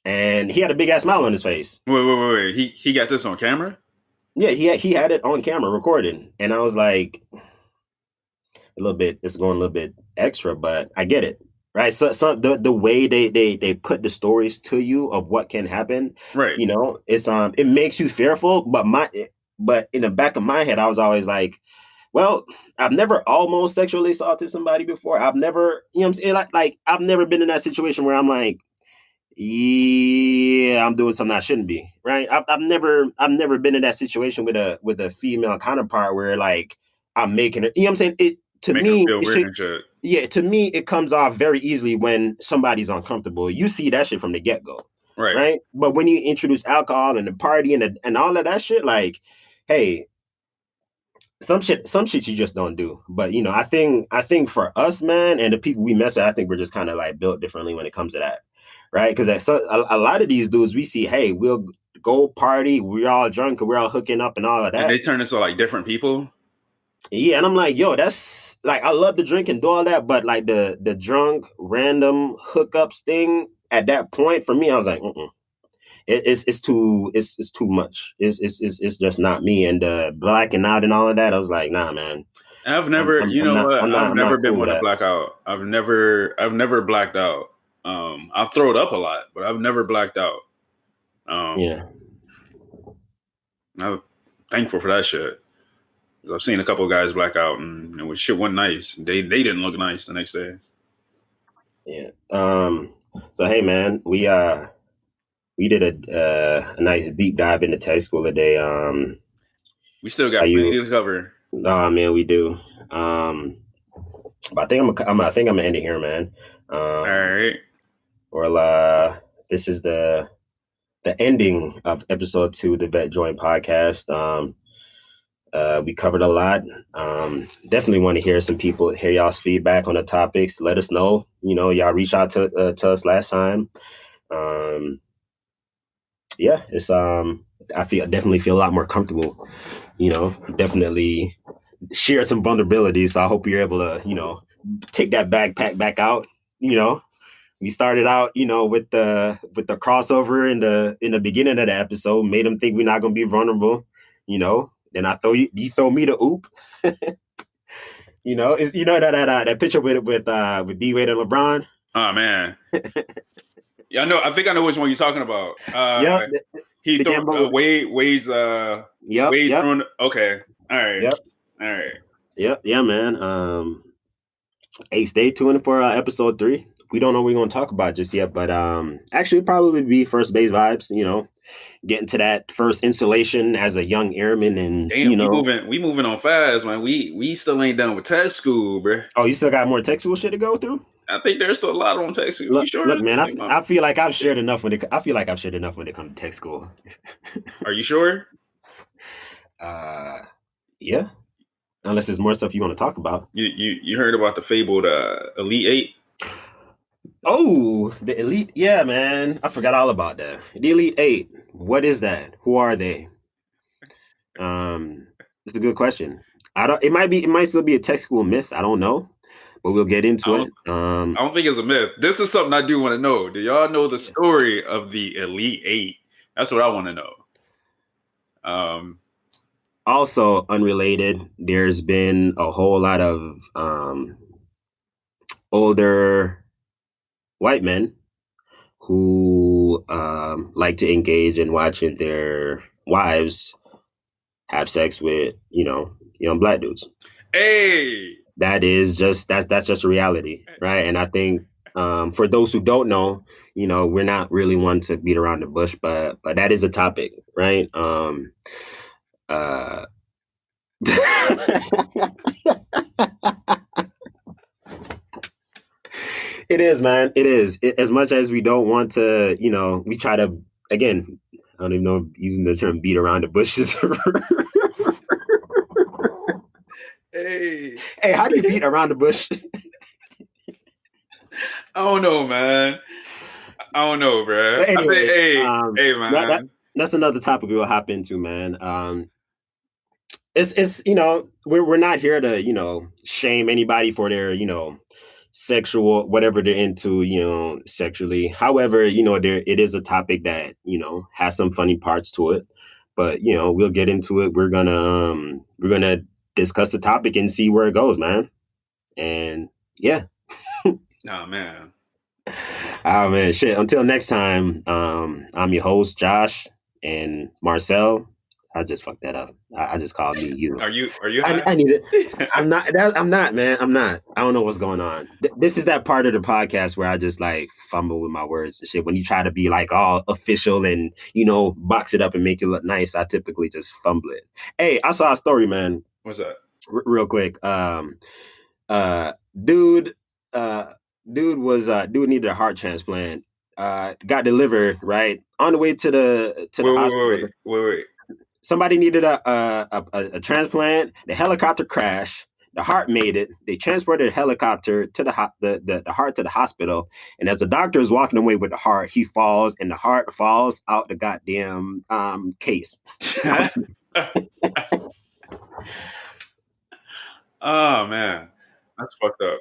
And he had a big ass smile on his face. Wait. He got this on camera? Yeah, he had it on camera recording. And I was like, it's going a little bit extra, but I get it. Right. So the way they put the stories to you of what can happen, right. It's it makes you fearful. But in the back of my head, I was always like, Well, I've never almost sexually assaulted somebody before. I've never, you know what I'm saying? Like I've never been in that situation where I'm like, yeah, I'm doing something I shouldn't be, right? I've never been in that situation with a female counterpart where like I'm making it, you know what I'm saying? It to Making them me, feel it weird should, and shit. yeah, to me, it comes off very easily when somebody's uncomfortable. You see that shit from the get go, Right. right? But when you introduce alcohol and the party and all of that shit, like, hey, some shit you just don't do. But you know, I think for us, man, and the people we mess with, I think we're just kind of like built differently when it comes to that, right? Because a lot of these dudes we see, hey, we'll go party, we're all drunk, and we're all hooking up and all of And they that. turn into like different people. Yeah, and I'm like, yo, that's like I love to drink and do all that, but like the drunk random hookups thing at that point for me, I was like, mm-mm. It's too much. It's just not me. And blacking out and all of that, I was like, nah, man. And I've never, you I'm know not what? I'm not I've I'm never not been cool with one to that. black out. I've never blacked out. I've thrown up a lot, but I've never blacked out. Yeah. I'm thankful for that shit. 'Cause I've seen a couple of guys black out and when shit wasn't nice. They didn't look nice the next day. Yeah. So hey man, we did a nice deep dive into tech school today. We still Are got plenty you to cover. oh man, we do. But I think I'm gonna end it here, man. All Um right. well this is the ending of episode 2 of the Vet Joint Podcast. We covered a lot. Definitely want to hear y'all's feedback on the topics. Let us know. You know, y'all reach out to us last time. Um, yeah, it's I definitely feel a lot more comfortable. You know, definitely share some vulnerabilities. So I hope you're able to, you know, take that backpack back out. You know, we started out, you know, with the crossover in the beginning of the episode, made them think we're not gonna be vulnerable. You know, then you throw me the oop. You know, it's you know that picture with D Wade and LeBron. Oh man. Yeah, I know. I think I know which one you're talking about. Yep, He the threw Gambo. Wade's Yep, throwing. Okay. All right. yep, All right. yep, yeah, man. Hey, stay tuned for episode 3. We don't know what we're gonna talk about just yet, but actually probably be first base vibes. You know, getting to that first installation as a young airman, and Damn, you know, we moving on fast, man. We still ain't done with tech school, bro. oh, you still got more tech school shit to go through. I think there's still a lot on tech school. You sure? Look, man. Think I feel like I've shared enough when I feel like I've shared enough when it comes to tech school. Are you sure? Yeah. Unless there's more stuff you want to talk about. You heard about the fabled Elite Eight? Oh, the Elite. Yeah, man. I forgot all about that. The Elite 8. What is that? Who are they? It's a good question. It might still be a tech school myth. I don't know. But we'll get into it. I don't think it's a myth. This is something I do want to know. Do y'all know the story of the Elite Eight? That's what I want to know. Also unrelated, there's been a whole lot of older white men who like to engage in watching their wives have sex with, you know, young black dudes. Hey, That's just a reality, right? And I think for those who don't know, you know, we're not really one to beat around the bush, but that is a topic, right? Uh, It is, man. It is. As much as we don't want to, you know, we try to, again, I don't even know if using the term beat around the bushes. hey, Hey, how do you beat around the bush? I don't know, man. I don't know, bro. But anyway, hey, man. that's another topic we'll hop into, man. It's you know, we're not here to, you know, shame anybody for their, you know, sexual whatever they're into, you know, sexually. However, you know, it is a topic that, you know, has some funny parts to it. But, you know, we'll get into it. We're gonna discuss the topic and see where it goes, man. And yeah. Nah, man. Oh man, shit. Until next time, I'm your host, Josh and Marcel. I just fucked that up. I just called me you. Are you high? I need it. I'm not. I'm not, man. I'm not. I don't know what's going on. This is that part of the podcast where I just like fumble with my words and shit. When you try to be like all official and box it up and make it look nice, I typically just fumble it. Hey, I saw a story, man. What's that? Real quick. Dude needed a heart transplant. Got delivered right on the way to the hospital. Wait. Somebody needed a transplant. The helicopter crashed. The heart made it. They transported the helicopter to the heart to the hospital. And as the doctor is walking away with the heart, he falls, and the heart falls out the goddamn case. Oh man, that's fucked up.